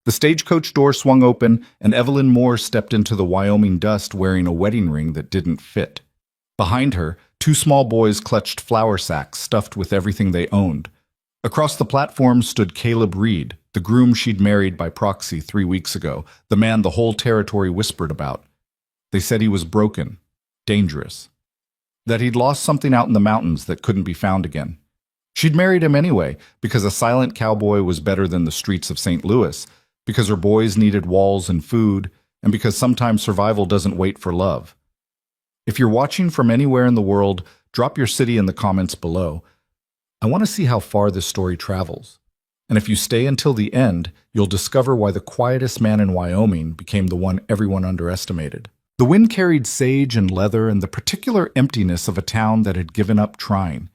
The stagecoach door swung open, and Evelyn Moore stepped into the Wyoming dust wearing a wedding ring that didn't fit. Behind her, two small boys clutched flour sacks stuffed with everything they owned. Across the platform stood Caleb Reed, the groom she'd married by proxy 3 weeks ago, the man the whole territory whispered about. They said he was broken, dangerous, that he'd lost something out in the mountains that couldn't be found again. She'd married him anyway, because a silent cowboy was better than the streets of St. Louis, because her boys needed walls and food, and because sometimes survival doesn't wait for love. If you're watching from anywhere in the world, drop your city in the comments below. I want to see how far this story travels. And if you stay until the end, you'll discover why the quietest man in Wyoming became the one everyone underestimated. The wind carried sage and leather and the particular emptiness of a town that had given up trying.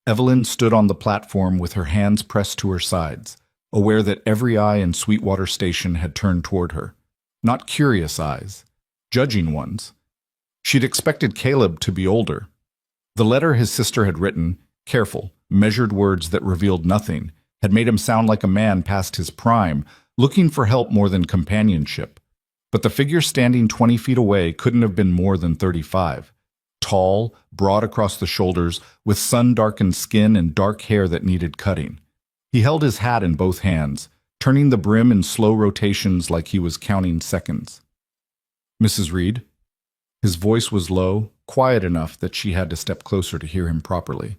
Evelyn stood on the platform with her hands pressed to her sides, aware that every eye in Sweetwater Station had turned toward her. Not curious eyes, judging ones. She'd expected Caleb to be older. The letter his sister had written, careful, measured words that revealed nothing, had made him sound like a man past his prime, looking for help more than companionship. But the figure standing 20 feet away couldn't have been more than 35. Tall, broad across the shoulders, with sun-darkened skin and dark hair that needed cutting. He held his hat in both hands, turning the brim in slow rotations like he was counting seconds. "Mrs. Reed?" His voice was low, quiet enough that she had to step closer to hear him properly.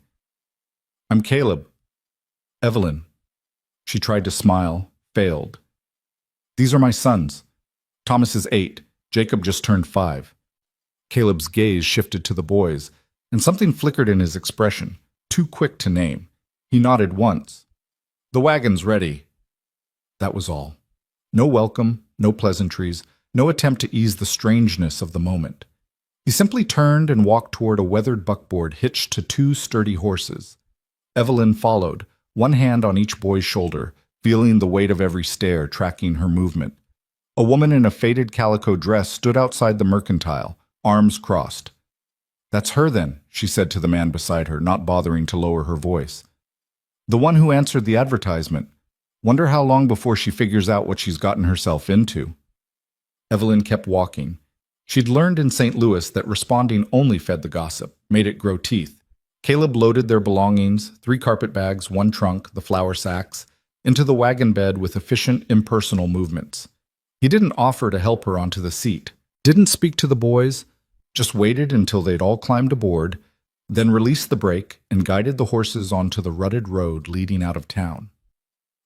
"I'm Caleb." "Evelyn." She tried to smile, failed. "These are my sons. Thomas is 8. Jacob just turned 5. Caleb's gaze shifted to the boys, and something flickered in his expression, too quick to name. He nodded once. "The wagon's ready." That was all. No welcome, no pleasantries, no attempt to ease the strangeness of the moment. He simply turned and walked toward a weathered buckboard hitched to 2 sturdy horses. Evelyn followed, one hand on each boy's shoulder, feeling the weight of every stare, tracking her movement. A woman in a faded calico dress stood outside the mercantile, arms crossed. "That's her then," she said to the man beside her, not bothering to lower her voice. "The one who answered the advertisement. Wonder how long before she figures out what she's gotten herself into." Evelyn kept walking. She'd learned in St. Louis that responding only fed the gossip, made it grow teeth. Caleb loaded their belongings, 3 carpet bags, 1 trunk, the flour sacks, into the wagon bed with efficient, impersonal movements. He didn't offer to help her onto the seat, didn't speak to the boys, just waited until they'd all climbed aboard, then released the brake and guided the horses onto the rutted road leading out of town.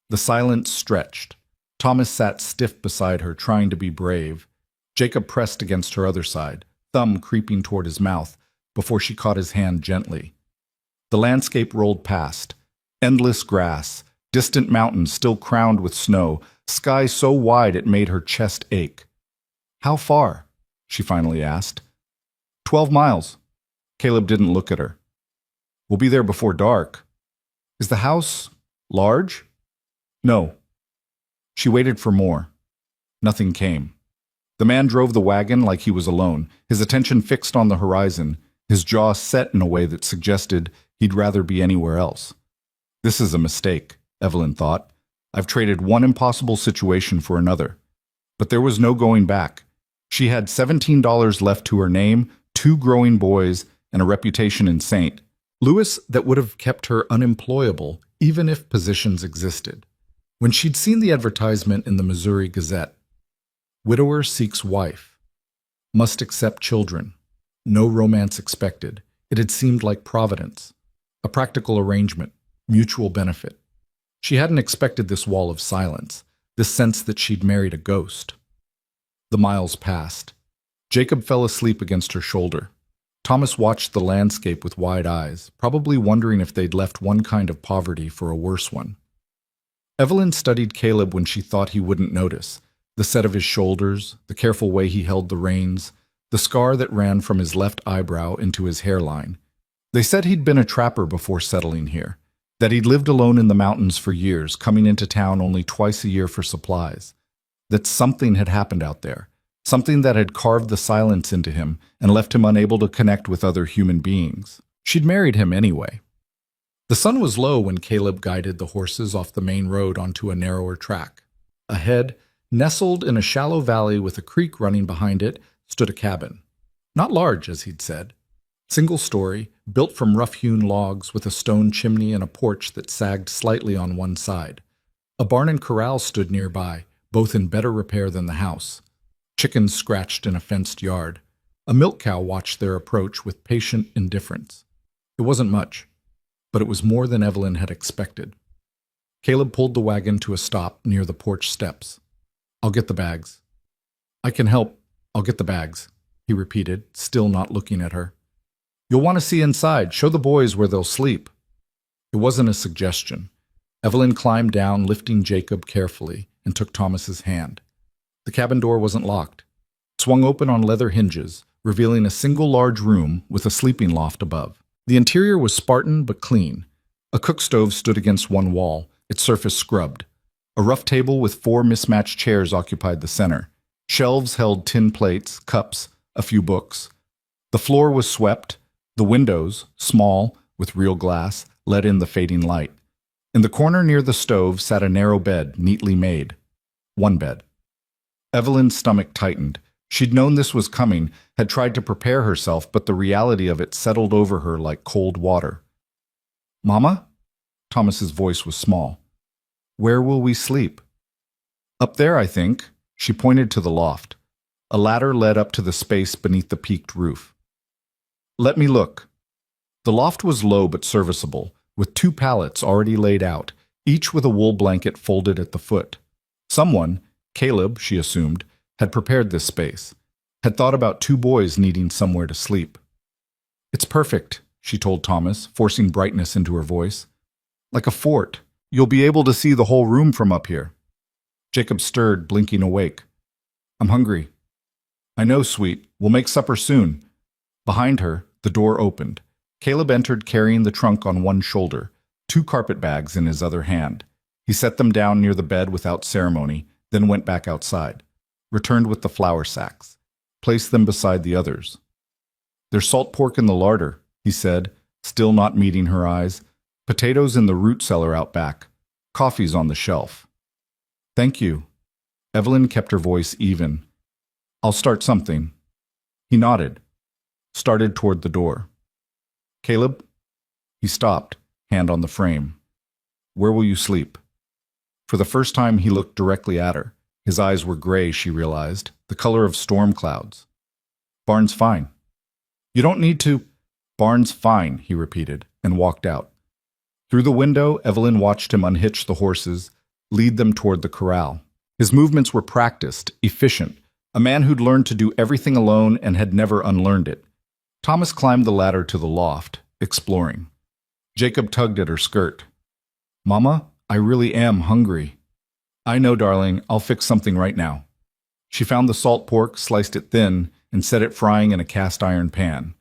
The silence stretched. Thomas sat stiff beside her, trying to be brave. Jacob pressed against her other side, thumb creeping toward his mouth, before she caught his hand gently. The landscape rolled past. Endless grass, distant mountains still crowned with snow, sky so wide it made her chest ache. "How far?" she finally asked. 12 miles. Caleb didn't look at her. "We'll be there before dark." "Is the house large?" "No." She waited for more. Nothing came. The man drove the wagon like he was alone, his attention fixed on the horizon, his jaw set in a way that suggested he'd rather be anywhere else. This is a mistake, Evelyn thought. I've traded one impossible situation for another. But there was no going back. She had $17 left to her name, 2 growing boys, and a reputation in St. Louis that would have kept her unemployable, even if positions existed. When she'd seen the advertisement in the Missouri Gazette, "Widower seeks wife. Must accept children. No romance expected," it had seemed like providence. A practical arrangement, mutual benefit. She hadn't expected this wall of silence, this sense that she'd married a ghost. The miles passed. Jacob fell asleep against her shoulder. Thomas watched the landscape with wide eyes, probably wondering if they'd left one kind of poverty for a worse one. Evelyn studied Caleb when she thought he wouldn't notice. The set of his shoulders, the careful way he held the reins, the scar that ran from his left eyebrow into his hairline. They said he'd been a trapper before settling here, that he'd lived alone in the mountains for years, coming into town only twice a year for supplies, that something had happened out there, something that had carved the silence into him and left him unable to connect with other human beings. She'd married him anyway. The sun was low when Caleb guided the horses off the main road onto a narrower track. Ahead, Nestled in a shallow valley with a creek running behind it stood a cabin. Not large, as he'd said. Single story, built from rough-hewn logs with a stone chimney and a porch that sagged slightly on one side. A barn and corral stood nearby, both in better repair than the house. Chickens scratched in a fenced yard. A milk cow watched their approach with patient indifference. It wasn't much, but it was more than Evelyn had expected. Caleb pulled the wagon to a stop near the porch steps. "I'll get the bags." "I can help. I'll get the bags," he repeated, still not looking at her. "You'll want to see inside. Show the boys where they'll sleep." It wasn't a suggestion. Evelyn climbed down, lifting Jacob carefully, and took Thomas's hand. The cabin door wasn't locked. It swung open on leather hinges, revealing a single large room with a sleeping loft above. The interior was Spartan but clean. A cook stove stood against one wall, its surface scrubbed. A rough table with 4 mismatched chairs occupied the center. Shelves held tin plates, cups, a few books. The floor was swept. The windows, small, with real glass, let in the fading light. In the corner near the stove sat a narrow bed, neatly made. One bed. Evelyn's stomach tightened. She'd known this was coming, had tried to prepare herself, but the reality of it settled over her like cold water. "Mama?" Thomas's voice was small. "Where will we sleep?" "Up there, I think." She pointed to the loft. A ladder led up to the space beneath the peaked roof. "Let me look." The loft was low but serviceable, with 2 pallets already laid out, each with a wool blanket folded at the foot. Someone, Caleb, she assumed, had prepared this space, had thought about 2 boys needing somewhere to sleep. "It's perfect," she told Thomas, forcing brightness into her voice. "Like a fort. You'll be able to see the whole room from up here." Jacob stirred, blinking awake. "I'm hungry." "I know, sweet. We'll make supper soon." Behind her, the door opened. Caleb entered carrying the trunk on one shoulder, 2 carpet bags in his other hand. He set them down near the bed without ceremony, then went back outside. Returned with the flour sacks. Placed them beside the others. "There's salt pork in the larder," he said, still not meeting her eyes. "Potatoes in the root cellar out back. Coffee's on the shelf." "Thank you." Evelyn kept her voice even. "I'll start something." He nodded. Started toward the door. "Caleb?" He stopped, hand on the frame. "Where will you sleep?" For the first time he looked directly at her. His eyes were gray, she realized, the color of storm clouds. "Barn's fine." "You don't need to—" "Barn's fine," he repeated, and walked out. Through the window, Evelyn watched him unhitch the horses, lead them toward the corral. His movements were practiced, efficient, a man who'd learned to do everything alone and had never unlearned it. Thomas climbed the ladder to the loft, exploring. Jacob tugged at her skirt. "Mama, I really am hungry." "I know, darling. I'll fix something right now." She found the salt pork, sliced it thin, and set it frying in a cast-iron pan.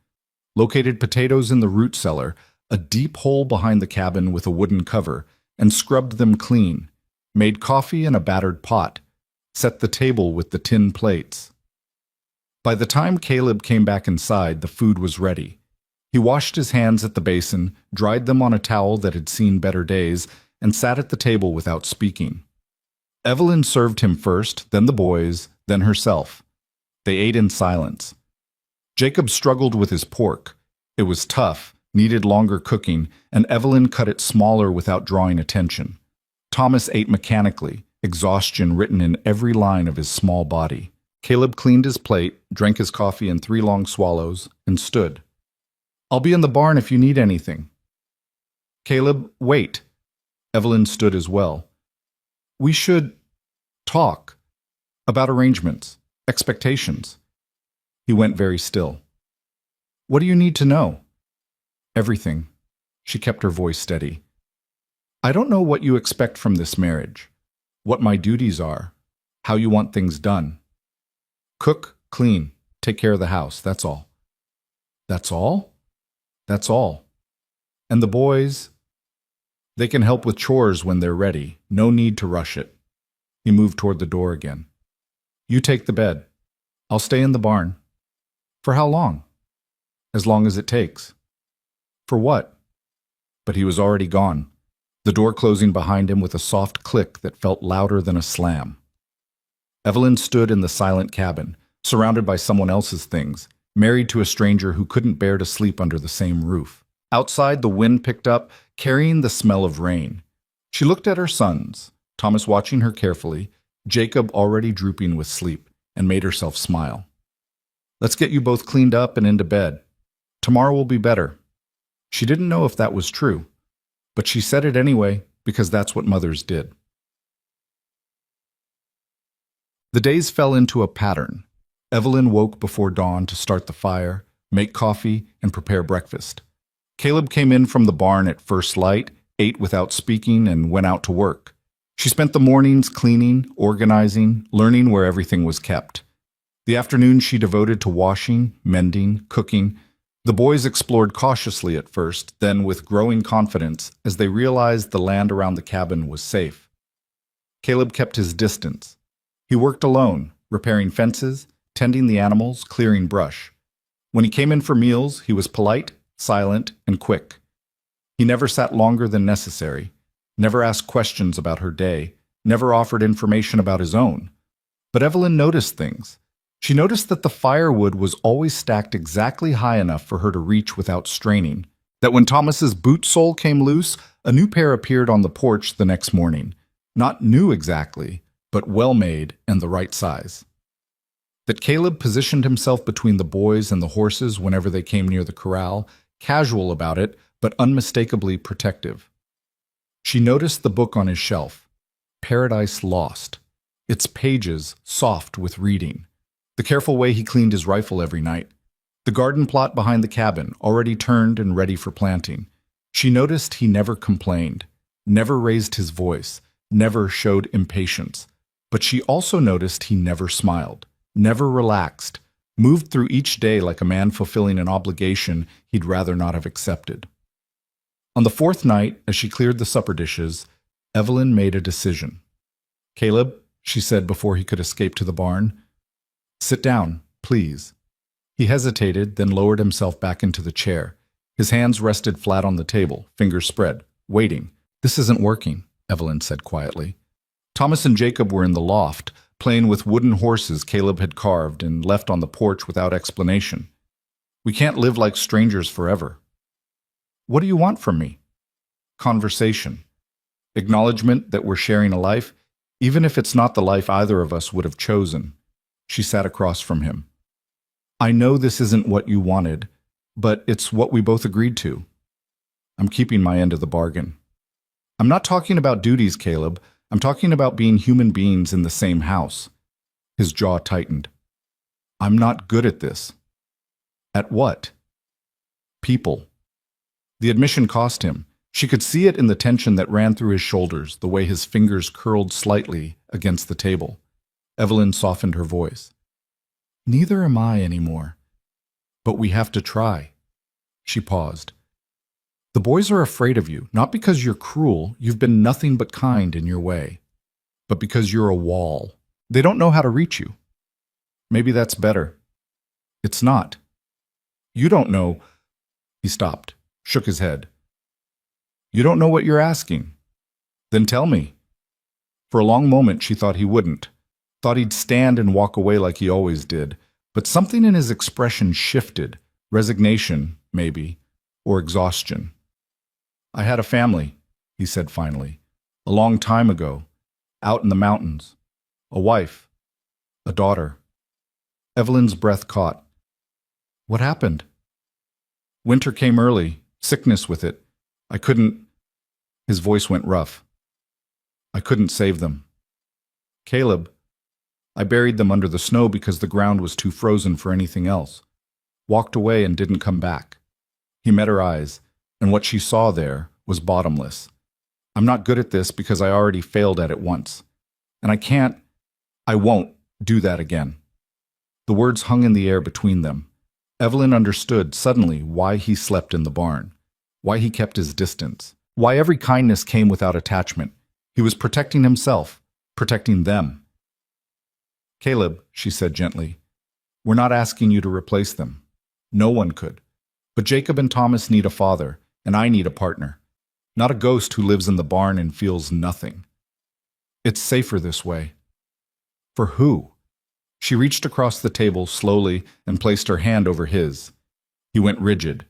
Located potatoes in the root cellar, a deep hole behind the cabin with a wooden cover, and scrubbed them clean. Made coffee in a battered pot. Set the table with the tin plates. By the time Caleb came back inside, the food was ready. He washed his hands at the basin, dried them on a towel that had seen better days, and sat at the table without speaking. Evelyn served him first, then the boys, then herself. They ate in silence. Jacob struggled with his pork. It was tough, needed longer cooking, and Evelyn cut it smaller without drawing attention. Thomas ate mechanically, exhaustion written in every line of his small body. Caleb cleaned his plate, drank his coffee in 3 long swallows, and stood. "I'll be in the barn if you need anything." "Caleb, wait." Evelyn stood as well. "We should talk about arrangements, expectations." He went very still. "What do you need to know?" "Everything." She kept her voice steady. "I don't know what you expect from this marriage, what my duties are, how you want things done. Cook, clean, take care of the house, that's all." "That's all?" "That's all. And the boys, they can help with chores when they're ready. No need to rush it." He moved toward the door again. "You take the bed. I'll stay in the barn." "For how long?" "As long as it takes." "For what?" But he was already gone, the door closing behind him with a soft click that felt louder than a slam. Evelyn stood in the silent cabin, surrounded by someone else's things, married to a stranger who couldn't bear to sleep under the same roof. Outside, the wind picked up, carrying the smell of rain. She looked at her sons, Thomas watching her carefully, Jacob already drooping with sleep, and made herself smile. "Let's get you both cleaned up and into bed. Tomorrow will be better." She didn't know if that was true, but she said it anyway because that's what mothers did. The days fell into a pattern. Evelyn woke before dawn to start the fire, make coffee, and prepare breakfast. Caleb came in from the barn at first light, ate without speaking, and went out to work. She spent the mornings cleaning, organizing, learning where everything was kept. The afternoon she devoted to washing, mending, cooking. The boys explored cautiously at first, then with growing confidence as they realized the land around the cabin was safe. Caleb kept his distance. He worked alone, repairing fences, tending the animals, clearing brush. When he came in for meals, he was polite, silent, and quick. He never sat longer than necessary, never asked questions about her day, never offered information about his own. But Evelyn noticed things. She noticed that the firewood was always stacked exactly high enough for her to reach without straining, that when Thomas's boot sole came loose, a new pair appeared on the porch the next morning. Not new exactly, but well-made and the right size. That Caleb positioned himself between the boys and the horses whenever they came near the corral, casual about it, but unmistakably protective. She noticed the book on his shelf, Paradise Lost, its pages soft with reading. The careful way he cleaned his rifle every night. The garden plot behind the cabin, already turned and ready for planting. She noticed he never complained, never raised his voice, never showed impatience. But she also noticed he never smiled, never relaxed, moved through each day like a man fulfilling an obligation he'd rather not have accepted. On the fourth night, as she cleared the supper dishes, Evelyn made a decision. "Caleb," she said before he could escape to the barn, "sit down, please." He hesitated, then lowered himself back into the chair. His hands rested flat on the table, fingers spread, waiting. "This isn't working," Evelyn said quietly. Thomas and Jacob were in the loft, playing with wooden horses Caleb had carved and left on the porch without explanation. "We can't live like strangers forever." "What do you want from me?" "Conversation. Acknowledgement that we're sharing a life, even if it's not the life either of us would have chosen." She sat across from him. "I know this isn't what you wanted, but it's what we both agreed to. I'm keeping my end of the bargain. I'm not talking about duties, Caleb. I'm talking about being human beings in the same house." His jaw tightened. "I'm not good at this." "At what?" "People." The admission cost him. She could see it in the tension that ran through his shoulders, the way his fingers curled slightly against the table. Evelyn softened her voice. "Neither am I anymore. But we have to try." She paused. "The boys are afraid of you, not because you're cruel, you've been nothing but kind in your way, but because you're a wall. They don't know how to reach you." "Maybe that's better." "It's not. You don't know." He stopped, shook his head. "You don't know what you're asking." "Then tell me." For a long moment she thought he wouldn't, thought he'd stand and walk away like he always did, but something in his expression shifted, resignation, maybe, or exhaustion. "I had a family," he said finally, "a long time ago, out in the mountains. A wife, a daughter." Evelyn's breath caught. "What happened?" "Winter came early, sickness with it. I couldn't—" His voice went rough. "I couldn't save them. Caleb, I buried them under the snow because the ground was too frozen for anything else. Walked away and didn't come back." He met her eyes, and what she saw there was bottomless. "I'm not good at this because I already failed at it once. And I won't do that again." The words hung in the air between them. Evelyn understood suddenly why he slept in the barn, why he kept his distance, why every kindness came without attachment. He was protecting himself, protecting them. "Caleb," she said gently, "we're not asking you to replace them. No one could. But Jacob and Thomas need a father, and I need a partner. Not a ghost who lives in the barn and feels nothing. It's safer this way." For who? She reached across the table slowly and placed her hand over his. He went rigid.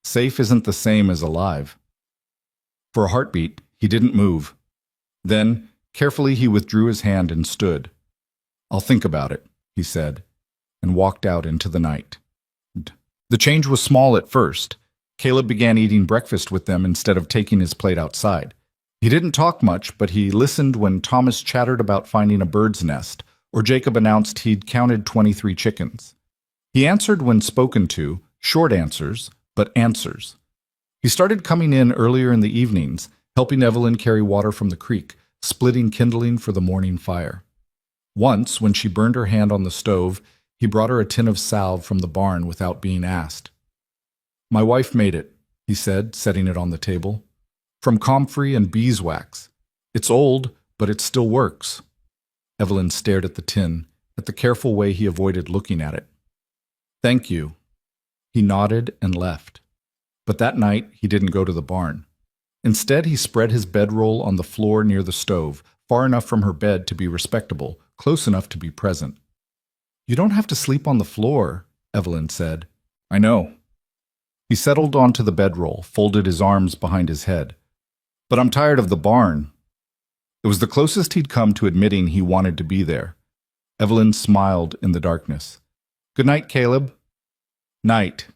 Safe isn't the same as alive. For a heartbeat, he didn't move. Then, carefully, he withdrew his hand and stood. "I'll think about it," he said, and walked out into the night. The change was small at first. Caleb began eating breakfast with them instead of taking his plate outside. He didn't talk much, but he listened when Thomas chattered about finding a bird's nest, or Jacob announced he'd counted 23 chickens. He answered when spoken to, short answers, but answers. He started coming in earlier in the evenings, helping Evelyn carry water from the creek, splitting kindling for the morning fire. Once, when she burned her hand on the stove, he brought her a tin of salve from the barn without being asked. "My wife made it," he said, setting it on the table. "From comfrey and beeswax. It's old, but it still works." Evelyn stared at the tin, at the careful way he avoided looking at it. "Thank you." He nodded and left. But that night, he didn't go to the barn. Instead, he spread his bedroll on the floor near the stove, far enough from her bed to be respectable, close enough to be present. "You don't have to sleep on the floor," Evelyn said. "I know." He settled onto the bedroll, folded his arms behind his head. "But I'm tired of the barn." It was the closest he'd come to admitting he wanted to be there. Evelyn smiled in the darkness. "Good night, Caleb." "Night."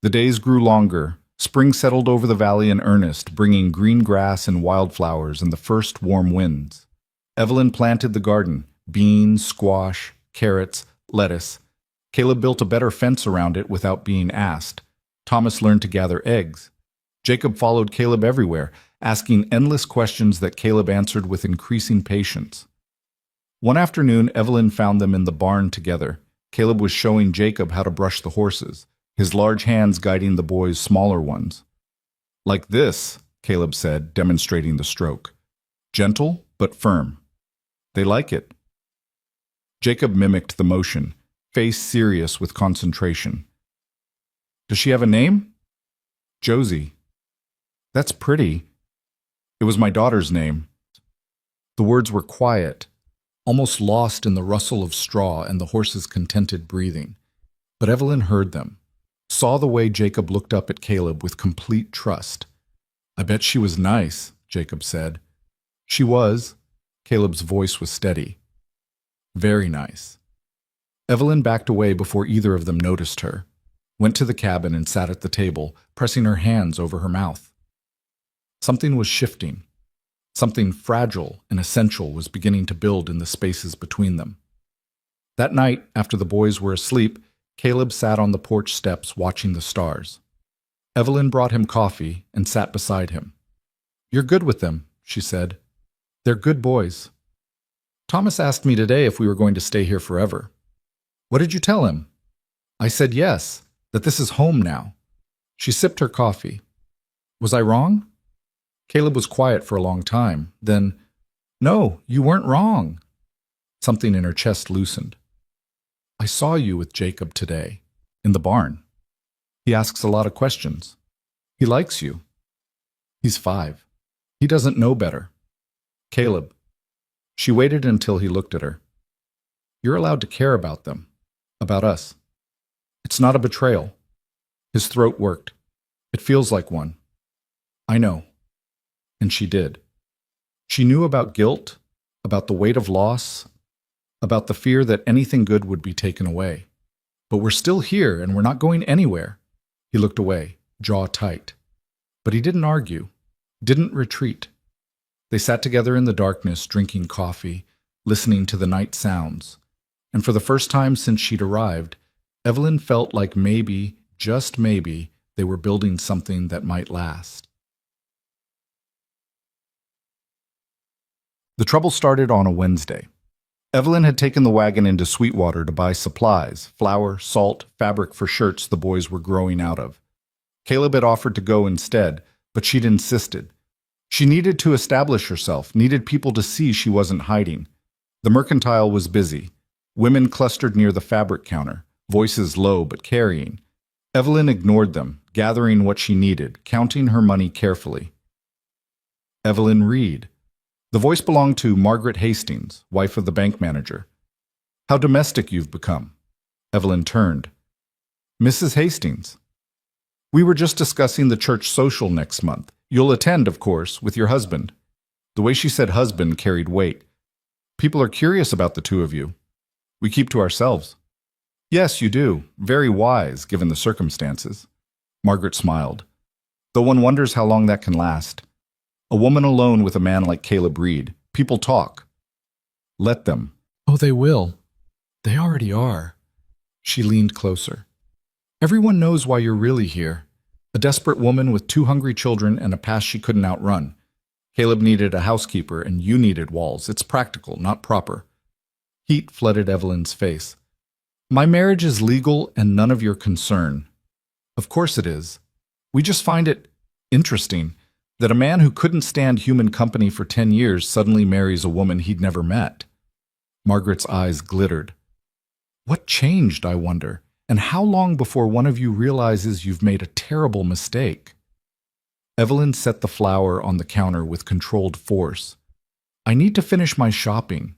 The days grew longer. Spring settled over the valley in earnest, bringing green grass and wildflowers and the first warm winds. Evelyn planted the garden, beans, squash, carrots, lettuce. Caleb built a better fence around it without being asked. Thomas learned to gather eggs. Jacob followed Caleb everywhere, asking endless questions that Caleb answered with increasing patience. One afternoon, Evelyn found them in the barn together. Caleb was showing Jacob how to brush the horses, his large hands guiding the boy's smaller ones. "Like this," Caleb said, demonstrating the stroke. "Gentle, but firm. They like it." Jacob mimicked the motion, face serious with concentration. "Does she have a name?" "Josie." "That's pretty." "It was my daughter's name." The words were quiet, almost lost in the rustle of straw and the horse's contented breathing. But Evelyn heard them, saw the way Jacob looked up at Caleb with complete trust. "I bet she was nice," Jacob said. "She was." Caleb's voice was steady. "Very nice." Evelyn backed away before either of them noticed her, went to the cabin and sat at the table, pressing her hands over her mouth. Something was shifting. Something fragile and essential was beginning to build in the spaces between them. That night, after the boys were asleep, Caleb sat on the porch steps watching the stars. Evelyn brought him coffee and sat beside him. "You're good with them," she said. "They're good boys. Thomas asked me today if we were going to stay here forever." "What did you tell him?" "I said yes, that this is home now." She sipped her coffee. "Was I wrong?" Caleb was quiet for a long time. Then, "No, you weren't wrong." Something in her chest loosened. "I saw you with Jacob today, in the barn. He asks a lot of questions. He likes you. He's 5. He doesn't know better." "Caleb." She waited until he looked at her. "You're allowed to care about them, about us. It's not a betrayal." His throat worked. "It feels like one." "I know." And she did. She knew about guilt, about the weight of loss, about the fear that anything good would be taken away. "But we're still here, and we're not going anywhere." He looked away, jaw tight. But he didn't argue, didn't retreat. They sat together in the darkness, drinking coffee, listening to the night sounds. And for the first time since she'd arrived, Evelyn felt like maybe, just maybe, they were building something that might last. The trouble started on a Wednesday. Evelyn had taken the wagon into Sweetwater to buy supplies, flour, salt, fabric for shirts the boys were growing out of. Caleb had offered to go instead, but she'd insisted. She needed to establish herself, needed people to see she wasn't hiding. The mercantile was busy. Women clustered near the fabric counter, voices low but carrying. Evelyn ignored them, gathering what she needed, counting her money carefully. Evelyn Reed. The voice belonged to Margaret Hastings, wife of the bank manager. How domestic you've become. Evelyn turned. Mrs. Hastings. We were just discussing the church social next month. You'll attend, of course, with your husband. The way she said husband carried weight. People are curious about the two of you. We keep to ourselves. Yes, you do. Very wise, given the circumstances. Margaret smiled. Though one wonders how long that can last. A woman alone with a man like Caleb Reed. People talk. Let them. Oh, they will. They already are. She leaned closer. Everyone knows why you're really here. A desperate woman with 2 hungry children and a past she couldn't outrun. Caleb needed a housekeeper and you needed walls. It's practical, not proper. Heat flooded Evelyn's face. My marriage is legal and none of your concern. Of course it is. We just find it interesting that a man who couldn't stand human company for 10 years suddenly marries a woman he'd never met. Margaret's eyes glittered. What changed, I wonder, and how long before one of you realizes you've made a terrible mistake? Evelyn set the flower on the counter with controlled force. I need to finish my shopping.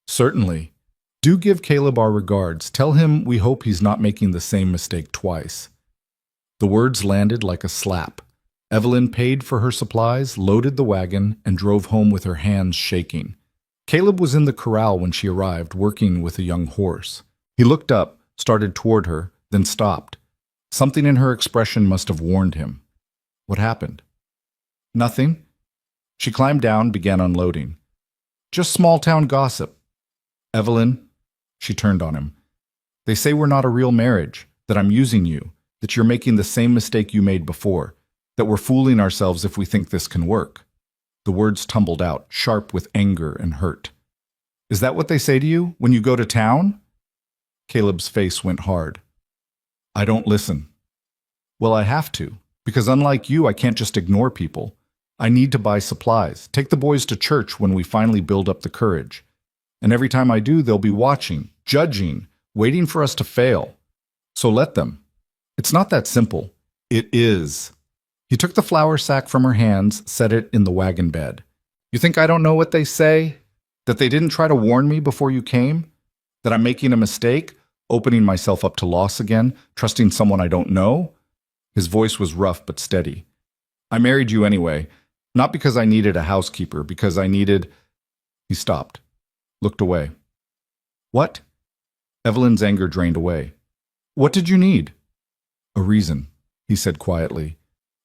Certainly. Do give Caleb our regards. Tell him we hope he's not making the same mistake twice. The words landed like a slap. Evelyn paid for her supplies, loaded the wagon, and drove home with her hands shaking. Caleb was in the corral when she arrived, working with a young horse. He looked up, started toward her, then stopped. Something in her expression must have warned him. What happened? Nothing. She climbed down, began unloading. Just small-town gossip. Evelyn, she turned on him. They say we're not a real marriage, that I'm using you, that you're making the same mistake you made before, that we're fooling ourselves if we think this can work. The words tumbled out, sharp with anger and hurt. Is that what they say to you when you go to town? Caleb's face went hard. I don't listen. Well, I have to, because unlike you, I can't just ignore people. I need to buy supplies, take the boys to church when we finally build up the courage. And every time I do, they'll be watching, judging, waiting for us to fail. So let them. It's not that simple. It is. He took the flour sack from her hands, set it in the wagon bed. You think I don't know what they say? That they didn't try to warn me before you came? That I'm making a mistake? Opening myself up to loss again? Trusting someone I don't know? His voice was rough but steady. I married you anyway. Not because I needed a housekeeper, because I needed... He stopped. Looked away. What? Evelyn's anger drained away. What did you need? A reason, he said quietly.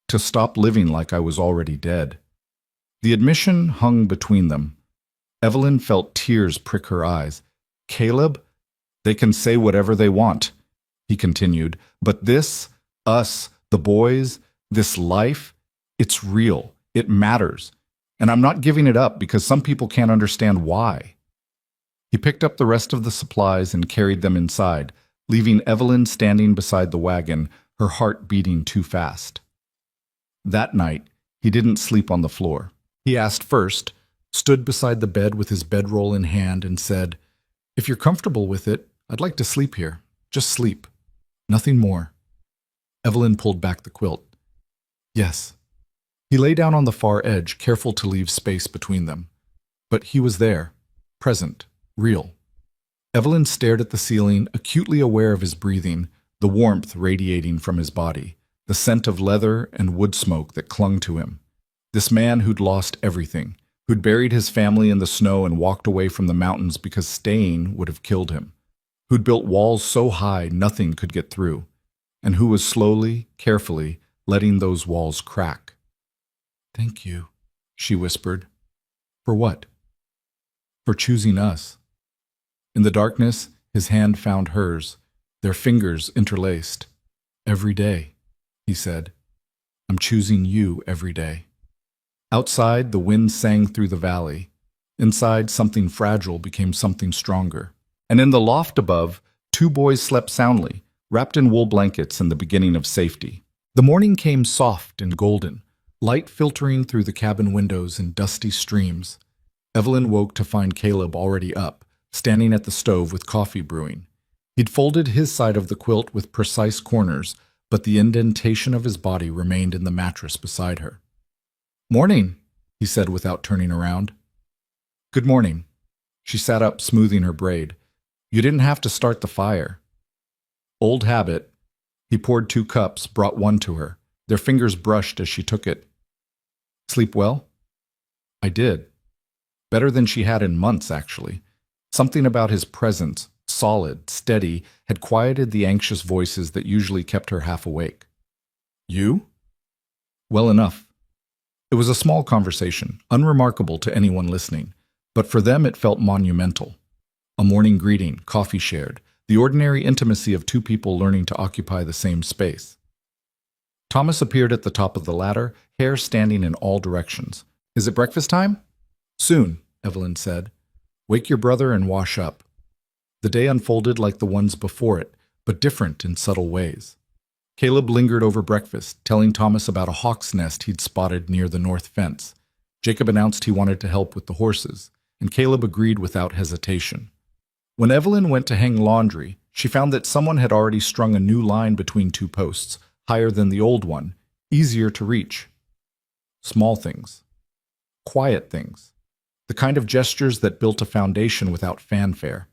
To stop living like I was already dead. The admission hung between them. Evelyn felt tears prick her eyes. Caleb, they can say whatever they want, he continued, but this, us, the boys, this life, it's real, it matters, and I'm not giving it up because some people can't understand why. He picked up the rest of the supplies and carried them inside, leaving Evelyn standing beside the wagon, her heart beating too fast. That night, he didn't sleep on the floor. He asked first, stood beside the bed with his bedroll in hand, and said, If you're comfortable with it, I'd like to sleep here. Just sleep. Nothing more. Evelyn pulled back the quilt. Yes. He lay down on the far edge, careful to leave space between them. But he was there, present, real. Evelyn stared at the ceiling, acutely aware of his breathing, the warmth radiating from his body, the scent of leather and wood smoke that clung to him. This man who'd lost everything, who'd buried his family in the snow and walked away from the mountains because staying would have killed him, who'd built walls so high nothing could get through, and who was slowly, carefully, letting those walls crack. Thank you, she whispered. For what? For choosing us. In the darkness, his hand found hers, their fingers interlaced. Every day, he said. I'm choosing you every day. Outside, the wind sang through the valley. Inside, something fragile became something stronger. And in the loft above, 2 boys slept soundly, wrapped in wool blankets in the beginning of safety. The morning came soft and golden, light filtering through the cabin windows in dusty streams. Evelyn woke to find Caleb already up, standing at the stove with coffee brewing. He'd folded his side of the quilt with precise corners, but the indentation of his body remained in the mattress beside her. Morning, he said without turning around. Good morning. She sat up, smoothing her braid. You didn't have to start the fire. Old habit. He poured 2 cups, brought one to her. Their fingers brushed as she took it. Sleep well? I did. Better than she had in months, actually. Something about his presence, solid, steady, had quieted the anxious voices that usually kept her half awake. You? Well enough. It was a small conversation, unremarkable to anyone listening, but for them it felt monumental. A morning greeting, coffee shared, the ordinary intimacy of 2 people learning to occupy the same space. Thomas appeared at the top of the ladder, hair standing in all directions. Is it breakfast time? Soon, Evelyn said. Wake your brother and wash up. The day unfolded like the ones before it, but different in subtle ways. Caleb lingered over breakfast, telling Thomas about a hawk's nest he'd spotted near the north fence. Jacob announced he wanted to help with the horses, and Caleb agreed without hesitation. When Evelyn went to hang laundry, she found that someone had already strung a new line between 2 posts, higher than the old one, easier to reach. Small things. Quiet things. The kind of gestures that built a foundation without fanfare.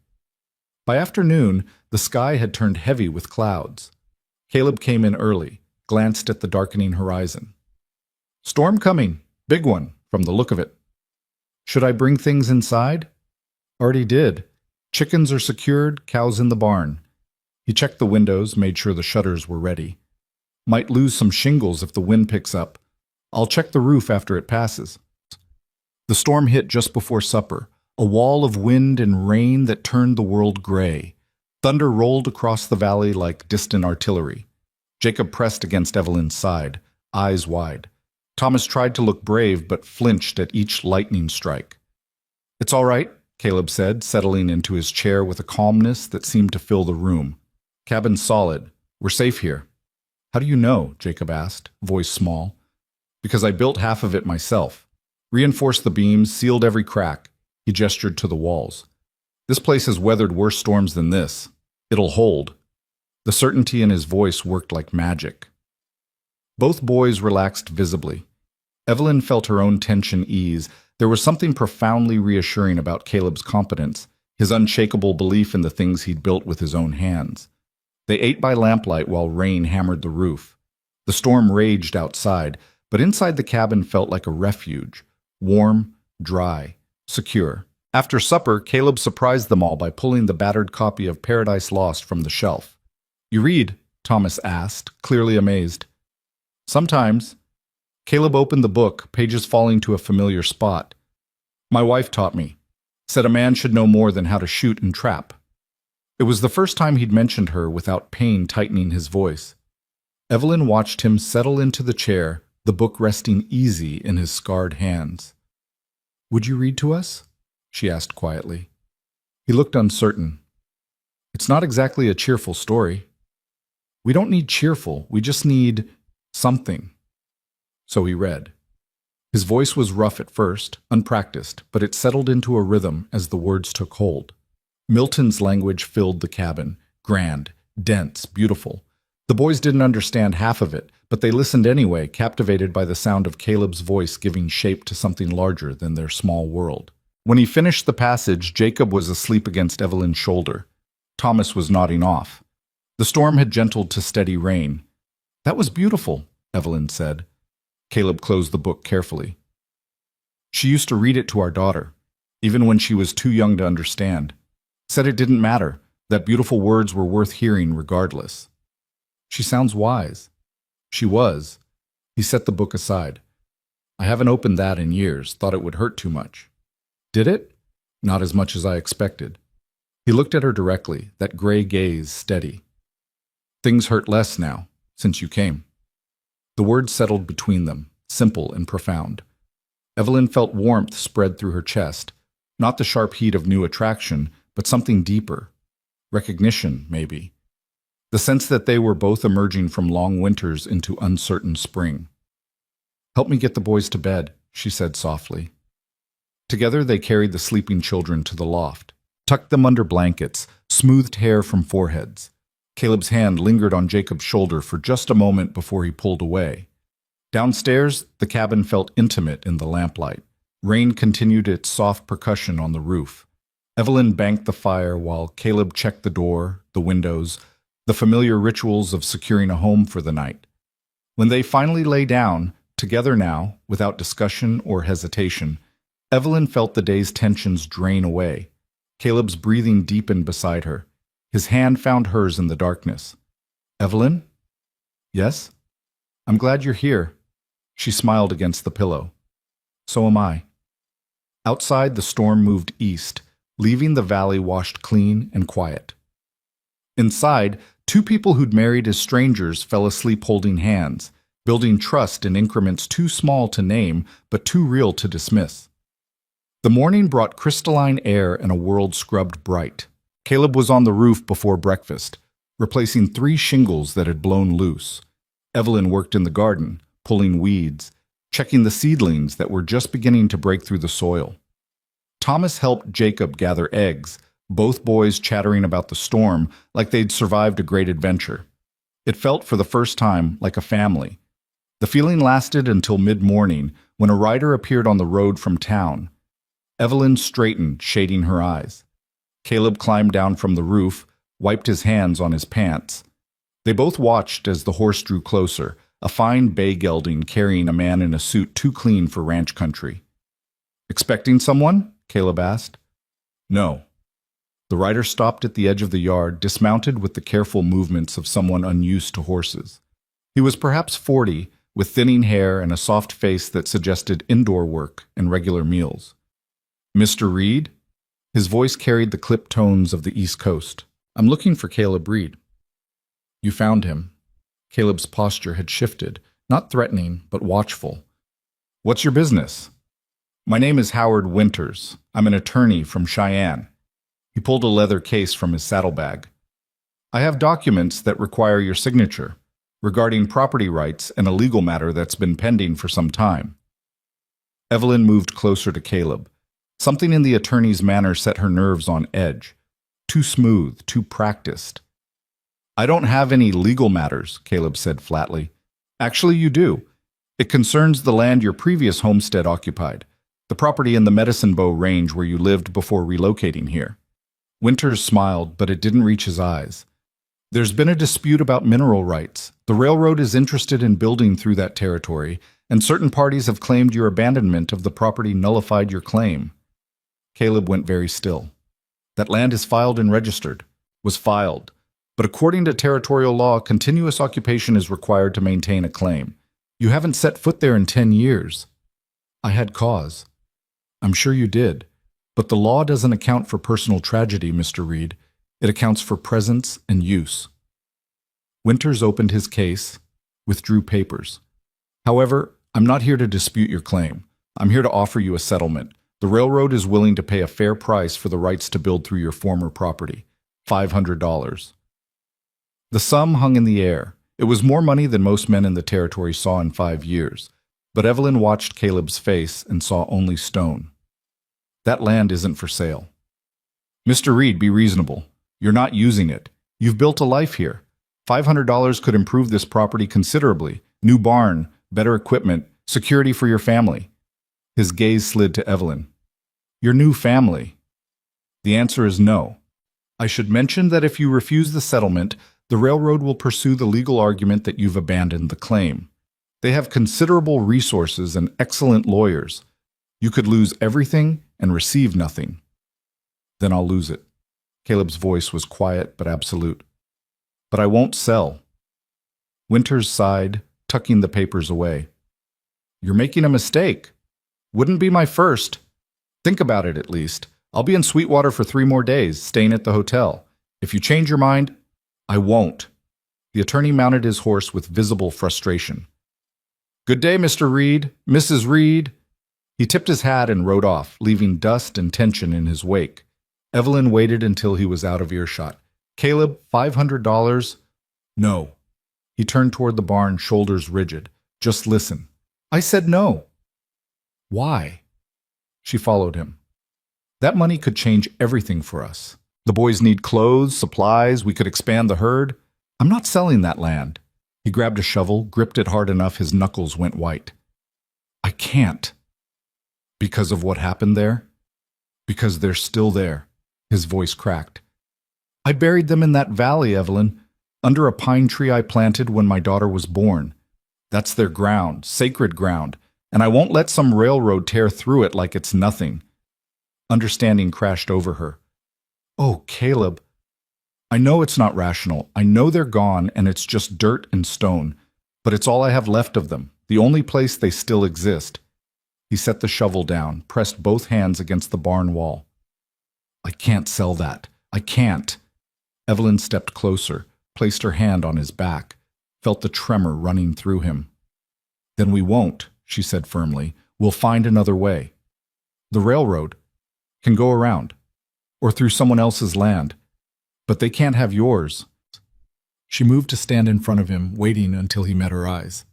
By afternoon, the sky had turned heavy with clouds. Caleb came in early, glanced at the darkening horizon. Storm coming. Big one, from the look of it. Should I bring things inside? Already did. Chickens are secured, cows in the barn. He checked the windows, made sure the shutters were ready. Might lose some shingles if the wind picks up. I'll check the roof after it passes. The storm hit just before supper, a wall of wind and rain that turned the world gray. Thunder rolled across the valley like distant artillery. Jacob pressed against Evelyn's side, eyes wide. Thomas tried to look brave but flinched at each lightning strike. It's all right, Caleb said, settling into his chair with a calmness that seemed to fill the room. Cabin's solid. We're safe here. How do you know? Jacob asked, voice small. Because I built half of it myself. Reinforced the beams, sealed every crack. He gestured to the walls. This place has weathered worse storms than this. It'll hold. The certainty in his voice worked like magic. Both boys relaxed visibly. Evelyn felt her own tension ease. There was something profoundly reassuring about Caleb's competence, his unshakable belief in the things he'd built with his own hands. They ate by lamplight while rain hammered the roof. The storm raged outside, but inside the cabin felt like a refuge, warm, dry, secure. After supper, Caleb surprised them all by pulling the battered copy of Paradise Lost from the shelf. You read? Thomas asked, clearly amazed. Sometimes. Caleb opened the book, pages falling to a familiar spot. My wife taught me. Said a man should know more than how to shoot and trap. It was the first time he'd mentioned her without pain tightening his voice. Evelyn watched him settle into the chair, the book resting easy in his scarred hands. Would you read to us? She asked quietly. He looked uncertain. It's not exactly a cheerful story. We don't need cheerful, we just need something. So he read. His voice was rough at first, unpracticed, but it settled into a rhythm as the words took hold. Milton's language filled the cabin, grand, dense, beautiful. The boys didn't understand half of it, but they listened anyway, captivated by the sound of Caleb's voice giving shape to something larger than their small world. When he finished the passage, Jacob was asleep against Evelyn's shoulder. Thomas was nodding off. The storm had gentled to steady rain. That was beautiful, Evelyn said. Caleb closed the book carefully. She used to read it to our daughter, even when she was too young to understand. Said it didn't matter, that beautiful words were worth hearing regardless. She sounds wise. She was. He set the book aside. I haven't opened that in years, thought it would hurt too much. Did it? Not as much as I expected. He looked at her directly, that gray gaze steady. Things hurt less now, since you came. The words settled between them, simple and profound. Evelyn felt warmth spread through her chest, not the sharp heat of new attraction, but something deeper. Recognition, maybe. The sense that they were both emerging from long winters into uncertain spring. Help me get the boys to bed, she said softly. Together they carried the sleeping children to the loft, tucked them under blankets, smoothed hair from foreheads. Caleb's hand lingered on Jacob's shoulder for just a moment before he pulled away. Downstairs, the cabin felt intimate in the lamplight. Rain continued its soft percussion on the roof. Evelyn banked the fire while Caleb checked the door, the windows, the familiar rituals of securing a home for the night. When they finally lay down, together now, without discussion or hesitation, Evelyn felt the day's tensions drain away. Caleb's breathing deepened beside her. His hand found hers in the darkness. "Evelyn?" "Yes?" "I'm glad you're here." She smiled against the pillow. "So am I." Outside, the storm moved east, leaving the valley washed clean and quiet. Inside, two people who'd married as strangers fell asleep holding hands, building trust in increments too small to name but too real to dismiss. The morning brought crystalline air and a world scrubbed bright. Caleb was on the roof before breakfast, replacing 3 shingles that had blown loose. Evelyn worked in the garden, pulling weeds, checking the seedlings that were just beginning to break through the soil. Thomas helped Jacob gather eggs, both boys chattering about the storm like they'd survived a great adventure. It felt for the first time like a family. The feeling lasted until mid-morning when a rider appeared on the road from town. Evelyn straightened, shading her eyes. Caleb climbed down from the roof, wiped his hands on his pants. They both watched as the horse drew closer, a fine bay gelding carrying a man in a suit too clean for ranch country. "Expecting someone?" Caleb asked. "No." The rider stopped at the edge of the yard, dismounted with the careful movements of someone unused to horses. He was perhaps 40, with thinning hair and a soft face that suggested indoor work and regular meals. "Mr. Reed?" His voice carried the clipped tones of the East Coast. "I'm looking for Caleb Reed." "You found him." Caleb's posture had shifted, not threatening, but watchful. "What's your business?" "My name is Howard Winters. I'm an attorney from Cheyenne." He pulled a leather case from his saddlebag. "I have documents that require your signature, regarding property rights and a legal matter that's been pending for some time." Evelyn moved closer to Caleb. Something in the attorney's manner set her nerves on edge. Too smooth, too practiced. "I don't have any legal matters," Caleb said flatly. "Actually, you do. It concerns the land your previous homestead occupied, the property in the Medicine Bow Range where you lived before relocating here." Winters smiled, but it didn't reach his eyes. "There's been a dispute about mineral rights. The railroad is interested in building through that territory, and certain parties have claimed your abandonment of the property nullified your claim." Caleb went very still. "That land is filed and registered." "Was filed. But according to territorial law, continuous occupation is required to maintain a claim. You haven't set foot there in 10 years. "I had cause." "I'm sure you did. But the law doesn't account for personal tragedy, Mr. Reed. It accounts for presence and use." Winters opened his case, withdrew papers. "However, I'm not here to dispute your claim. I'm here to offer you a settlement. The railroad is willing to pay a fair price for the rights to build through your former property. $500. The sum hung in the air. It was more money than most men in the territory saw in 5 years. But Evelyn watched Caleb's face and saw only stone. "That land isn't for sale." "Mr. Reed, be reasonable. You're not using it. You've built a life here. $500 could improve this property considerably. New barn, better equipment, security for your family." His gaze slid to Evelyn. "Your new family?" "The answer is no. I should mention that if you refuse the settlement, the railroad will pursue the legal argument that you've abandoned the claim. They have considerable resources and excellent lawyers. You could lose everything and receive nothing." "Then I'll lose it." Caleb's voice was quiet but absolute. "But I won't sell." Winters sighed, tucking the papers away. "You're making a mistake. Wouldn't be my first. Think about it at least. I'll be in Sweetwater for 3 more days, staying at the hotel. If you change your mind—" "I won't." The attorney mounted his horse with visible frustration. "Good day, Mr. Reed, Mrs. Reed." He tipped his hat and rode off, leaving dust and tension in his wake. Evelyn waited until he was out of earshot. "Caleb, $500? "No." He turned toward the barn, shoulders rigid. "Just listen." "I said no." "Why?" She followed him. "That money could change everything for us. The boys need clothes, supplies, we could expand the herd. I'm not selling that land." He He grabbed a shovel, gripped it hard enough his knuckles went white. I can't. Because of what happened there? Because they're still there. His voice cracked. I buried them in that valley, Evelyn, under a pine tree I planted when my daughter was born. That's their ground, sacred ground, and I won't let some railroad tear through it like it's nothing. Understanding crashed over her. Oh, Caleb. I know it's not rational. I know they're gone and it's just dirt and stone, but it's all I have left of them, the only place they still exist. He set the shovel down, pressed both hands against the barn wall. I can't sell that. I can't. Evelyn stepped closer, placed her hand on his back, felt the tremor running through him. Then we won't, she said firmly. We'll find another way. The railroad can go around, or through someone else's land, but they can't have yours. She moved to stand in front of him, waiting until he met her eyes.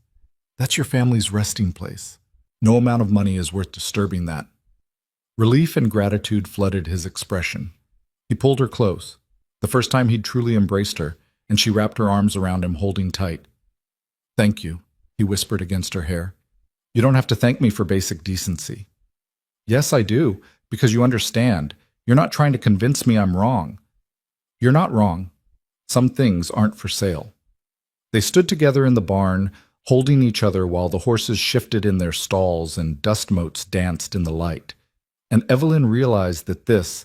That's your family's resting place. No amount of money is worth disturbing that. Relief and gratitude flooded his expression. He pulled her close, the first time he'd truly embraced her, and she wrapped her arms around him, holding tight. Thank you, he whispered against her hair. You don't have to thank me for basic decency. Yes, I do, because you understand. You're not trying to convince me I'm wrong. You're not wrong. Some things aren't for sale. They stood together in the barn, holding each other while the horses shifted in their stalls and dust motes danced in the light. And Evelyn realized that this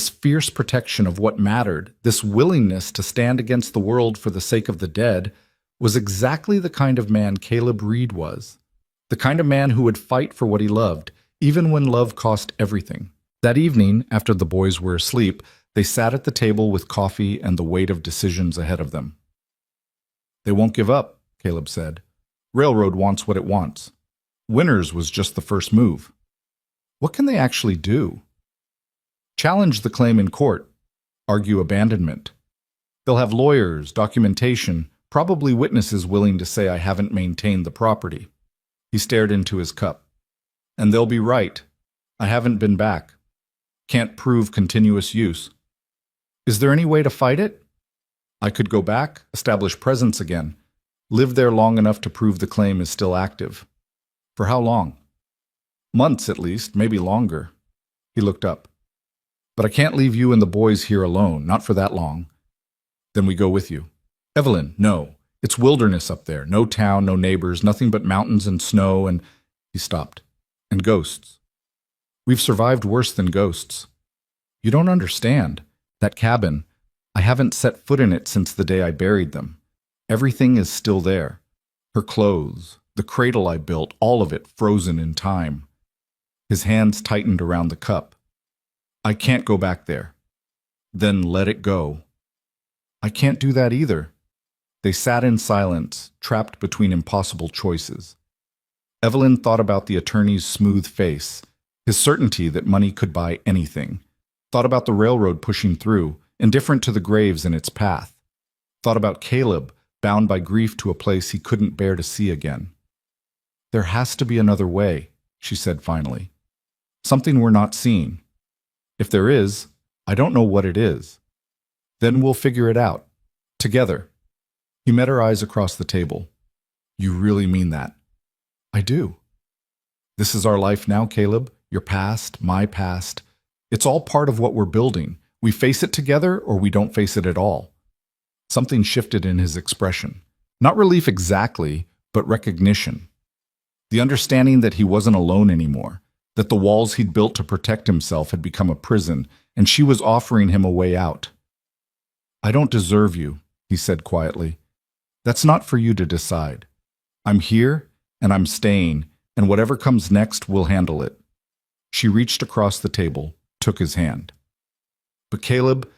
fierce protection of what mattered, this willingness to stand against the world for the sake of the dead, was exactly the kind of man Caleb Reed was. The kind of man who would fight for what he loved, even when love cost everything. That evening, after the boys were asleep, they sat at the table with coffee and the weight of decisions ahead of them. They won't give up, Caleb said. Railroad wants what it wants. Winners was just the first move. What can they actually do? Challenge the claim in court. Argue abandonment. They'll have lawyers, documentation, probably witnesses willing to say I haven't maintained the property. He stared into his cup. And they'll be right. I haven't been back. Can't prove continuous use. Is there any way to fight it? I could go back, establish presence again, live there long enough to prove the claim is still active. For how long? Months at least, maybe longer. He looked up. But I can't leave you and the boys here alone, not for that long. Then we go with you. Evelyn, no. It's wilderness up there. No town, no neighbors, nothing but mountains and snow and... He stopped. And ghosts. We've survived worse than ghosts. You don't understand. That cabin, I haven't set foot in it since the day I buried them. Everything is still there. Her clothes, the cradle I built, all of it frozen in time. His hands tightened around the cup. I can't go back there. Then let it go. I can't do that either. They sat in silence, trapped between impossible choices. Evelyn thought about the attorney's smooth face, his certainty that money could buy anything. Thought about the railroad pushing through, indifferent to the graves in its path. Thought about Caleb, bound by grief to a place he couldn't bear to see again. There has to be another way, she said finally. Something we're not seeing. If there is, I don't know what it is. Then we'll figure it out. Together. He met her eyes across the table. You really mean that? I do. This is our life now, Caleb. Your past, my past. It's all part of what we're building. We face it together or we don't face it at all. Something shifted in his expression. Not relief exactly, but recognition. The understanding that he wasn't alone anymore, that the walls he'd built to protect himself had become a prison, and she was offering him a way out. I don't deserve you, he said quietly. That's not for you to decide. I'm here, and I'm staying, and whatever comes next, we'll handle it. She reached across the table, took his hand. But Caleb,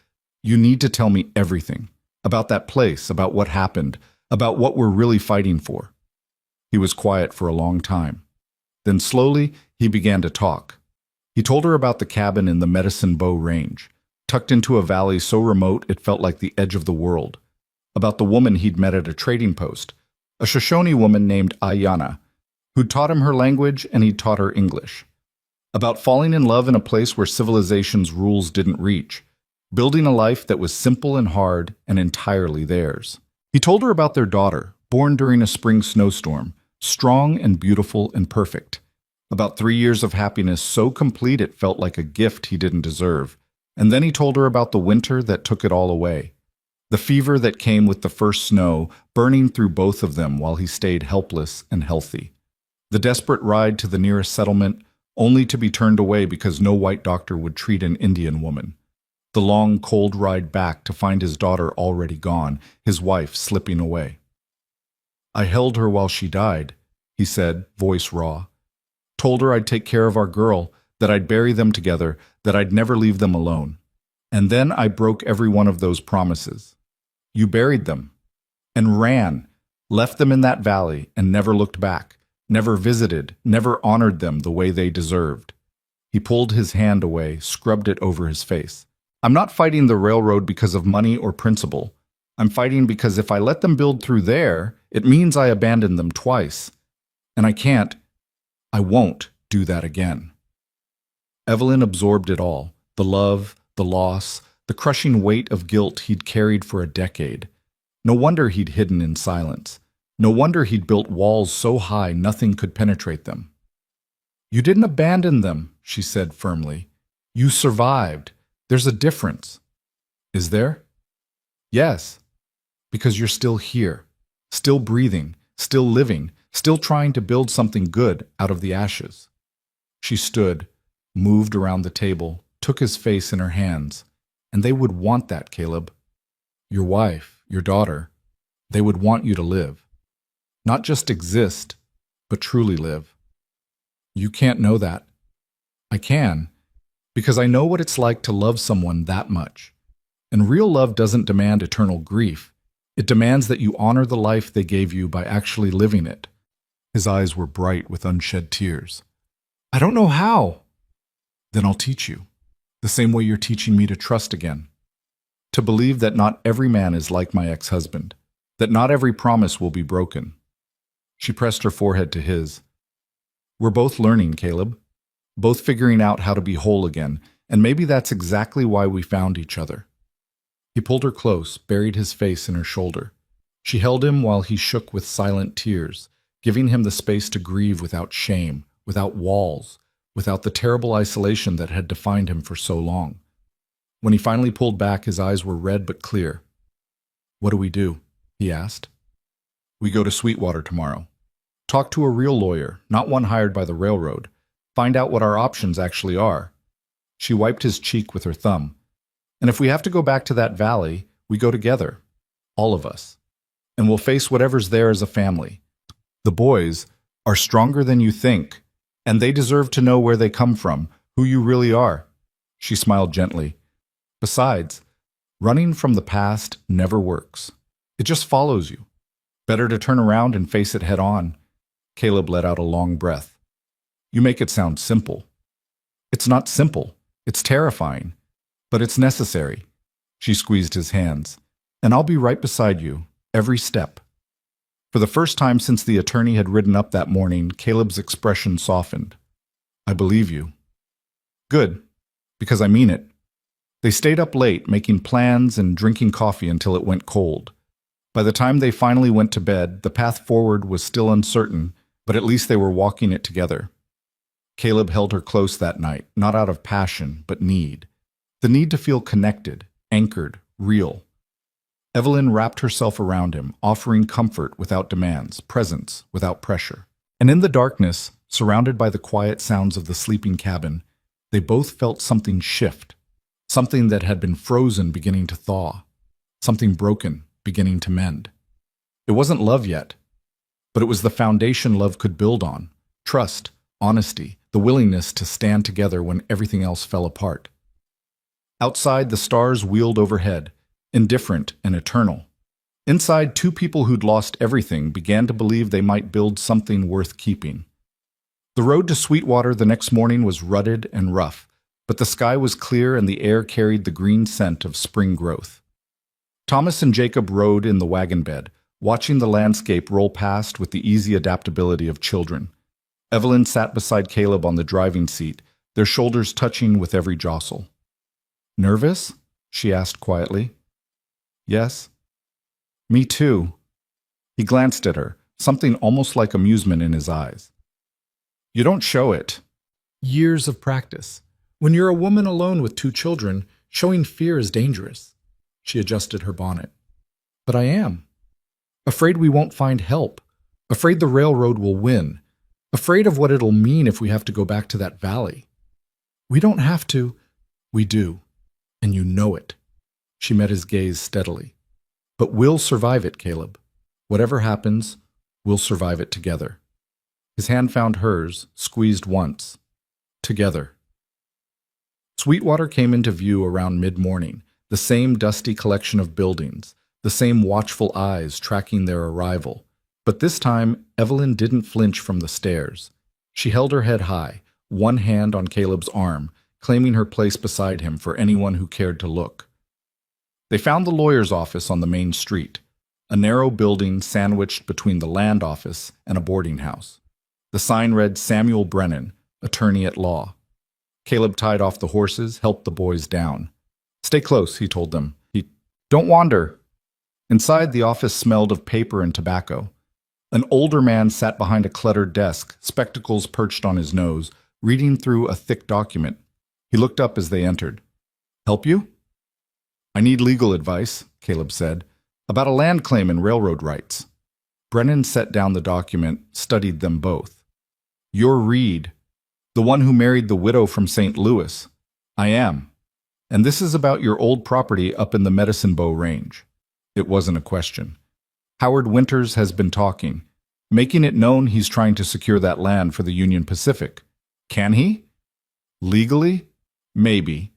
you need to tell me everything. About that place, about what happened, about what we're really fighting for. He was quiet for a long time. Then slowly, he began to talk. He told her about the cabin in the Medicine Bow Range, tucked into a valley so remote it felt like the edge of the world. About the woman he'd met at a trading post, a Shoshone woman named Ayanna, who'd taught him her language and he'd taught her English. About falling in love in a place where civilization's rules didn't reach, building a life that was simple and hard and entirely theirs. He told her about their daughter, born during a spring snowstorm, strong and beautiful and perfect. About 3 years of happiness so complete it felt like a gift he didn't deserve. And then he told her about the winter that took it all away. The fever that came with the first snow, burning through both of them while he stayed helpless and healthy. The desperate ride to the nearest settlement, only to be turned away because no white doctor would treat an Indian woman. The long, cold ride back to find his daughter already gone, his wife slipping away. "I held her while she died," he said, voice raw. "Told her I'd take care of our girl, that I'd bury them together, that I'd never leave them alone. And then I broke every one of those promises. You buried them and ran, left them in that valley and never looked back, never visited, never honored them the way they deserved." He pulled his hand away, scrubbed it over his face. "I'm not fighting the railroad because of money or principle. I'm fighting because if I let them build through there, it means I abandoned them twice. And I won't do that again." Evelyn absorbed it all, the love, the loss, the crushing weight of guilt he'd carried for a decade. No wonder he'd hidden in silence. No wonder he'd built walls so high nothing could penetrate them. "You didn't abandon them," she said firmly. "You survived. There's a difference." "Is there?" "Yes, because you're still here, still breathing, still living, still trying to build something good out of the ashes." She stood, moved around the table, took his face in her hands. "And they would want that, Caleb. Your wife, your daughter, they would want you to live. Not just exist, but truly live. You can't know that. I can, because I know what it's like to love someone that much. And real love doesn't demand eternal grief. It demands that you honor the life they gave you by actually living it." His eyes were bright with unshed tears. "I don't know how." "Then I'll teach you, the same way you're teaching me to trust again. To believe that not every man is like my ex-husband, that not every promise will be broken." She pressed her forehead to his. "We're both learning, Caleb. Both figuring out how to be whole again, and maybe that's exactly why we found each other." He pulled her close, buried his face in her shoulder. She held him while he shook with silent tears, giving him the space to grieve without shame, without walls, without the terrible isolation that had defined him for so long. When he finally pulled back, his eyes were red but clear. "What do we do?" he asked. "We go to Sweetwater tomorrow. Talk to a real lawyer, not one hired by the railroad. Find out what our options actually are." She wiped his cheek with her thumb. "And if we have to go back to that valley, we go together. All of us. And we'll face whatever's there as a family. The boys are stronger than you think, and they deserve to know where they come from, who you really are." She smiled gently. "Besides, running from the past never works. It just follows you. Better to turn around and face it head on." Caleb let out a long breath. "You make it sound simple." "It's not simple. It's terrifying. But it's necessary." She squeezed his hands. "And I'll be right beside you, every step." For the first time since the attorney had ridden up that morning, Caleb's expression softened. "I believe you." "Good, because I mean it." They stayed up late, making plans and drinking coffee until it went cold. By the time they finally went to bed, the path forward was still uncertain, but at least they were walking it together. Caleb held her close that night, not out of passion, but need. The need to feel connected, anchored, real. Evelyn wrapped herself around him, offering comfort without demands, presence without pressure. And in the darkness, surrounded by the quiet sounds of the sleeping cabin, they both felt something shift, something that had been frozen beginning to thaw, something broken beginning to mend. It wasn't love yet, but it was the foundation love could build on: trust, honesty, the willingness to stand together when everything else fell apart. Outside, the stars wheeled overhead, indifferent and eternal. Inside, two people who'd lost everything began to believe they might build something worth keeping. The road to Sweetwater the next morning was rutted and rough, but the sky was clear and the air carried the green scent of spring growth. Thomas and Jacob rode in the wagon bed, watching the landscape roll past with the easy adaptability of children. Evelyn sat beside Caleb on the driving seat, their shoulders touching with every jostle. "Nervous?" she asked quietly. "Yes." "Me too." He glanced at her, something almost like amusement in his eyes. You don't show it. Years of practice. When you're a woman alone with 2 children, showing fear is dangerous. She adjusted her bonnet. But I am. Afraid we won't find help. Afraid the railroad will win. Afraid of what it'll mean if we have to go back to that valley. We don't have to. We do. And you know it. She met his gaze steadily. But we'll survive it, Caleb. Whatever happens, we'll survive it together. His hand found hers, squeezed once. Together. Sweetwater came into view around mid-morning, the same dusty collection of buildings, the same watchful eyes tracking their arrival. But this time, Evelyn didn't flinch from the stairs. She held her head high, one hand on Caleb's arm, claiming her place beside him for anyone who cared to look. They found the lawyer's office on the main street, a narrow building sandwiched between the land office and a boarding house. The sign read Samuel Brennan, attorney at law. Caleb tied off the horses, helped the boys down. Stay close, he told them. Don't wander. Inside, the office smelled of paper and tobacco. An older man sat behind a cluttered desk, spectacles perched on his nose, reading through a thick document. He looked up as they entered. Help you? I need legal advice, Caleb said, about a land claim and railroad rights. Brennan set down the document, studied them both. You're Reed, the one who married the widow from St. Louis. I am. And this is about your old property up in the Medicine Bow Range. It wasn't a question. Howard Winters has been talking, making it known he's trying to secure that land for the Union Pacific. Can he? Legally? Maybe.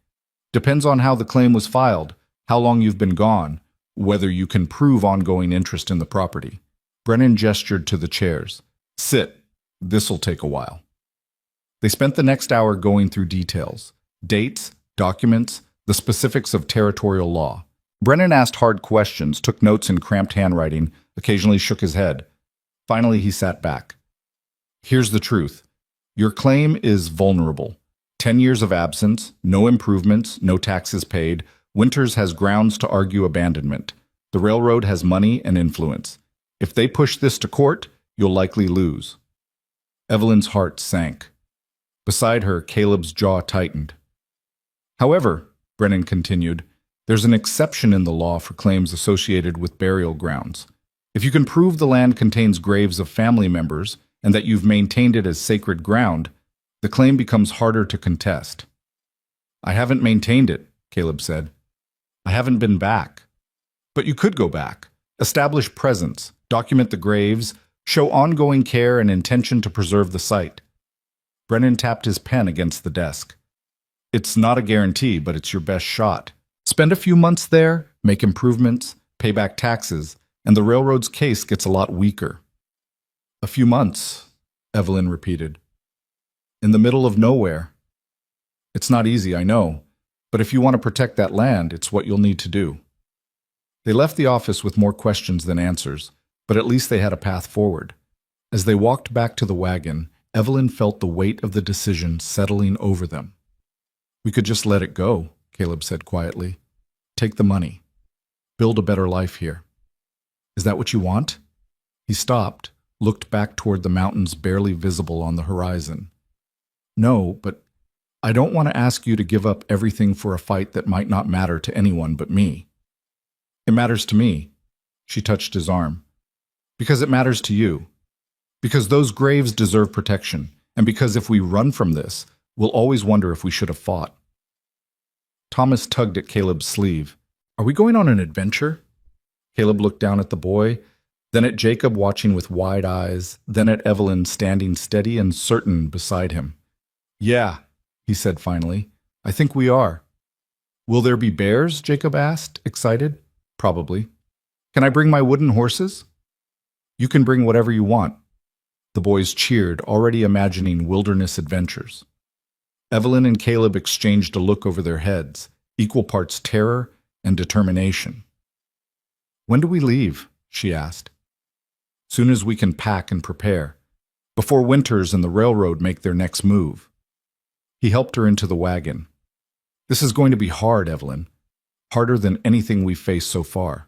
Depends on how the claim was filed, how long you've been gone, whether you can prove ongoing interest in the property. Brennan gestured to the chairs. Sit. This'll take a while. They spent the next hour going through details, dates, documents, the specifics of territorial law. Brennan asked hard questions, took notes in cramped handwriting, occasionally shook his head. Finally, he sat back. Here's the truth. Your claim is vulnerable. 10 years of absence, no improvements, no taxes paid. Winters has grounds to argue abandonment. The railroad has money and influence. If they push this to court, you'll likely lose. Evelyn's heart sank. Beside her, Caleb's jaw tightened. However, Brennan continued, there's an exception in the law for claims associated with burial grounds. If you can prove the land contains graves of family members and that you've maintained it as sacred ground, the claim becomes harder to contest. I haven't maintained it, Caleb said. I haven't been back. But you could go back, establish presence, document the graves, show ongoing care and intention to preserve the site. Brennan tapped his pen against the desk. It's not a guarantee, but it's your best shot. Spend a few months there, make improvements, pay back taxes, and the railroad's case gets a lot weaker. A few months, Evelyn repeated. In the middle of nowhere. It's not easy, I know, but if you want to protect that land, it's what you'll need to do. They left the office with more questions than answers, but at least they had a path forward. As they walked back to the wagon, Evelyn felt the weight of the decision settling over them. We could just let it go, Caleb said quietly. Take the money. Build a better life here. Is that what you want? He stopped, looked back toward the mountains barely visible on the horizon. No, but I don't want to ask you to give up everything for a fight that might not matter to anyone but me. It matters to me. She touched his arm. Because it matters to you. Because those graves deserve protection, and because if we run from this, we'll always wonder if we should have fought. Thomas tugged at Caleb's sleeve. Are we going on an adventure? Caleb looked down at the boy, then at Jacob watching with wide eyes, then at Evelyn standing steady and certain beside him. Yeah, he said finally. I think we are. Will there be bears? Jacob asked, excited. Probably. Can I bring my wooden horses? You can bring whatever you want. The boys cheered, already imagining wilderness adventures. Evelyn and Caleb exchanged a look over their heads, equal parts terror and determination. When do we leave? She asked. Soon as we can pack and prepare, before Winters and the railroad make their next move. He helped her into the wagon. This is going to be hard, Evelyn. Harder than anything we've faced so far.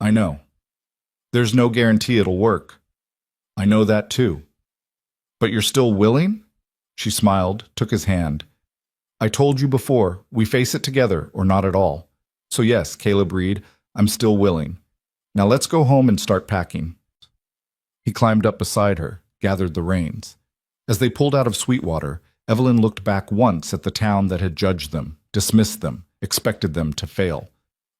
I know. There's no guarantee it'll work. I know that too. But you're still willing? She smiled, took his hand. I told you before, we face it together or not at all. So yes, Caleb Reed, I'm still willing. Now let's go home and start packing. He climbed up beside her, gathered the reins. As they pulled out of Sweetwater, Evelyn looked back once at the town that had judged them, dismissed them, expected them to fail.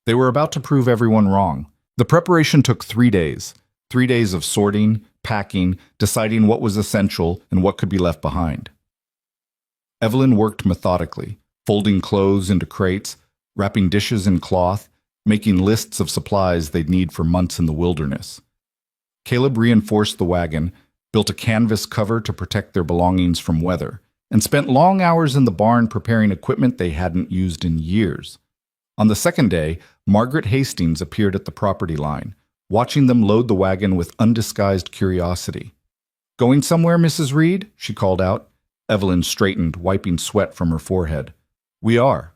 They were about to prove everyone wrong. The preparation took 3 days. 3 days of sorting, packing, deciding what was essential and what could be left behind. Evelyn worked methodically, folding clothes into crates, wrapping dishes in cloth, making lists of supplies they'd need for months in the wilderness. Caleb reinforced the wagon, built a canvas cover to protect their belongings from weather, and spent long hours in the barn preparing equipment they hadn't used in years. On the second day, Margaret Hastings appeared at the property line, watching them load the wagon with undisguised curiosity. "Going somewhere, Mrs. Reed?" she called out. Evelyn straightened, wiping sweat from her forehead. "We are."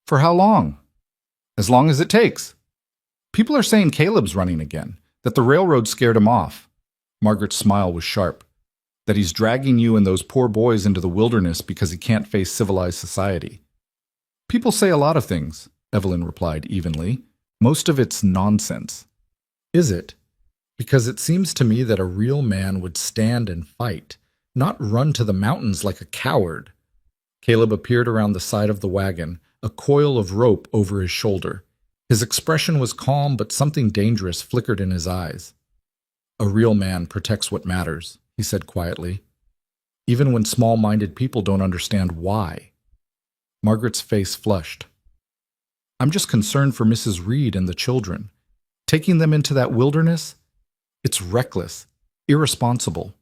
"For how long?" "As long as it takes." "People are saying Caleb's running again, that the railroad scared him off." Margaret's smile was sharp. "That he's dragging you and those poor boys into the wilderness because he can't face civilized society." "People say a lot of things," Evelyn replied evenly. "Most of it's nonsense." "Is it? Because it seems to me that a real man would stand and fight, not run to the mountains like a coward." Caleb appeared around the side of the wagon, a coil of rope over his shoulder. His expression was calm, but something dangerous flickered in his eyes. "A real man protects what matters," he said quietly, "even when small-minded people don't understand why." Margaret's face flushed. "I'm just concerned for Mrs. Reed and the children. Taking them into that wilderness? It's reckless, irresponsible.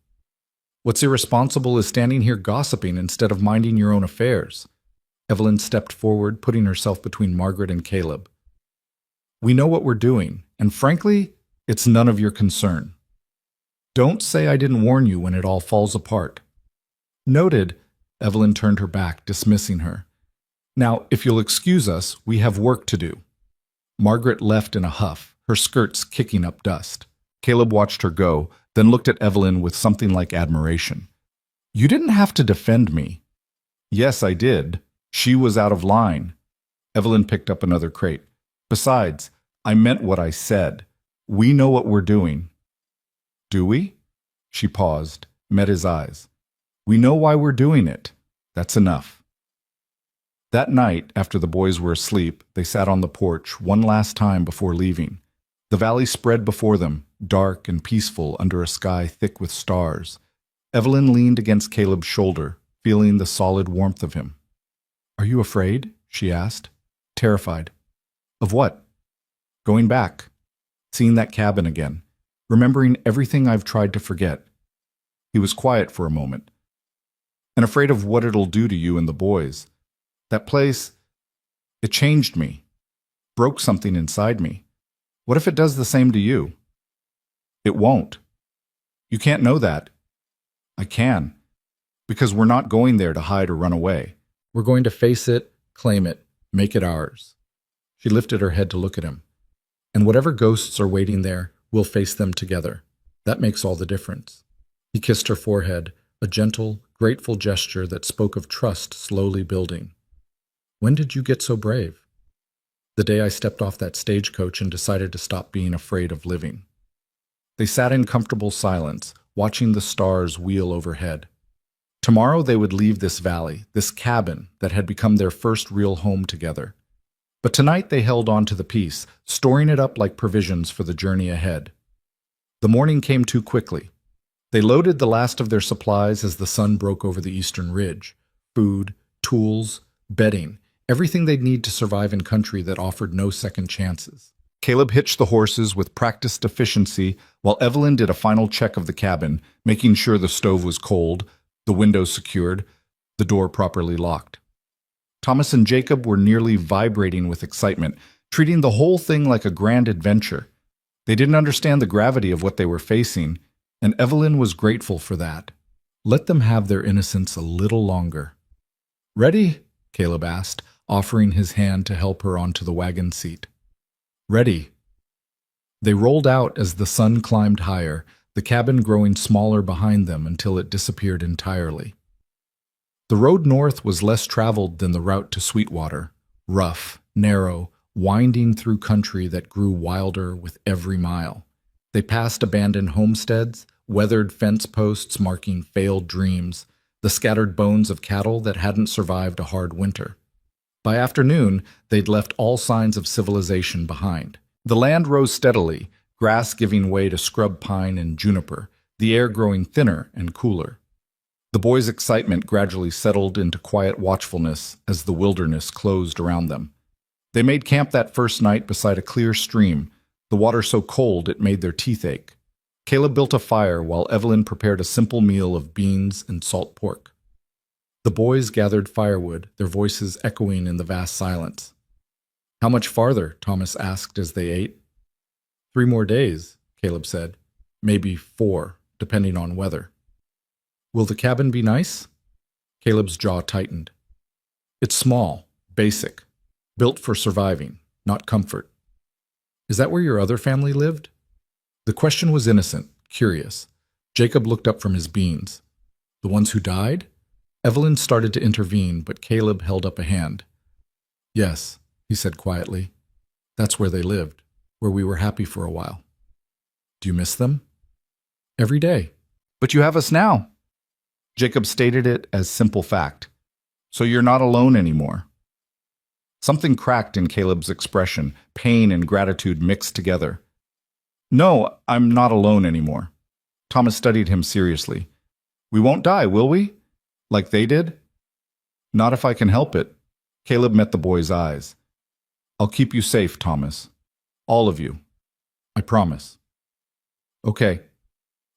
What's irresponsible is standing here gossiping instead of minding your own affairs." Evelyn stepped forward, putting herself between Margaret and Caleb. "We know what we're doing, and frankly, it's none of your concern. Don't say I didn't warn you when it all falls apart." "Noted." Evelyn turned her back, dismissing her. "Now, if you'll excuse us, we have work to do." Margaret left in a huff, her skirts kicking up dust. Caleb watched her go, then looked at Evelyn with something like admiration. "You didn't have to defend me." "Yes, I did. She was out of line." Evelyn picked up another crate. "Besides, I meant what I said. We know what we're doing." "Do we?" She paused, met his eyes. "We know why we're doing it. That's enough." That night, after the boys were asleep, they sat on the porch one last time before leaving. The valley spread before them, dark and peaceful under a sky thick with stars. Evelyn leaned against Caleb's shoulder, feeling the solid warmth of him. "Are you afraid?" she asked, terrified. "Of what?" "Going back. Seeing that cabin again. Remembering everything I've tried to forget." He was quiet for a moment. "And afraid of what it'll do to you and the boys. That place, it changed me. Broke something inside me. What if it does the same to you?" "It won't." "You can't know that." "I can. Because we're not going there to hide or run away. We're going to face it, claim it, make it ours." She lifted her head to look at him. "And whatever ghosts are waiting there, we'll face them together. That makes all the difference." He kissed her forehead, a gentle, grateful gesture that spoke of trust slowly building. "When did you get so brave?" "The day I stepped off that stagecoach and decided to stop being afraid of living." They sat in comfortable silence, watching the stars wheel overhead. Tomorrow they would leave this valley, this cabin that had become their first real home together. But tonight they held on to the peace, storing it up like provisions for the journey ahead. The morning came too quickly. They loaded the last of their supplies as the sun broke over the eastern ridge. Food, tools, bedding, everything they'd need to survive in country that offered no second chances. Caleb hitched the horses with practiced efficiency while Evelyn did a final check of the cabin, making sure the stove was cold, the windows secured, the door properly locked. Thomas and Jacob were nearly vibrating with excitement, treating the whole thing like a grand adventure. They didn't understand the gravity of what they were facing, and Evelyn was grateful for that. Let them have their innocence a little longer. "Ready?" Caleb asked, offering his hand to help her onto the wagon seat. "Ready." They rolled out as the sun climbed higher, the cabin growing smaller behind them until it disappeared entirely. The road north was less traveled than the route to Sweetwater, rough, narrow, winding through country that grew wilder with every mile. They passed abandoned homesteads, weathered fence posts marking failed dreams, the scattered bones of cattle that hadn't survived a hard winter. By afternoon, they'd left all signs of civilization behind. The land rose steadily, grass giving way to scrub pine and juniper, the air growing thinner and cooler. The boys' excitement gradually settled into quiet watchfulness as the wilderness closed around them. They made camp that first night beside a clear stream, the water so cold it made their teeth ache. Caleb built a fire while Evelyn prepared a simple meal of beans and salt pork. The boys gathered firewood, their voices echoing in the vast silence. "How much farther?" Thomas asked as they ate. "3 more days," Caleb said. "Maybe 4, depending on weather." "Will the cabin be nice?" Caleb's jaw tightened. "It's small, basic, built for surviving, not comfort." "Is that where your other family lived?" The question was innocent, curious. Jacob looked up from his beans. "The ones who died?" Evelyn started to intervene, but Caleb held up a hand. "Yes," he said quietly. "That's where they lived, where we were happy for a while." "Do you miss them?" "Every day." "But you have us now." Jacob stated it as simple fact. "So you're not alone anymore." Something cracked in Caleb's expression, pain and gratitude mixed together. "No, I'm not alone anymore." Thomas studied him seriously. "We won't die, will we? Like they did?" "Not if I can help it." Caleb met the boy's eyes. "I'll keep you safe, Thomas. All of you. I promise." "Okay."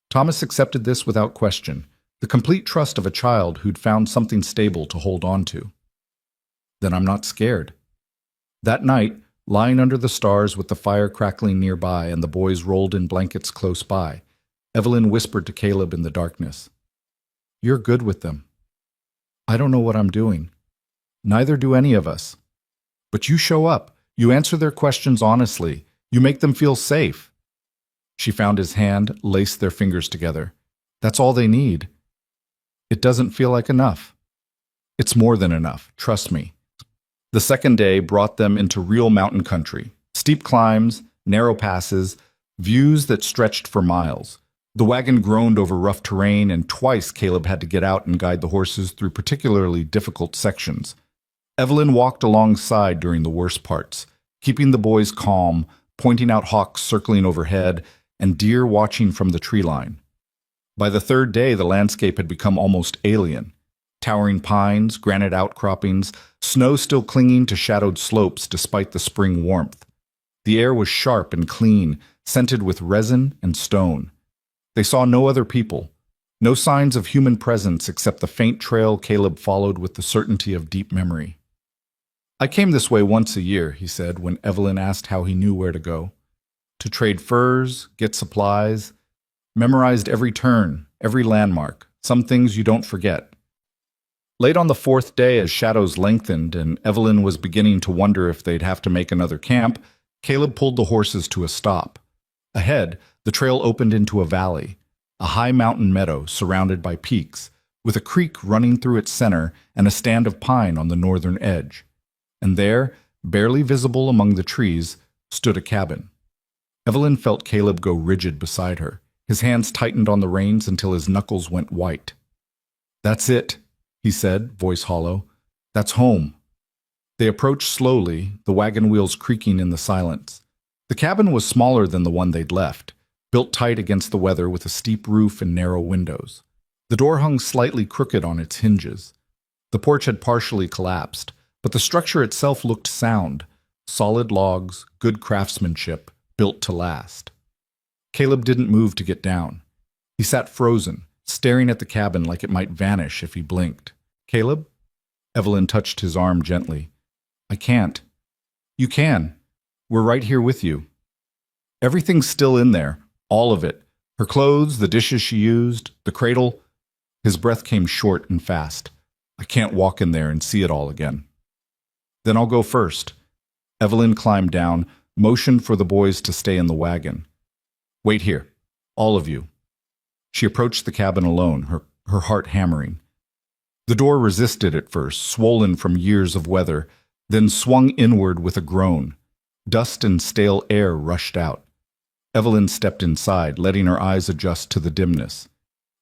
Thomas accepted this without question, the complete trust of a child who'd found something stable to hold on to. "Then I'm not scared." That night, lying under the stars with the fire crackling nearby and the boys rolled in blankets close by, Evelyn whispered to Caleb in the darkness, "You're good with them." "I don't know what I'm doing." "Neither do any of us. But you show up. You answer their questions honestly. You make them feel safe." She found his hand, laced their fingers together. "That's all they need." "It doesn't feel like enough." "It's more than enough, trust me." The second day brought them into real mountain country. Steep climbs, narrow passes, views that stretched for miles. The wagon groaned over rough terrain, and twice Caleb had to get out and guide the horses through particularly difficult sections. Evelyn walked alongside during the worst parts, keeping the boys calm, pointing out hawks circling overhead and deer watching from the tree line. By the third day, the landscape had become almost alien. Towering pines, granite outcroppings, snow still clinging to shadowed slopes despite the spring warmth. The air was sharp and clean, scented with resin and stone. They saw no other people, no signs of human presence except the faint trail Caleb followed with the certainty of deep memory. "I came this way once a year," he said when Evelyn asked how he knew where to go. "To trade furs, get supplies, memorized every turn, every landmark, some things you don't forget." Late on the 4th day, as shadows lengthened and Evelyn was beginning to wonder if they'd have to make another camp, Caleb pulled the horses to a stop. Ahead, the trail opened into a valley, a high mountain meadow surrounded by peaks, with a creek running through its center and a stand of pine on the northern edge. And there, barely visible among the trees, stood a cabin. Evelyn felt Caleb go rigid beside her. His hands tightened on the reins until his knuckles went white. "That's it," he said, voice hollow. "That's home." They approached slowly, the wagon wheels creaking in the silence. The cabin was smaller than the one they'd left, built tight against the weather with a steep roof and narrow windows. The door hung slightly crooked on its hinges. The porch had partially collapsed, but the structure itself looked sound. Solid logs, good craftsmanship, built to last. Caleb didn't move to get down. He sat frozen, staring at the cabin like it might vanish if he blinked. "Caleb?" Evelyn touched his arm gently. "I can't." "You can. We're right here with you." Everything's still in there, all of it. Her clothes, the dishes she used, the cradle. His breath came short and fast. "I can't walk in there and see it all again." "Then I'll go first." Evelyn climbed down, motioned for the boys to stay in the wagon. "Wait here, all of you." She approached the cabin alone, her heart hammering. The door resisted at first, swollen from years of weather, then swung inward with a groan. Dust and stale air rushed out. Evelyn stepped inside, letting her eyes adjust to the dimness.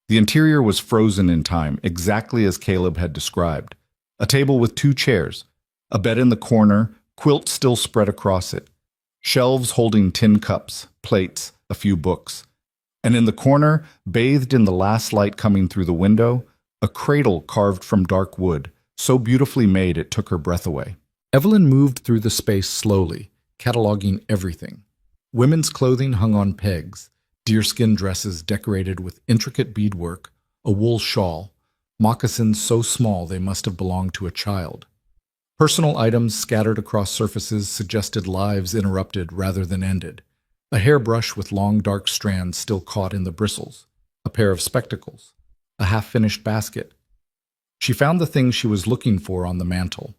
The interior was frozen in time, exactly as Caleb had described. A table with 2 chairs, a bed in the corner, quilt still spread across it, shelves holding tin cups, plates, a few books. And in the corner, bathed in the last light coming through the window, a cradle carved from dark wood, so beautifully made it took her breath away. Evelyn moved through the space slowly, cataloging everything. Women's clothing hung on pegs, deerskin dresses decorated with intricate beadwork, a wool shawl, moccasins so small they must have belonged to a child. Personal items scattered across surfaces suggested lives interrupted rather than ended. A hairbrush with long dark strands still caught in the bristles, a pair of spectacles, a half-finished basket. She found the thing she was looking for on the mantel,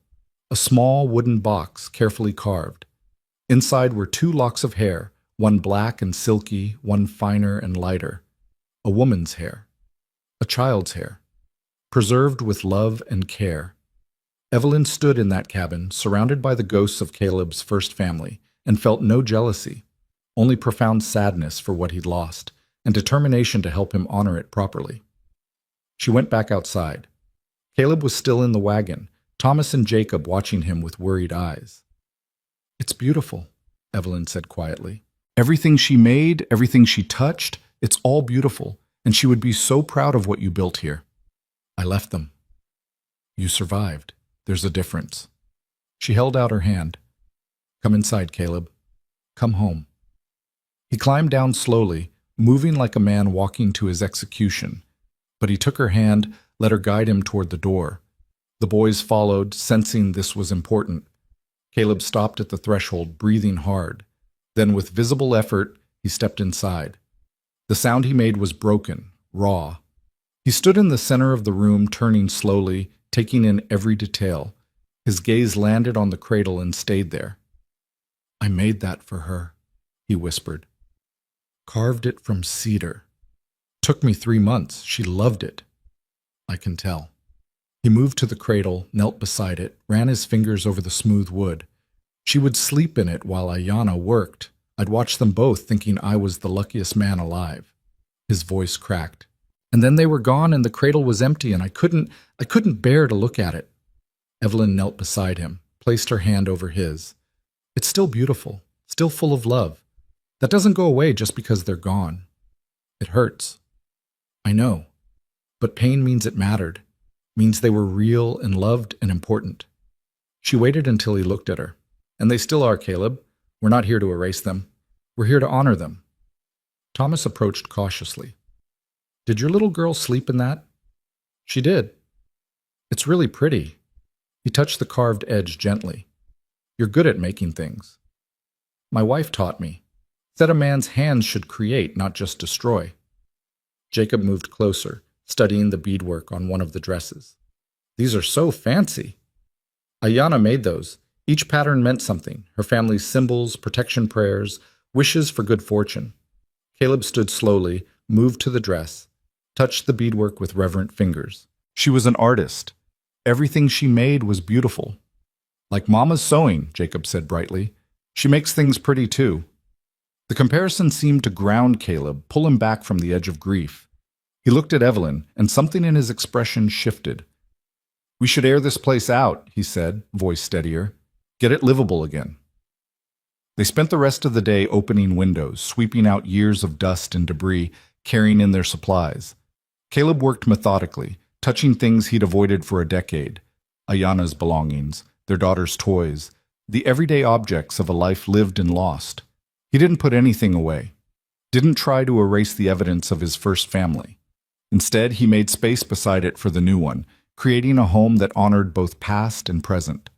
a small wooden box carefully carved. Inside were 2 locks of hair, one black and silky, one finer and lighter. A woman's hair, a child's hair, preserved with love and care. Evelyn stood in that cabin, surrounded by the ghosts of Caleb's first family, and felt no jealousy, only profound sadness for what he'd lost, and determination to help him honor it properly. She went back outside. Caleb was still in the wagon, Thomas and Jacob watching him with worried eyes. "It's beautiful," Evelyn said quietly. "Everything she made, everything she touched, it's all beautiful, and she would be so proud of what you built here." "I left them. You survived. There's a difference." She held out her hand. "Come inside, Caleb. Come home." He climbed down slowly, moving like a man walking to his execution. But he took her hand, let her guide him toward the door. The boys followed, sensing this was important. Caleb stopped at the threshold, breathing hard. Then, with visible effort, he stepped inside. The sound he made was broken, raw. He stood in the center of the room, turning slowly, taking in every detail. His gaze landed on the cradle and stayed there. "I made that for her," he whispered. "Carved it from cedar. Took me 3 months. She loved it. I can tell." He moved to the cradle, knelt beside it, ran his fingers over the smooth wood. She would sleep in it while Ayanna worked. I'd watch them both, thinking I was the luckiest man alive. His voice cracked. And then they were gone and the cradle was empty and I couldn't bear to look at it. Evelyn knelt beside him, placed her hand over his. "It's still beautiful, still full of love. That doesn't go away just because they're gone. It hurts. I know. But pain means it mattered, means they were real and loved and important." She waited until he looked at her. "And they still are, Caleb. We're not here to erase them. We're here to honor them." Thomas approached cautiously. "Did your little girl sleep in that?" "She did. It's really pretty." He touched the carved edge gently. "You're good at making things." "My wife taught me. Said a man's hands should create, not just destroy." Jacob moved closer, studying the beadwork on one of the dresses. "These are so fancy." "Ayanna made those. Each pattern meant something, her family's symbols, protection prayers, wishes for good fortune." Caleb stood slowly, moved to the dress, touched the beadwork with reverent fingers. She was an artist. Everything she made was beautiful. "Like Mama's sewing," Jacob said brightly. "She makes things pretty too." The comparison seemed to ground Caleb, pull him back from the edge of grief. He looked at Evelyn, and something in his expression shifted. "We should air this place out," he said, voice steadier. "Get it livable again." They spent the rest of the day opening windows, sweeping out years of dust and debris, carrying in their supplies. Caleb worked methodically, touching things he'd avoided for a decade. Ayanna's belongings, their daughter's toys, the everyday objects of a life lived and lost. He didn't put anything away, didn't try to erase the evidence of his first family. Instead, he made space beside it for the new one, creating a home that honored both past and present.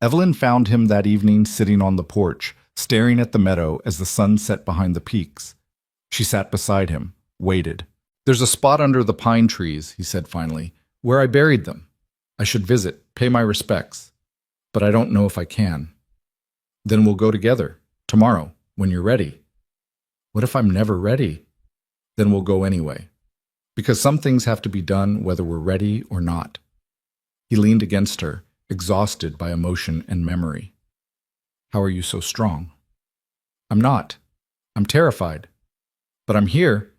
Evelyn found him that evening sitting on the porch, staring at the meadow as the sun set behind the peaks. She sat beside him, waited. "There's a spot under the pine trees," he said finally, "where I buried them. I should visit, pay my respects. But I don't know if I can." "Then we'll go together, Tomorrow, when you're ready. What if I'm never ready? Then we'll go anyway. Because some things have to be done whether we're ready or not. He leaned against her, exhausted by emotion and memory. How are you so strong? I'm not. I'm terrified. But I'm here,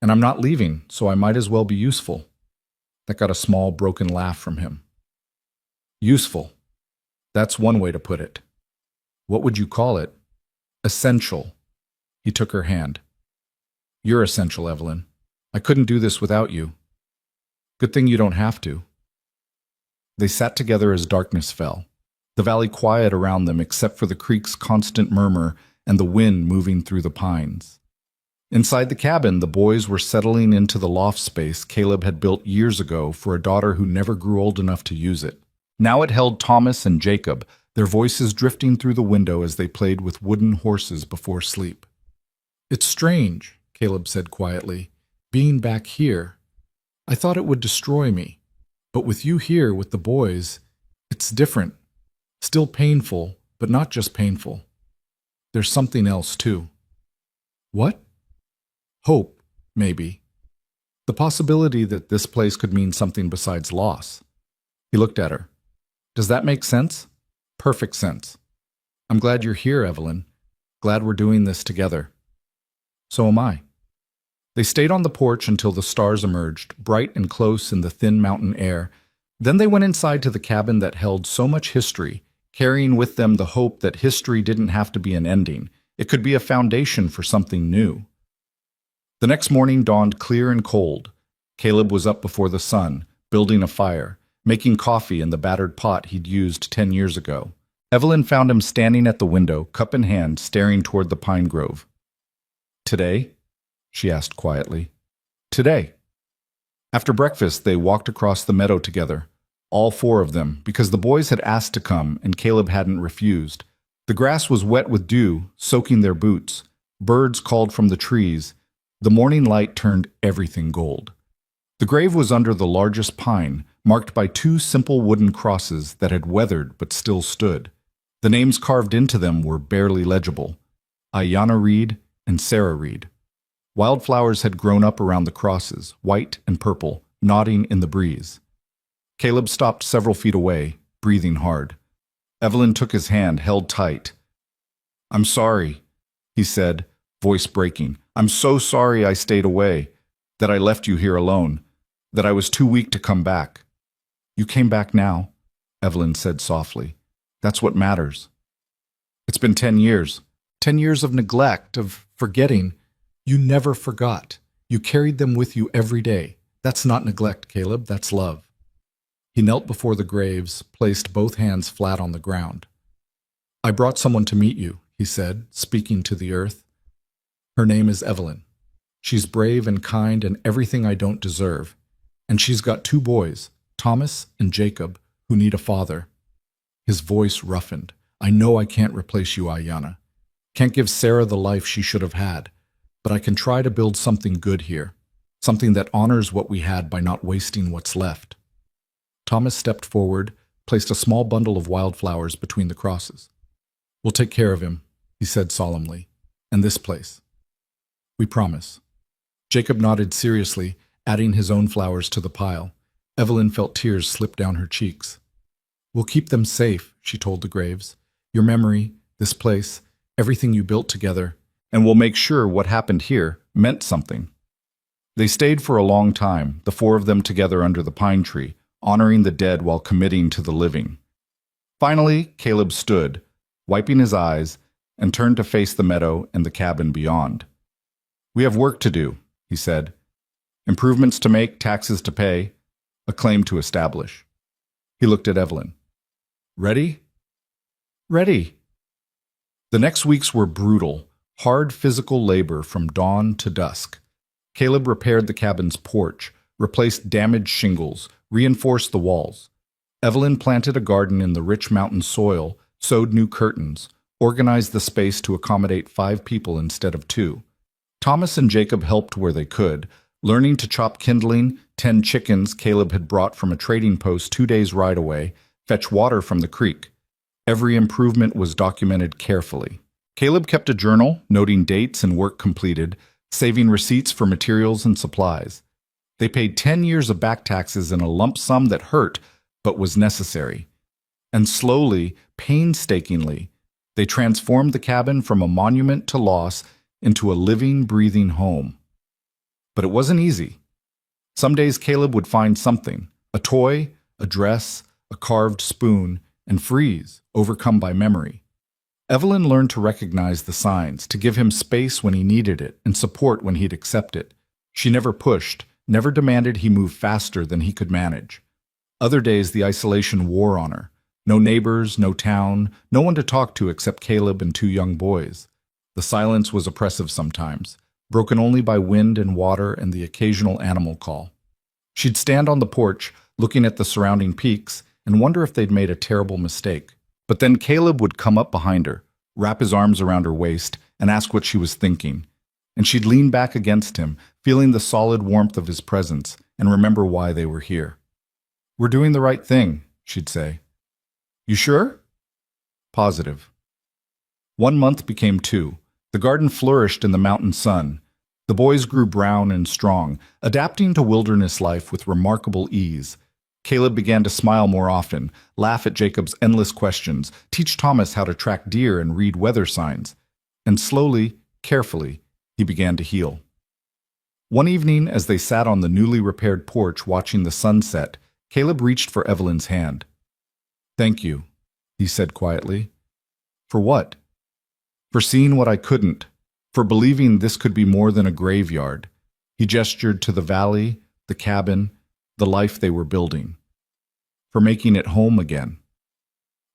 and I'm not leaving, so I might as well be useful. That got a small, broken laugh from him. Useful. That's one way to put it. What would you call it? Essential. He took her hand. You're essential, Evelyn. I couldn't do this without you. Good thing you don't have to. They sat together as darkness fell, the valley quiet around them except for the creek's constant murmur and the wind moving through the pines. Inside the cabin, the boys were settling into the loft space Caleb had built years ago for a daughter who never grew old enough to use it. Now it held Thomas and Jacob, their voices drifting through the window as they played with wooden horses before sleep. It's strange, Caleb said quietly, being back here. I thought it would destroy me, but with you here with the boys, it's different. Still painful, but not just painful. There's something else, too. What? Hope, maybe. The possibility that this place could mean something besides loss. He looked at her. Does that make sense? Perfect sense. I'm glad you're here, Evelyn. Glad we're doing this together. So am I. They stayed on the porch until the stars emerged, bright and close in the thin mountain air. Then they went inside to the cabin that held so much history, carrying with them the hope that history didn't have to be an ending. It could be a foundation for something new. The next morning dawned clear and cold. Caleb was up before the sun, building a fire, making coffee in the battered pot he'd used 10 years ago. Evelyn found him standing at the window, cup in hand, staring toward the pine grove. Today? She asked quietly. Today. After breakfast, they walked across the meadow together, all four of them, because the boys had asked to come and Caleb hadn't refused. The grass was wet with dew, soaking their boots. Birds called from the trees. The morning light turned everything gold. The grave was under the largest pine, marked by two simple wooden crosses that had weathered but still stood. The names carved into them were barely legible: Ayanna Reed and Sarah Reed. Wildflowers had grown up around the crosses, white and purple, nodding in the breeze. Caleb stopped several feet away, breathing hard. Evelyn took his hand, held tight. I'm sorry, he said, voice breaking. I'm so sorry I stayed away, that I left you here alone, that I was too weak to come back. You came back now, Evelyn said softly. That's what matters. It's been 10 years. 10 years of neglect, of forgetting. You never forgot. You carried them with you every day. That's not neglect, Caleb. That's love. He knelt before the graves, placed both hands flat on the ground. I brought someone to meet you, he said, speaking to the earth. Her name is Evelyn. She's brave and kind and everything I don't deserve. And she's got two boys, Thomas and Jacob, who need a father. His voice roughened. I know I can't replace you, Ayanna. Can't give Sarah the life she should have had, but I can try to build something good here, something that honors what we had by not wasting what's left. Thomas stepped forward, placed a small bundle of wildflowers between the crosses. We'll take care of him, he said solemnly, and this place. We promise. Jacob nodded seriously, adding his own flowers to the pile. Evelyn felt tears slip down her cheeks. We'll keep them safe, she told the graves. Your memory, this place, everything you built together, and we'll make sure what happened here meant something. They stayed for a long time, the four of them together under the pine tree, honoring the dead while committing to the living. Finally, Caleb stood, wiping his eyes, and turned to face the meadow and the cabin beyond. We have work to do, he said. Improvements to make, taxes to pay, a claim to establish. He looked at Evelyn. Ready? Ready. The next weeks were brutal, hard physical labor from dawn to dusk. Caleb repaired the cabin's porch, replaced damaged shingles, reinforced the walls. Evelyn planted a garden in the rich mountain soil, sewed new curtains, organized the space to accommodate 5 people instead of 2. Thomas and Jacob helped where they could, learning to chop kindling, 10 chickens Caleb had brought from a trading post 2 days' ride away, fetch water from the creek. Every improvement was documented carefully. Caleb kept a journal, noting dates and work completed, saving receipts for materials and supplies. They paid 10 years of back taxes in a lump sum that hurt, but was necessary. And slowly, painstakingly, they transformed the cabin from a monument to loss into a living, breathing home. But it wasn't easy. Some days Caleb would find something, a toy, a dress, a carved spoon, and freeze, overcome by memory. Evelyn learned to recognize the signs, to give him space when he needed it and support when he'd accept it. She never pushed, never demanded he move faster than he could manage. Other days the isolation wore on her. No neighbors, no town, no one to talk to except Caleb and two young boys. The silence was oppressive sometimes, broken only by wind and water and the occasional animal call. She'd stand on the porch, looking at the surrounding peaks, and wonder if they'd made a terrible mistake. But then Caleb would come up behind her, wrap his arms around her waist, and ask what she was thinking. And she'd lean back against him, feeling the solid warmth of his presence, and remember why they were here. "We're doing the right thing," she'd say. "You sure?" Positive. 1 month became 2. The garden flourished in the mountain sun. The boys grew brown and strong, adapting to wilderness life with remarkable ease. Caleb began to smile more often, laugh at Jacob's endless questions, teach Thomas how to track deer and read weather signs. And slowly, carefully, he began to heal. One evening, as they sat on the newly repaired porch watching the sunset, Caleb reached for Evelyn's hand. "Thank you," he said quietly. "For what?" "For seeing what I couldn't, for believing this could be more than a graveyard." He gestured to the valley, the cabin, the life they were building. "For making it home again."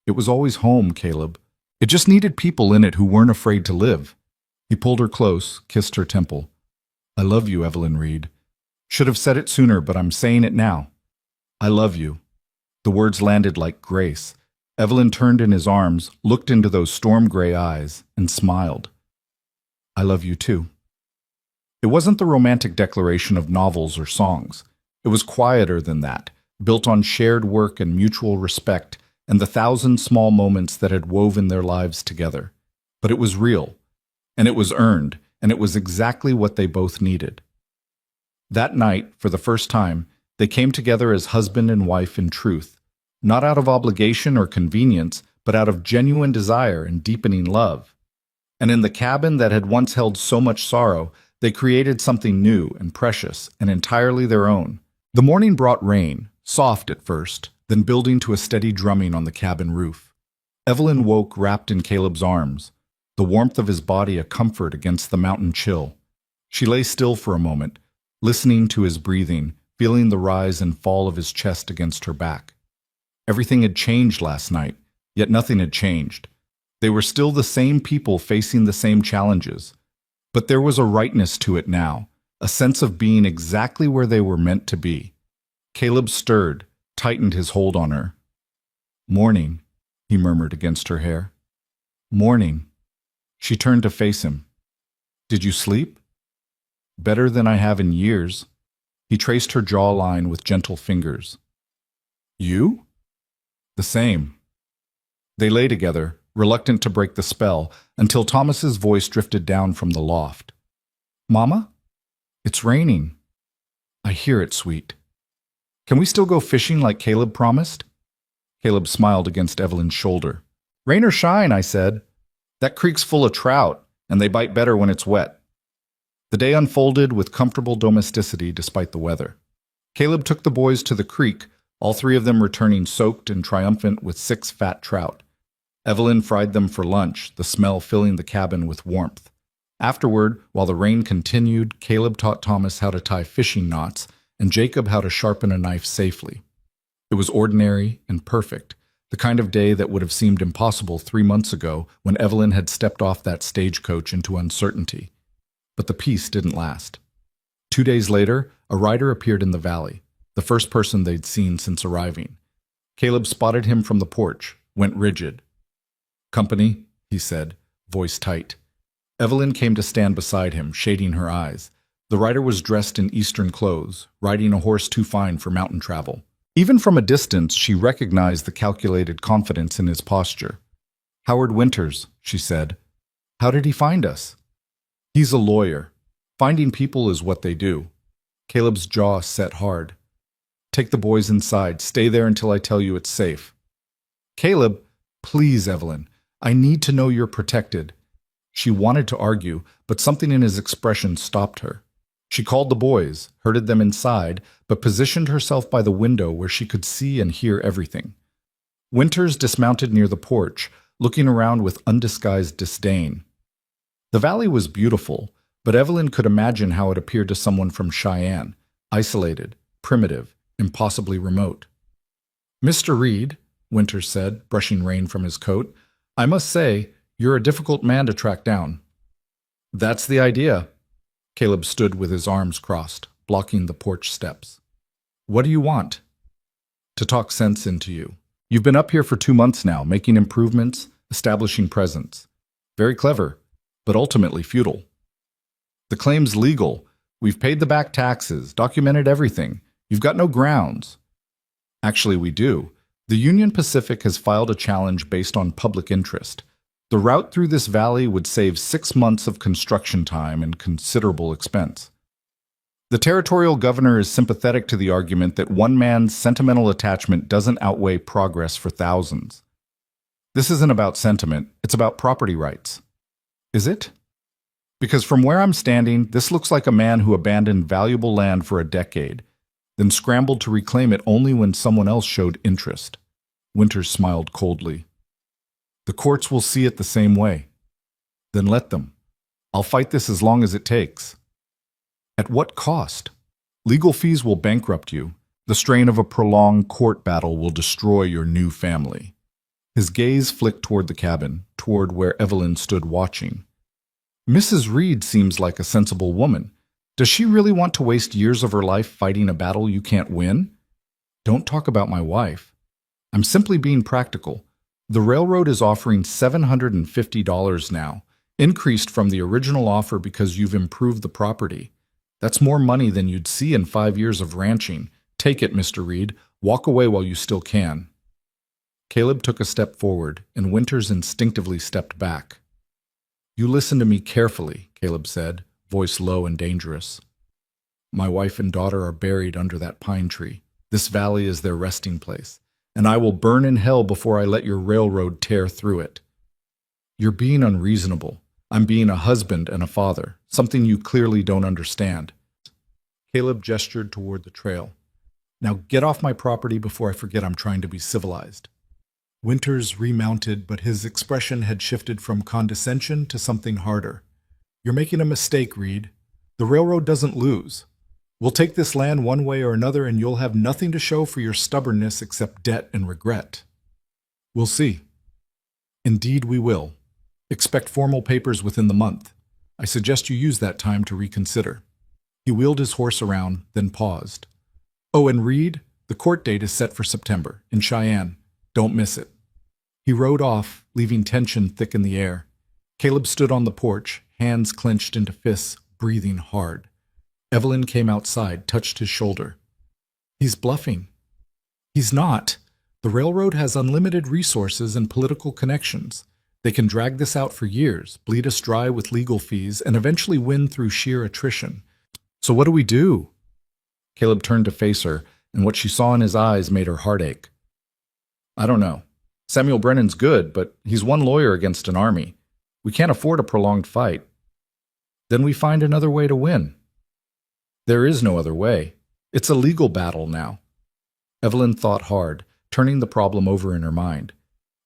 "It was always home, Caleb. It just needed people in it who weren't afraid to live." He pulled her close, kissed her temple. "I love you, Evelyn Reed. Should have said it sooner, but I'm saying it now. I love you." The words landed like grace. Evelyn turned in his arms, looked into those storm-gray eyes, and smiled. "I love you too." It wasn't the romantic declaration of novels or songs. It was quieter than that, built on shared work and mutual respect and the 1,000 small moments that had woven their lives together. But it was real, and it was earned, and it was exactly what they both needed. That night, for the first time, they came together as husband and wife in truth, not out of obligation or convenience, but out of genuine desire and deepening love. And in the cabin that had once held so much sorrow, they created something new and precious and entirely their own. The morning brought rain, soft at first, then building to a steady drumming on the cabin roof. Evelyn woke wrapped in Caleb's arms, the warmth of his body a comfort against the mountain chill. She lay still for a moment, listening to his breathing, feeling the rise and fall of his chest against her back. Everything had changed last night, yet nothing had changed. They were still the same people facing the same challenges. But there was a rightness to it now, a sense of being exactly where they were meant to be. Caleb stirred, tightened his hold on her. "Morning," he murmured against her hair. "Morning." She turned to face him. "Did you sleep?" "Better than I have in years." He traced her jawline with gentle fingers. "You?" "The same." They lay together, reluctant to break the spell, until Thomas's voice drifted down from the loft. "Mama? It's raining." "I hear it, sweet." "Can we still go fishing like Caleb promised?" Caleb smiled against Evelyn's shoulder. "Rain or shine," I said. "That creek's full of trout, and they bite better when it's wet." The day unfolded with comfortable domesticity despite the weather. Caleb took the boys to the creek, all 3 of them returning soaked and triumphant with 6 fat trout. Evelyn fried them for lunch, the smell filling the cabin with warmth. Afterward, while the rain continued, Caleb taught Thomas how to tie fishing knots and Jacob how to sharpen a knife safely. It was ordinary and perfect, the kind of day that would have seemed impossible 3 months ago when Evelyn had stepped off that stagecoach into uncertainty. But the peace didn't last. 2 days later, a rider appeared in the valley, the first person they'd seen since arriving. Caleb spotted him from the porch, went rigid. "Company," he said, voice tight. Evelyn came to stand beside him, shading her eyes. The rider was dressed in Eastern clothes, riding a horse too fine for mountain travel. Even from a distance, she recognized the calculated confidence in his posture. "Howard Winters," she said. How did he find us? He's a lawyer. Finding people is what they do. Caleb's jaw set hard. Take the boys inside. Stay there until I tell you it's safe. Caleb, please, Evelyn. I need to know you're protected. She wanted to argue, but something in his expression stopped her. She called the boys, herded them inside, but positioned herself by the window where she could see and hear everything. Winters dismounted near the porch, looking around with undisguised disdain. The valley was beautiful, but Evelyn could imagine how it appeared to someone from Cheyenne, isolated, primitive, impossibly remote. Mr. Reed, Winters said, brushing rain from his coat, I must say, you're a difficult man to track down. That's the idea. Caleb stood with his arms crossed, blocking the porch steps. What do you want? To talk sense into you. You've been up here for 2 months now, making improvements, establishing presence. Very clever, but ultimately futile. The claim's legal. We've paid the back taxes, documented everything. You've got no grounds. Actually, we do. The Union Pacific has filed a challenge based on public interest. The route through this valley would save 6 months of construction time and considerable expense. The territorial governor is sympathetic to the argument that one man's sentimental attachment doesn't outweigh progress for thousands. This isn't about sentiment, it's about property rights. Is it? Because from where I'm standing, this looks like a man who abandoned valuable land for a decade, then scrambled to reclaim it only when someone else showed interest. Winters smiled coldly. The courts will see it the same way. Then let them. I'll fight this as long as it takes. At what cost? Legal fees will bankrupt you. The strain of a prolonged court battle will destroy your new family. His gaze flicked toward the cabin, toward where Evelyn stood watching. Mrs. Reed seems like a sensible woman. Does she really want to waste years of her life fighting a battle you can't win? Don't talk about my wife. I'm simply being practical. The railroad is offering $750 now, increased from the original offer because you've improved the property. That's more money than you'd see in 5 years of ranching. Take it, Mr. Reed. Walk away while you still can. Caleb took a step forward, and Winters instinctively stepped back. You listen to me carefully, Caleb said, voice low and dangerous. My wife and daughter are buried under that pine tree. This valley is their resting place, and I will burn in hell before I let your railroad tear through it. You're being unreasonable. I'm being a husband and a father, something you clearly don't understand. Caleb gestured toward the trail. Now get off my property before I forget I'm trying to be civilized. Winters remounted, but his expression had shifted from condescension to something harder. You're making a mistake, Reed. The railroad doesn't lose. We'll take this land one way or another, and you'll have nothing to show for your stubbornness except debt and regret. We'll see. Indeed, we will. Expect formal papers within the month. I suggest you use that time to reconsider. He wheeled his horse around, then paused. Oh, and Reed, the court date is set for September, in Cheyenne. Don't miss it. He rode off, leaving tension thick in the air. Caleb stood on the porch, hands clenched into fists, breathing hard. Evelyn came outside, touched his shoulder. He's bluffing. He's not. The railroad has unlimited resources and political connections. They can drag this out for years, bleed us dry with legal fees, and eventually win through sheer attrition. So what do we do? Caleb turned to face her, and what she saw in his eyes made her heart ache. I don't know. Samuel Brennan's good, but he's one lawyer against an army. We can't afford a prolonged fight. Then we find another way to win. There is no other way. It's a legal battle now. Evelyn thought hard, turning the problem over in her mind.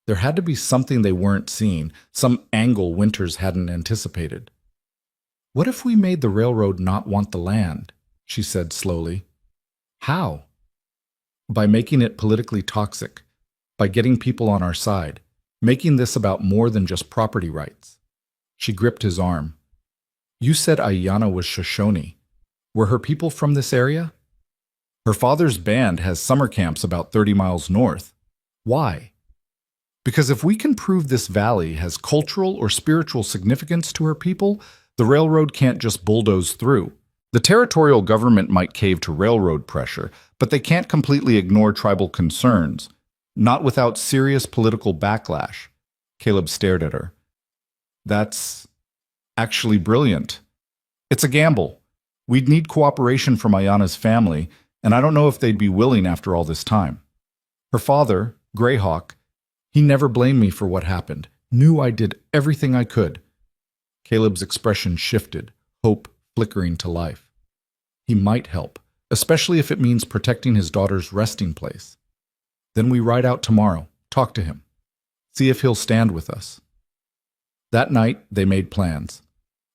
There had to be something they weren't seeing, some angle Winters hadn't anticipated. What if we made the railroad not want the land? She said slowly. How? By making it politically toxic. By getting people on our side, making this about more than just property rights. She gripped his arm. You said Ayanna was Shoshone. Were her people from this area? Her father's band has summer camps about 30 miles north. Why? Because if we can prove this valley has cultural or spiritual significance to her people, the railroad can't just bulldoze through. The territorial government might cave to railroad pressure, but they can't completely ignore tribal concerns. Not without serious political backlash. Caleb stared at her. That's actually brilliant. It's a gamble. We'd need cooperation from Ayana's family, and I don't know if they'd be willing after all this time. Her father, Greyhawk, he never blamed me for what happened, knew I did everything I could. Caleb's expression shifted, hope flickering to life. He might help, especially if it means protecting his daughter's resting place. Then we ride out tomorrow, talk to him, see if he'll stand with us. That night, they made plans.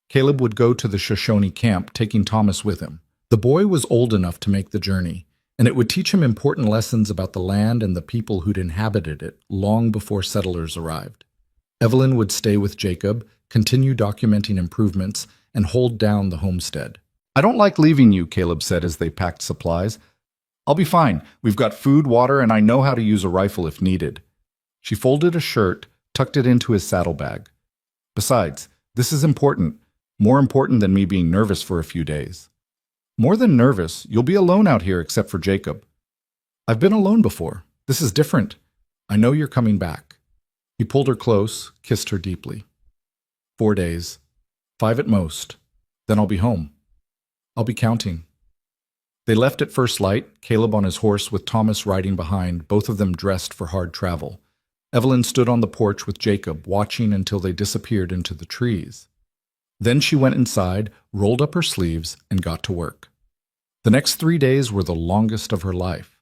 Caleb would go to the Shoshone camp, taking Thomas with him. The boy was old enough to make the journey, and it would teach him important lessons about the land and the people who'd inhabited it long before settlers arrived. Evelyn would stay with Jacob, continue documenting improvements, and hold down the homestead. I don't like leaving you, Caleb said as they packed supplies. I'll be fine. We've got food, water, and I know how to use a rifle if needed. She folded a shirt, tucked it into his saddlebag. Besides, this is important, more important than me being nervous for a few days. More than nervous, you'll be alone out here except for Jacob. I've been alone before. This is different. I know you're coming back. He pulled her close, kissed her deeply. 4 days, 5 at most, then I'll be home. I'll be counting. They left at first light, Caleb on his horse with Thomas riding behind, both of them dressed for hard travel. Evelyn stood on the porch with Jacob, watching until they disappeared into the trees. Then she went inside, rolled up her sleeves, and got to work. The next 3 days were the longest of her life.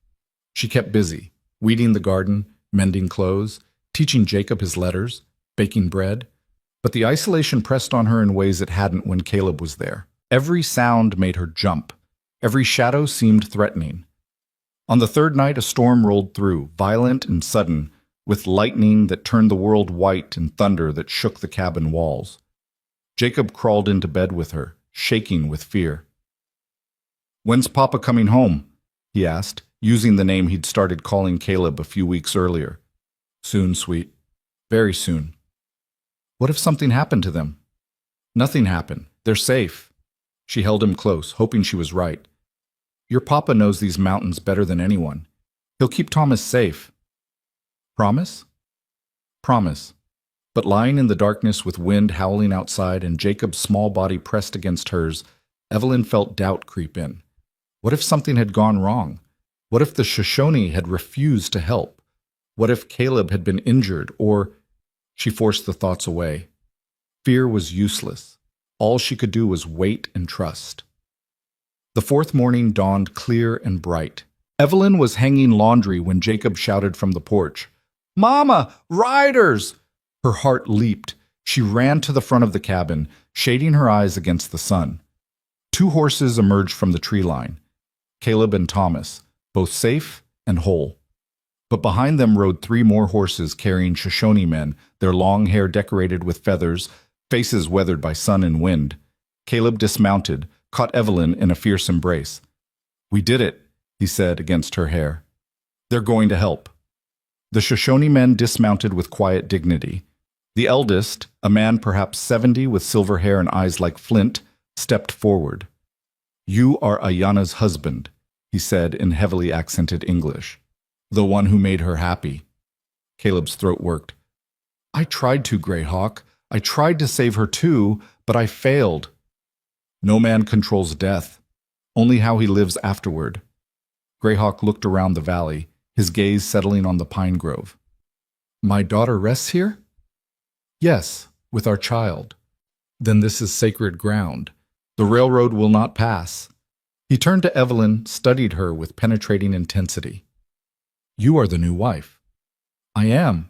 She kept busy, weeding the garden, mending clothes, teaching Jacob his letters, baking bread. But the isolation pressed on her in ways it hadn't when Caleb was there. Every sound made her jump. Every shadow seemed threatening. On the third night, a storm rolled through, violent and sudden, with lightning that turned the world white and thunder that shook the cabin walls. Jacob crawled into bed with her, shaking with fear. "When's Papa coming home?" he asked, using the name he'd started calling Caleb a few weeks earlier. "Soon, sweet. Very soon." What if something happened to them? Nothing happened. They're safe. She held him close, hoping she was right. Your papa knows these mountains better than anyone. He'll keep Thomas safe. Promise? Promise. But lying in the darkness with wind howling outside and Jacob's small body pressed against hers, Evelyn felt doubt creep in. What if something had gone wrong? What if the Shoshone had refused to help? What if Caleb had been injured, or... She forced the thoughts away. Fear was useless. All she could do was wait and trust. The fourth morning dawned clear and bright. Evelyn was hanging laundry when Jacob shouted from the porch, "Mama, riders!" Her heart leaped. She ran to the front of the cabin, shading her eyes against the sun. 2 horses emerged from the tree line. Caleb and Thomas, both safe and whole. But behind them rode 3 more horses carrying Shoshone men, their long hair decorated with feathers, faces weathered by sun and wind. Caleb dismounted, caught Evelyn in a fierce embrace. "We did it," he said against her hair. "They're going to help." The Shoshone men dismounted with quiet dignity. The eldest, a man perhaps 70 with silver hair and eyes like flint, stepped forward. "You are Ayana's husband," he said in heavily accented English. "The one who made her happy." Caleb's throat worked. "I tried to, Greyhawk. I tried to save her too, but I failed." "No man controls death, only how he lives afterward." Greyhawk looked around the valley, his gaze settling on the pine grove. "My daughter rests here?" "Yes, with our child." "Then this is sacred ground. The railroad will not pass." He turned to Evelyn, studied her with penetrating intensity. "You are the new wife." "I am."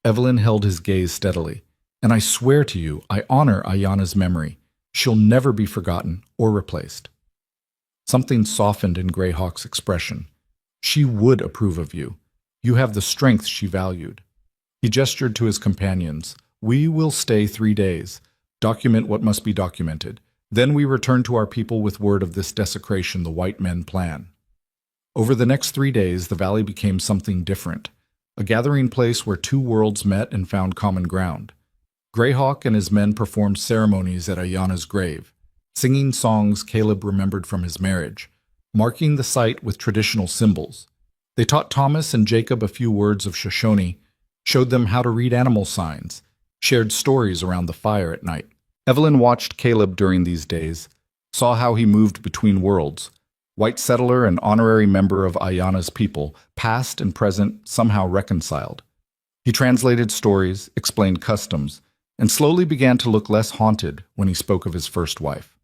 Evelyn held his gaze steadily. "And I swear to you, I honor Ayana's memory. She'll never be forgotten or replaced." Something softened in Greyhawk's expression. "She would approve of you. You have the strength she valued." He gestured to his companions. "We will stay 3 days, document what must be documented. Then we return to our people with word of this desecration the white men plan." Over the next 3 days, the valley became something different, a gathering place where 2 worlds met and found common ground. Greyhawk and his men performed ceremonies at Ayana's grave, singing songs Caleb remembered from his marriage, marking the site with traditional symbols. They taught Thomas and Jacob a few words of Shoshone, showed them how to read animal signs, shared stories around the fire at night. Evelyn watched Caleb during these days, saw how he moved between worlds. White settler and honorary member of Ayana's people, past and present somehow reconciled. He translated stories, explained customs, and slowly began to look less haunted when he spoke of his first wife.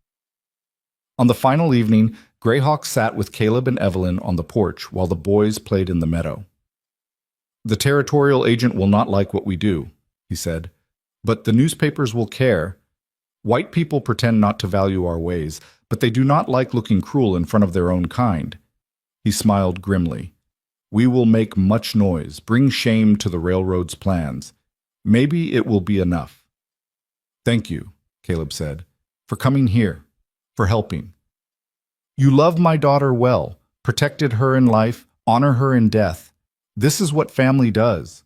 On the final evening, Greyhawk sat with Caleb and Evelyn on the porch while the boys played in the meadow. "The territorial agent will not like what we do," he said, "but the newspapers will care. White people pretend not to value our ways, but they do not like looking cruel in front of their own kind." He smiled grimly. "We will make much noise, bring shame to the railroad's plans. Maybe it will be enough." "Thank you," Caleb said, "for coming here, for helping. You love my daughter well, protected her in life, honor her in death. This is what family does."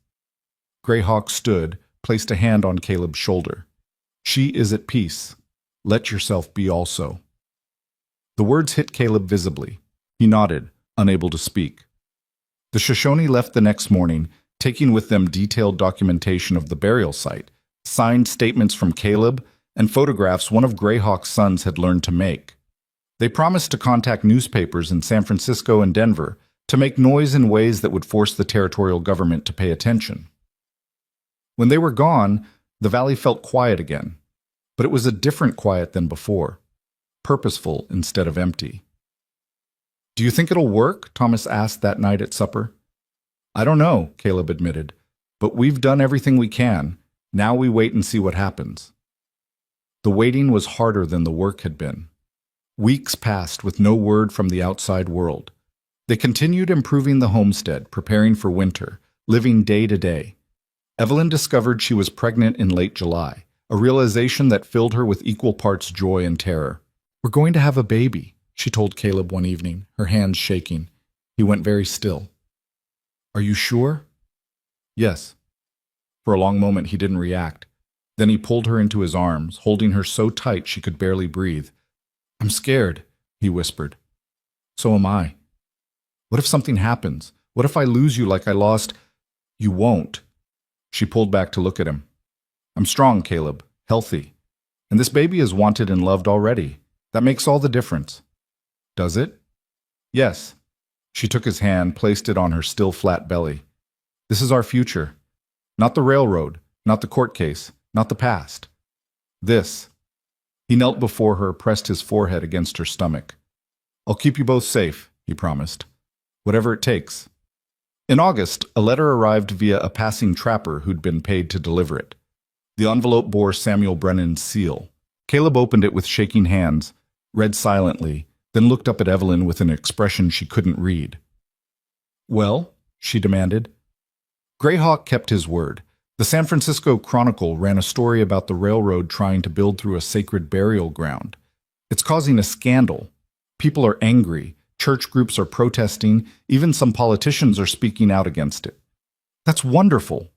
Greyhawk stood, placed a hand on Caleb's shoulder. "She is at peace. Let yourself be also." The words hit Caleb visibly. He nodded, unable to speak. The Shoshone left the next morning, taking with them detailed documentation of the burial site, signed statements from Caleb, and photographs one of Greyhawk's sons had learned to make. They promised to contact newspapers in San Francisco and Denver to make noise in ways that would force the territorial government to pay attention. When they were gone, the valley felt quiet again, but it was a different quiet than before, purposeful instead of empty. "Do you think it'll work?" Thomas asked that night at supper. "I don't know," Caleb admitted, "but we've done everything we can. Now we wait and see what happens." The waiting was harder than the work had been. Weeks passed with no word from the outside world. They continued improving the homestead, preparing for winter, living day to day. Evelyn discovered she was pregnant in late July, a realization that filled her with equal parts joy and terror. "We're going to have a baby," she told Caleb one evening, her hands shaking. He went very still. "Are you sure?" "Yes." For a long moment he didn't react. Then he pulled her into his arms, holding her so tight she could barely breathe. "I'm scared," he whispered. "So am I. What if something happens? What if I lose you like I lost—" "You won't." She pulled back to look at him. "I'm strong, Caleb, healthy. And this baby is wanted and loved already. That makes all the difference." "Does it?" "Yes." She took his hand, placed it on her still flat belly. "This is our future. Not the railroad, not the court case, not the past. This." He knelt before her, pressed his forehead against her stomach. "I'll keep you both safe," he promised. "Whatever it takes." In August, a letter arrived via a passing trapper who'd been paid to deliver it. The envelope bore Samuel Brennan's seal. Caleb opened it with shaking hands, read silently, then looked up at Evelyn with an expression she couldn't read. "Well?" she demanded. Greyhawk kept his word. The San Francisco Chronicle ran a story about the railroad trying to build through a sacred burial ground. "It's causing a scandal. People are angry. Church groups are protesting. Even some politicians are speaking out against it." "That's wonderful."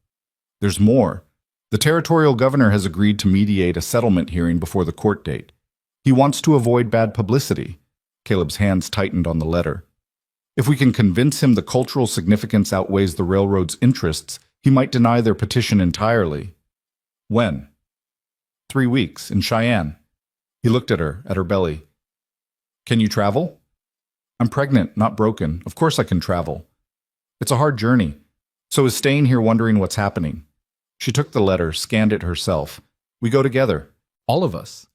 "There's more. The territorial governor has agreed to mediate a settlement hearing before the court date. He wants to avoid bad publicity." Caleb's hands tightened on the letter. "If we can convince him the cultural significance outweighs the railroad's interests, he might deny their petition entirely." "When?" 3 weeks, in Cheyenne." He looked at her belly. "Can you travel?" "I'm pregnant, not broken. Of course I can travel." "It's a hard journey. So is staying here wondering what's happening." She took the letter, scanned it herself. "We go together. All of us.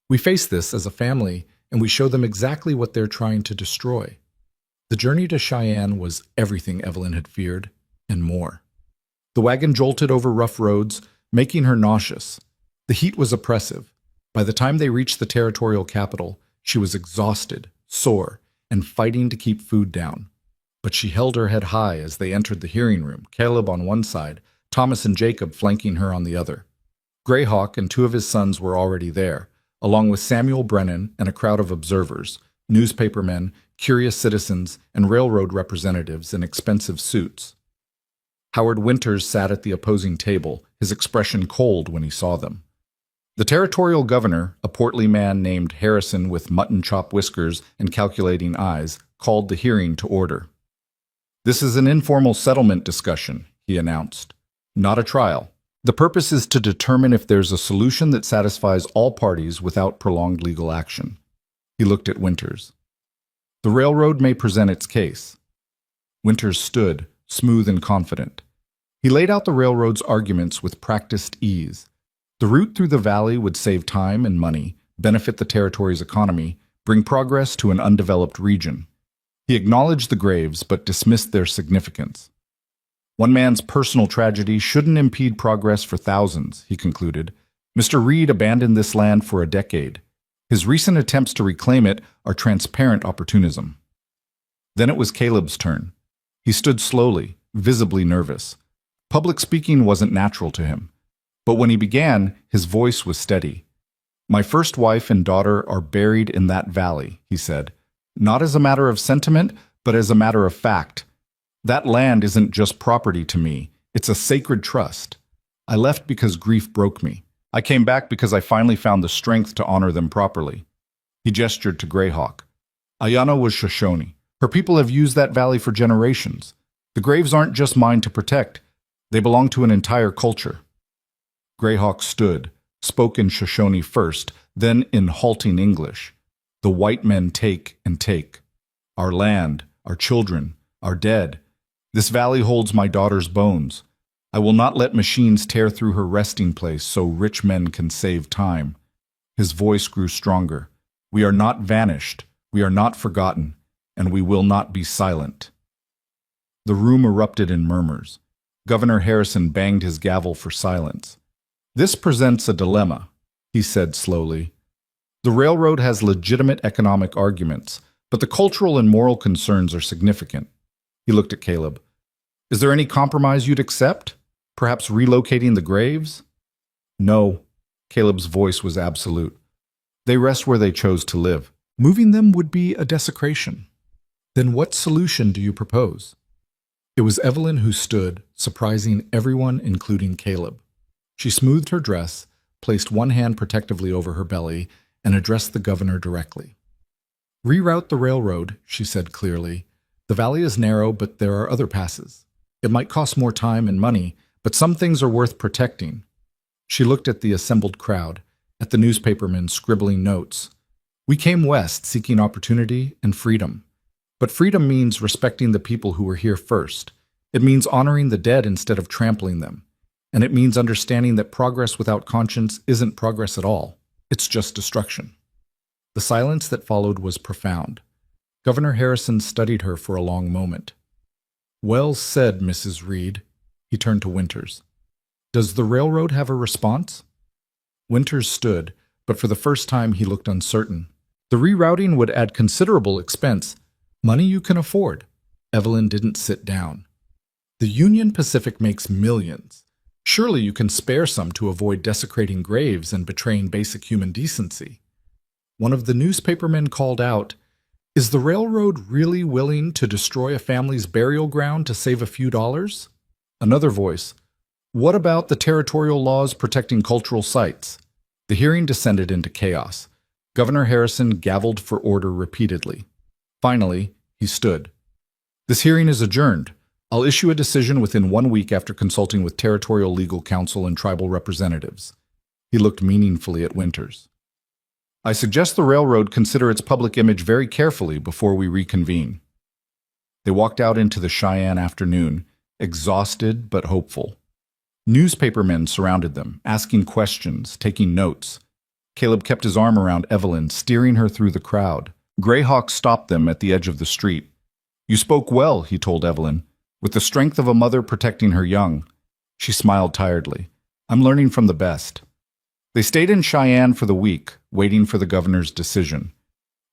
We face this as a family, and we show them exactly what they're trying to destroy." The journey to Cheyenne was everything Evelyn had feared, and more. The wagon jolted over rough roads, making her nauseous. The heat was oppressive. By the time they reached the territorial capital, she was exhausted, sore, and fighting to keep food down. But she held her head high as they entered the hearing room, Caleb on one side, Thomas and Jacob flanking her on the other. Greyhawk and 2 of his sons were already there, along with Samuel Brennan and a crowd of observers, newspapermen, curious citizens, and railroad representatives in expensive suits. Howard Winters sat at the opposing table, his expression cold when he saw them. The territorial governor, a portly man named Harrison with mutton chop whiskers and calculating eyes, called the hearing to order. "This is an informal settlement discussion," he announced. "Not a trial. The purpose is to determine if there's a solution that satisfies all parties without prolonged legal action. He looked at Winters. The railroad may present its case. Winters stood, smooth and confident. He laid out the railroad's arguments with practiced ease. The route through the valley would save time and money, benefit the territory's economy, bring progress to an undeveloped region. He acknowledged the graves but dismissed their significance. One man's personal tragedy shouldn't impede progress for thousands, he concluded. Mr. Reed abandoned this land for a decade. His recent attempts to reclaim it are transparent opportunism. Then it was Caleb's turn. He stood slowly, visibly nervous. Public speaking wasn't natural to him. But when he began, his voice was steady. "My first wife and daughter are buried in that valley," he said. "Not as a matter of sentiment, but as a matter of fact. That land isn't just property to me. It's a sacred trust. I left because grief broke me. I came back because I finally found the strength to honor them properly." He gestured to Greyhawk. "Ayana was Shoshone. Her people have used that valley for generations. The graves aren't just mine to protect. They belong to an entire culture." Greyhawk stood, spoke in Shoshone first, then in halting English. "The white men take and take. Our land, our children, our dead. This valley holds my daughter's bones. I will not let machines tear through her resting place so rich men can save time." His voice grew stronger. "We are not vanished, we are not forgotten, and we will not be silent." The room erupted in murmurs. Governor Harrison banged his gavel for silence. "This presents a dilemma," he said slowly. "The railroad has legitimate economic arguments, but the cultural and moral concerns are significant." He looked at Caleb. "Is there any compromise you'd accept? Perhaps relocating the graves?" "No." Caleb's voice was absolute. "They rest where they chose to live. Moving them would be a desecration." "Then what solution do you propose?" It was Evelyn who stood, surprising everyone, including Caleb. She smoothed her dress, placed one hand protectively over her belly, and addressed the governor directly. "Reroute the railroad," she said clearly. "The valley is narrow, but there are other passes. It might cost more time and money, but some things are worth protecting." She looked at the assembled crowd, at the newspapermen scribbling notes. "We came west seeking opportunity and freedom. But freedom means respecting the people who were here first. It means honoring the dead instead of trampling them. And it means understanding that progress without conscience isn't progress at all. It's just destruction." The silence that followed was profound. Governor Harrison studied her for a long moment. "Well said, Mrs. Reed." He turned to Winters. "Does the railroad have a response?" Winters stood, but for the first time he looked uncertain. "The rerouting would add considerable expense. Money you can afford." Evelyn didn't sit down. "The Union Pacific makes millions. Surely you can spare some to avoid desecrating graves and betraying basic human decency." One of the newspapermen called out, "Is the railroad really willing to destroy a family's burial ground to save a few dollars?" Another voice, "What about the territorial laws protecting cultural sites?" The hearing descended into chaos. Governor Harrison gavelled for order repeatedly. Finally, he stood. "This hearing is adjourned. I'll issue a decision within 1 week after consulting with territorial legal counsel and tribal representatives." He looked meaningfully at Winters. "I suggest the railroad consider its public image very carefully before we reconvene." They walked out into the Cheyenne afternoon, exhausted but hopeful. Newspapermen surrounded them, asking questions, taking notes. Caleb kept his arm around Evelyn, steering her through the crowd. Greyhawk stopped them at the edge of the street. "You spoke well," he told Evelyn, "with the strength of a mother protecting her young." She smiled tiredly. "I'm learning from the best." They stayed in Cheyenne for the week, waiting for the governor's decision.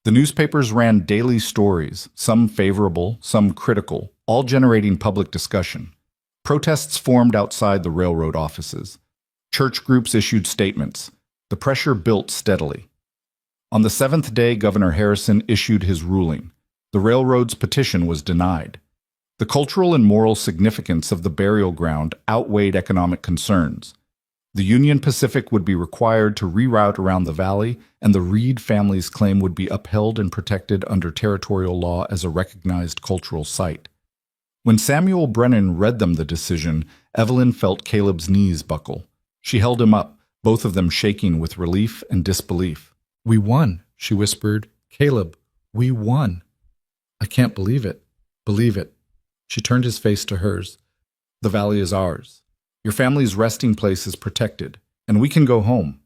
The newspapers ran daily stories, some favorable, some critical, all generating public discussion. Protests formed outside the railroad offices. Church groups issued statements. The pressure built steadily. On the 7th day, Governor Harrison issued his ruling. The railroad's petition was denied. The cultural and moral significance of the burial ground outweighed economic concerns. The Union Pacific would be required to reroute around the valley, and the Reed family's claim would be upheld and protected under territorial law as a recognized cultural site. When Samuel Brennan read them the decision, Evelyn felt Caleb's knees buckle. She held him up, both of them shaking with relief and disbelief. "We won," she whispered. "Caleb, we won." "I can't believe it." "Believe it." She turned his face to hers. "The valley is ours. Your family's resting place is protected, and we can go home."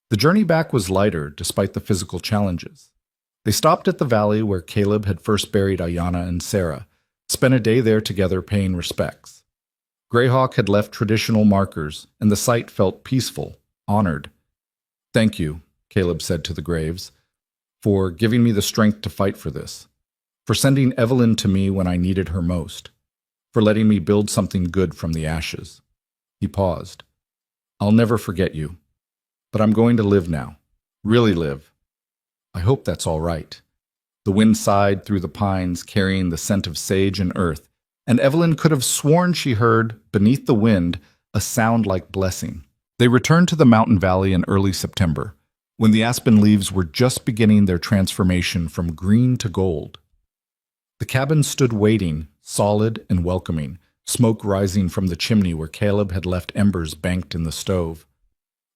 The journey back was lighter, despite the physical challenges. They stopped at the valley where Caleb had first buried Ayanna and Sarah, spent a day there together paying respects. Greyhawk had left traditional markers, and the site felt peaceful, honored. "Thank you," Caleb said to the graves, "for giving me the strength to fight for this, for sending Evelyn to me when I needed her most, for letting me build something good from the ashes." He paused. "I'll never forget you, but I'm going to live now, really live. I hope that's all right." The wind sighed through the pines, carrying the scent of sage and earth, and Evelyn could have sworn she heard, beneath the wind, a sound like blessing. They returned to the mountain valley in early September, when the aspen leaves were just beginning their transformation from green to gold. The cabin stood waiting, solid and welcoming, smoke rising from the chimney where Caleb had left embers banked in the stove.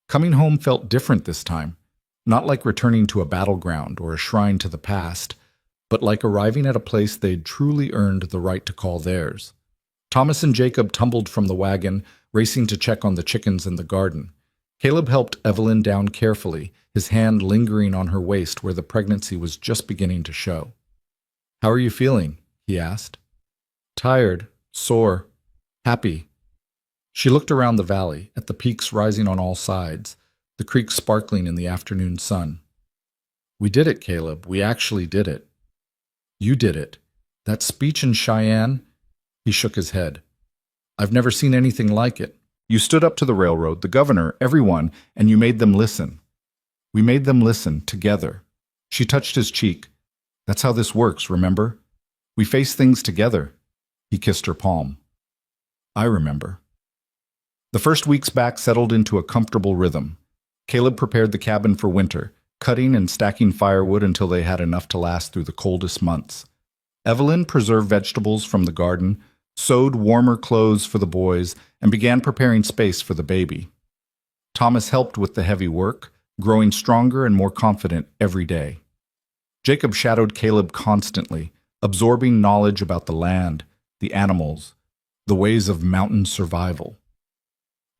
Coming home felt different this time, not like returning to a battleground or a shrine to the past, but like arriving at a place they'd truly earned the right to call theirs. Thomas and Jacob tumbled from the wagon, racing to check on the chickens in the garden. Caleb helped Evelyn down carefully, his hand lingering on her waist where the pregnancy was just beginning to show. "How are you feeling?" he asked. "Tired, sore, happy." She looked around the valley, at the peaks rising on all sides, the creek sparkling in the afternoon sun. "We did it, Caleb. We actually did it." "You did it. That speech in Cheyenne?" He shook his head. "I've never seen anything like it. You stood up to the railroad, the governor, everyone, and you made them listen. We made them listen, together." She touched his cheek. "That's how this works, remember? We face things together." He kissed her palm. "I remember." The first weeks back settled into a comfortable rhythm. Caleb prepared the cabin for winter, cutting and stacking firewood until they had enough to last through the coldest months. Evelyn preserved vegetables from the garden, sewed warmer clothes for the boys, and began preparing space for the baby. Thomas helped with the heavy work, growing stronger and more confident every day. Jacob shadowed Caleb constantly, absorbing knowledge about the land, the animals, the ways of mountain survival.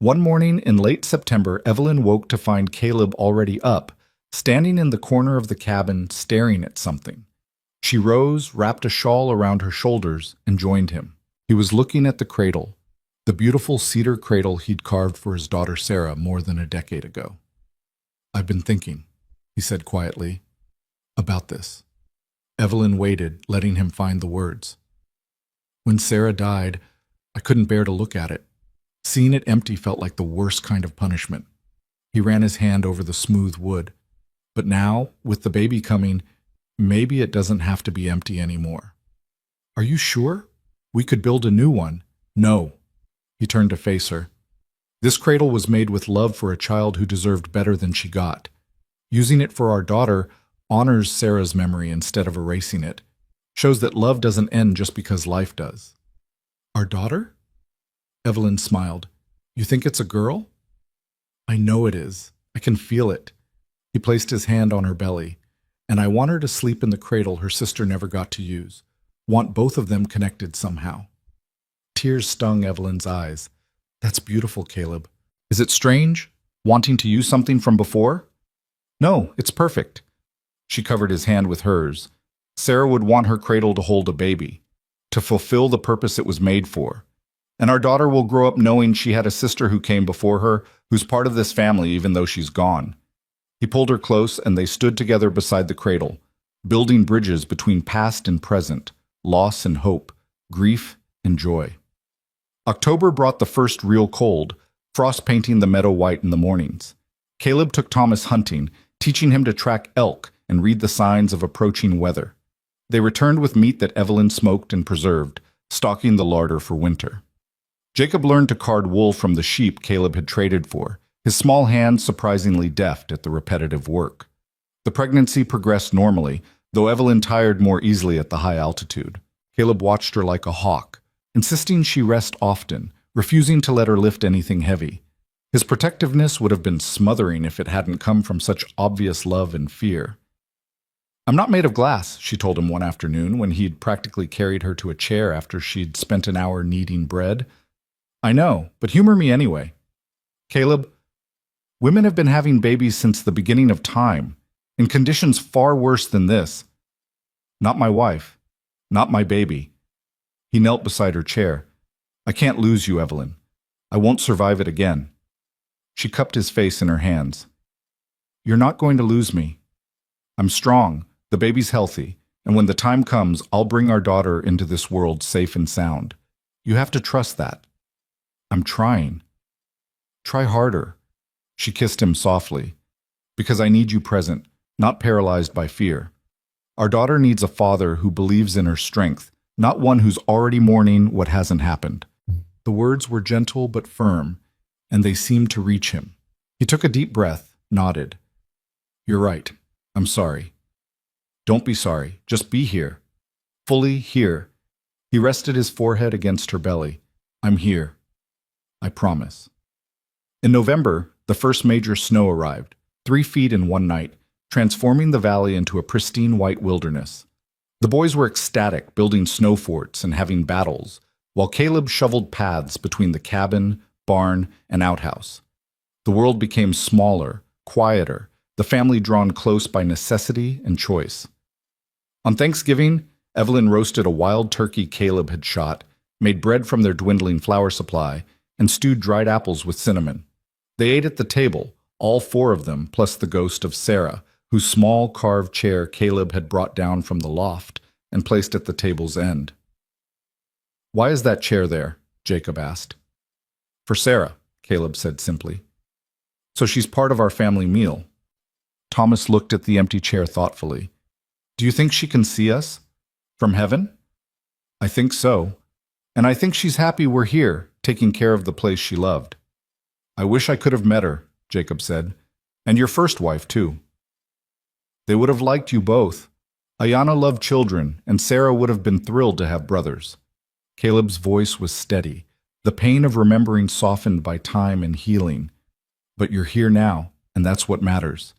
One morning in late September, Evelyn woke to find Caleb already up, standing in the corner of the cabin, staring at something. She rose, wrapped a shawl around her shoulders, and joined him. He was looking at the cradle, the beautiful cedar cradle he'd carved for his daughter Sarah more than a decade ago. "I've been thinking," he said quietly, "about this." Evelyn waited, letting him find the words. "When Sarah died, I couldn't bear to look at it. Seeing it empty felt like the worst kind of punishment." He ran his hand over the smooth wood. "But now, with the baby coming, maybe it doesn't have to be empty anymore." "Are you sure? We could build a new one." "No." He turned to face her. "This cradle was made with love for a child who deserved better than she got. Using it for our daughter honors Sarah's memory instead of erasing it. Shows that love doesn't end just because life does." "Our daughter?" Evelyn smiled. "You think it's a girl?" "I know it is. I can feel it." He placed his hand on her belly. "And I want her to sleep in the cradle her sister never got to use. Want both of them connected somehow." Tears stung Evelyn's eyes. "That's beautiful, Caleb. Is it strange, wanting to use something from before?" "No, it's perfect." She covered his hand with hers. "Sarah would want her cradle to hold a baby, to fulfill the purpose it was made for. And our daughter will grow up knowing she had a sister who came before her, who's part of this family even though she's gone." He pulled her close, and they stood together beside the cradle, building bridges between past and present, loss and hope, grief and joy. October brought the first real cold, frost painting the meadow white in the mornings. Caleb took Thomas hunting, teaching him to track elk and read the signs of approaching weather. They returned with meat that Evelyn smoked and preserved, stocking the larder for winter. Jacob learned to card wool from the sheep Caleb had traded for, his small hands surprisingly deft at the repetitive work. The pregnancy progressed normally, though Evelyn tired more easily at the high altitude. Caleb watched her like a hawk, insisting she rest often, refusing to let her lift anything heavy. His protectiveness would have been smothering if it hadn't come from such obvious love and fear. "I'm not made of glass," she told him one afternoon when he'd practically carried her to a chair after she'd spent an hour kneading bread. "I know, but humor me anyway. Caleb, women have been having babies since the beginning of time, in conditions far worse than this. Not my wife. Not my baby." He knelt beside her chair. "I can't lose you, Evelyn. I won't survive it again." She cupped his face in her hands. "You're not going to lose me. I'm strong, the baby's healthy, and when the time comes, I'll bring our daughter into this world safe and sound. You have to trust that." "I'm trying." "Try harder." She kissed him softly. "Because I need you present, not paralyzed by fear. Our daughter needs a father who believes in her strength, not one who's already mourning what hasn't happened." The words were gentle but firm, and they seemed to reach him. He took a deep breath, nodded. "You're right. I'm sorry." "Don't be sorry. Just be here. Fully here." He rested his forehead against her belly. "I'm here. I promise." In November, the first major snow arrived, 3 feet in one night, transforming the valley into a pristine white wilderness. The boys were ecstatic, building snow forts and having battles, while Caleb shoveled paths between the cabin, barn, and outhouse. The world became smaller, quieter, the family drawn close by necessity and choice. On Thanksgiving, Evelyn roasted a wild turkey Caleb had shot, made bread from their dwindling flour supply, and stewed dried apples with cinnamon. They ate at the table, all 4 of them, plus the ghost of Sarah, whose small carved chair Caleb had brought down from the loft and placed at the table's end. "Why is that chair there?" Jacob asked. "For Sarah," Caleb said simply. "So she's part of our family meal." Thomas looked at the empty chair thoughtfully. "Do you think she can see us? From heaven?" "I think so. And I think she's happy we're here, taking care of the place she loved." "I wish I could have met her," Jacob said. "And your first wife, too." "They would have liked you both. Ayana loved children, and Sarah would have been thrilled to have brothers." Caleb's voice was steady, the pain of remembering softened by time and healing. "But you're here now, and that's what matters.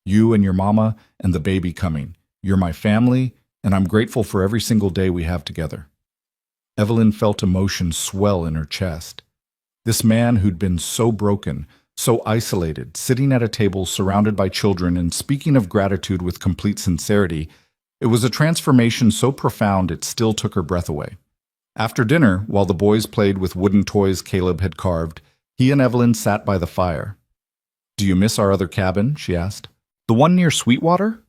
You and your mama and the baby coming. You're my family, and I'm grateful for every single day we have together." Evelyn felt emotion swell in her chest. This man who'd been so broken, so isolated, sitting at a table surrounded by children and speaking of gratitude with complete sincerity, it was a transformation so profound it still took her breath away. After dinner, while the boys played with wooden toys Caleb had carved, he and Evelyn sat by the fire. "Do you miss our other cabin?" she asked. "The one near Sweetwater?"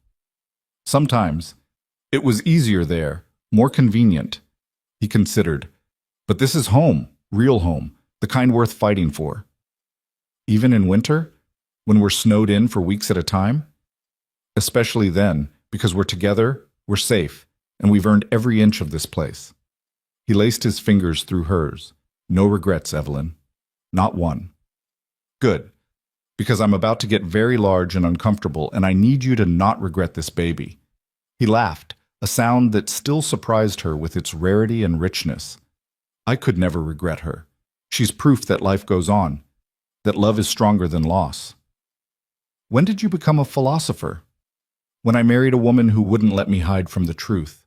"Sometimes. It was easier there, more convenient." He considered. "But this is home, real home, the kind worth fighting for." "Even in winter? When we're snowed in for weeks at a time?" "Especially then, because we're together, we're safe, and we've earned every inch of this place." He laced his fingers through hers. "No regrets, Evelyn. Not one." "Good. Because I'm about to get very large and uncomfortable, and I need you to not regret this baby." He laughed, a sound that still surprised her with its rarity and richness. "I could never regret her. She's proof that life goes on, that love is stronger than loss." "When did you become a philosopher?" "When I married a woman who wouldn't let me hide from the truth."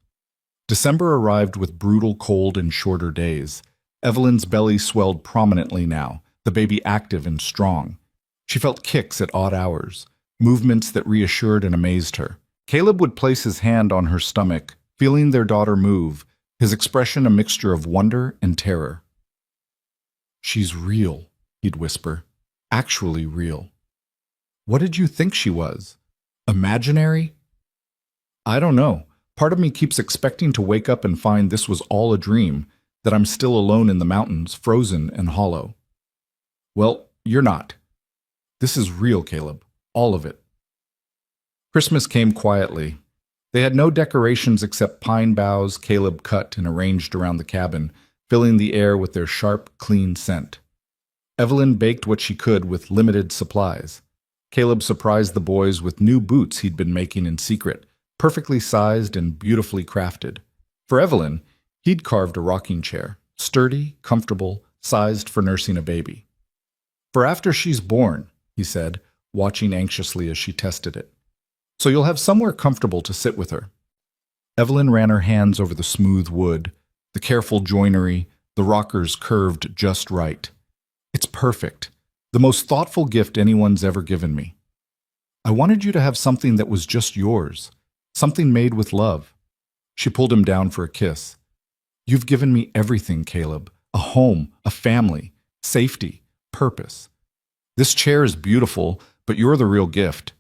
December arrived with brutal cold and shorter days. Evelyn's belly swelled prominently now, the baby active and strong. She felt kicks at odd hours, movements that reassured and amazed her. Caleb would place his hand on her stomach, feeling their daughter move, his expression a mixture of wonder and terror. "She's real," he'd whisper. "Actually real." "What did you think she was? Imaginary?" "I don't know. Part of me keeps expecting to wake up and find this was all a dream, that I'm still alone in the mountains, frozen and hollow." "Well, you're not. This is real, Caleb. All of it." Christmas came quietly. They had no decorations except pine boughs Caleb cut and arranged around the cabin, filling the air with their sharp, clean scent. Evelyn baked what she could with limited supplies. Caleb surprised the boys with new boots he'd been making in secret, perfectly sized and beautifully crafted. For Evelyn, he'd carved a rocking chair, sturdy, comfortable, sized for nursing a baby. For after she's born, he said, watching anxiously as she tested it. So you'll have somewhere comfortable to sit with her. Evelyn ran her hands over the smooth wood, the careful joinery, the rockers curved just right. It's perfect. The most thoughtful gift anyone's ever given me. I wanted you to have something that was just yours, something made with love. She pulled him down for a kiss. You've given me everything, Caleb. A home, a family, safety, purpose. This chair is beautiful, but you're the real gift.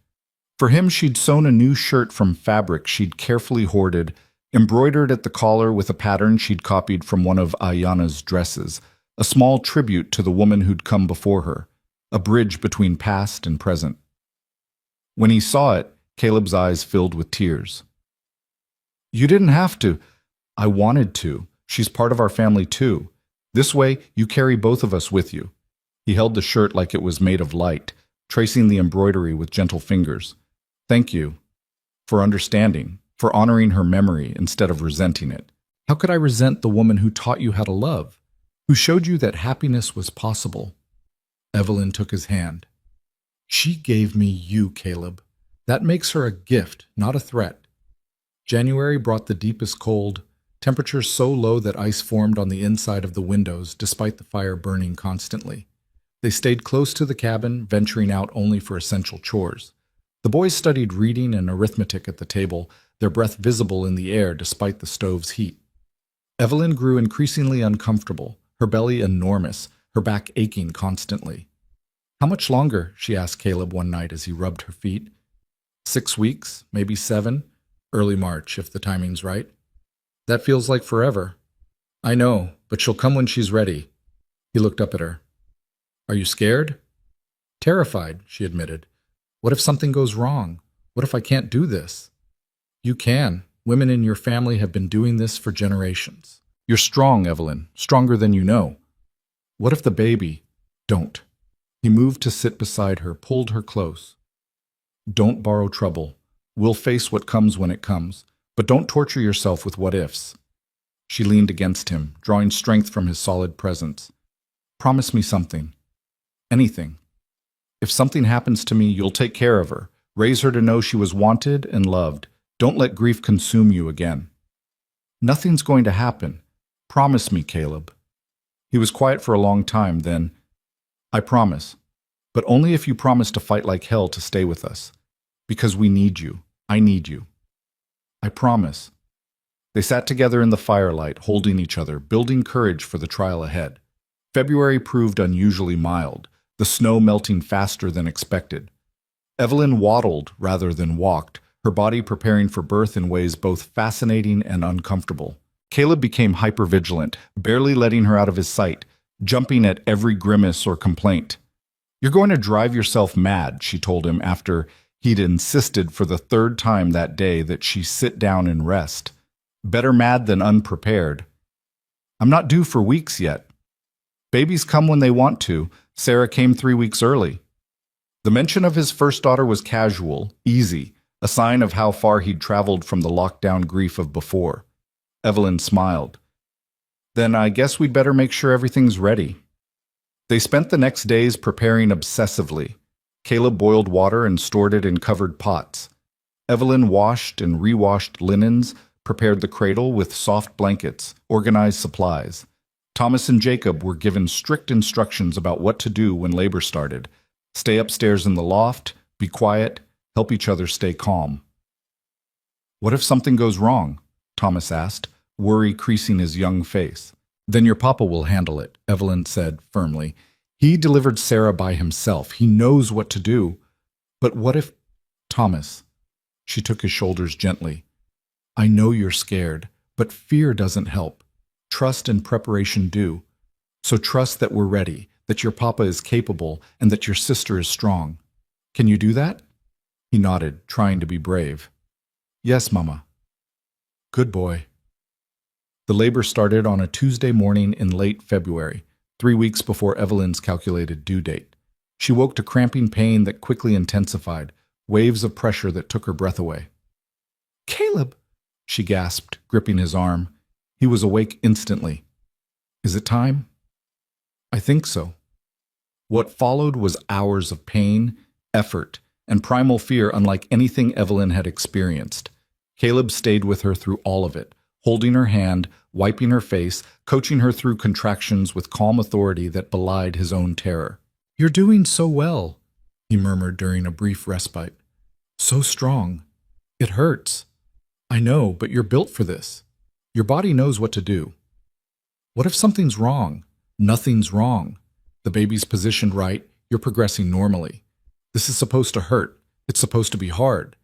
For him, she'd sewn a new shirt from fabric she'd carefully hoarded, embroidered at the collar with a pattern she'd copied from one of Ayana's dresses, a small tribute to the woman who'd come before her, a bridge between past and present. When he saw it, Caleb's eyes filled with tears. You didn't have to. I wanted to. She's part of our family too. This way, you carry both of us with you. He held the shirt like it was made of light, tracing the embroidery with gentle fingers. Thank you. For understanding, for honoring her memory instead of resenting it. How could I resent the woman who taught you how to love, who showed you that happiness was possible? Evelyn took his hand. She gave me you, Caleb. That makes her a gift, not a threat. January brought the deepest cold, temperatures so low that ice formed on the inside of the windows despite the fire burning constantly. They stayed close to the cabin, venturing out only for essential chores. The boys studied reading and arithmetic at the table, their breath visible in the air despite the stove's heat. Evelyn grew increasingly uncomfortable, her belly enormous, her back aching constantly. How much longer? She asked Caleb one night as he rubbed her feet. 6 weeks, maybe 7, early March if the timing's right. That feels like forever. I know, but she'll come when she's ready. He looked up at her. Are you scared? Terrified, she admitted. What if something goes wrong? What if I can't do this? You can. Women in your family have been doing this for generations. You're strong, Evelyn, stronger than you know. What if the baby? Don't. He moved to sit beside her, pulled her close. Don't borrow trouble. We'll face what comes when it comes, but don't torture yourself with what-ifs. She leaned against him, drawing strength from his solid presence. Promise me something. Anything. If something happens to me, you'll take care of her. Raise her to know she was wanted and loved. Don't let grief consume you again. Nothing's going to happen. Promise me, Caleb. He was quiet for a long time, then, I promise, but only if you promise to fight like hell to stay with us. Because we need you. I need you. I promise. They sat together in the firelight, holding each other, building courage for the trial ahead. February proved unusually mild, the snow melting faster than expected. Evelyn waddled rather than walked, her body preparing for birth in ways both fascinating and uncomfortable. Caleb became hypervigilant, barely letting her out of his sight, jumping at every grimace or complaint. You're going to drive yourself mad, she told him after he'd insisted for the 3rd time that day that she sit down and rest. Better mad than unprepared. I'm not due for weeks yet. Babies come when they want to. Sarah came 3 weeks early. The mention of his first daughter was casual, easy, a sign of how far he'd traveled from the lockdown grief of before. Evelyn smiled. Then I guess we'd better make sure everything's ready. They spent the next days preparing obsessively. Caleb boiled water and stored it in covered pots. Evelyn washed and rewashed linens, prepared the cradle with soft blankets, organized supplies. Thomas and Jacob were given strict instructions about what to do when labor started. Stay upstairs in the loft, be quiet, help each other stay calm. What if something goes wrong? Thomas asked, worry creasing his young face. Then your papa will handle it, Evelyn said firmly. He delivered Sarah by himself. He knows what to do. But what if... Thomas. She took his shoulders gently. I know you're scared, but fear doesn't help. Trust and preparation do. So trust that we're ready, that your papa is capable, and that your sister is strong. Can you do that? He nodded, trying to be brave. Yes, Mama. Good boy. The labor started on a Tuesday morning in late February, 3 weeks before Evelyn's calculated due date. She woke to cramping pain that quickly intensified, waves of pressure that took her breath away. Caleb, she gasped, gripping his arm. He was awake instantly. Is it time? I think so. What followed was hours of pain, effort, and primal fear unlike anything Evelyn had experienced. Caleb stayed with her through all of it, holding her hand, wiping her face, coaching her through contractions with calm authority that belied his own terror. "You're doing so well," he murmured during a brief respite. "So strong. It hurts. I know, but you're built for this. Your body knows what to do. What if something's wrong? Nothing's wrong. The baby's positioned right. You're progressing normally. This is supposed to hurt. It's supposed to be hard.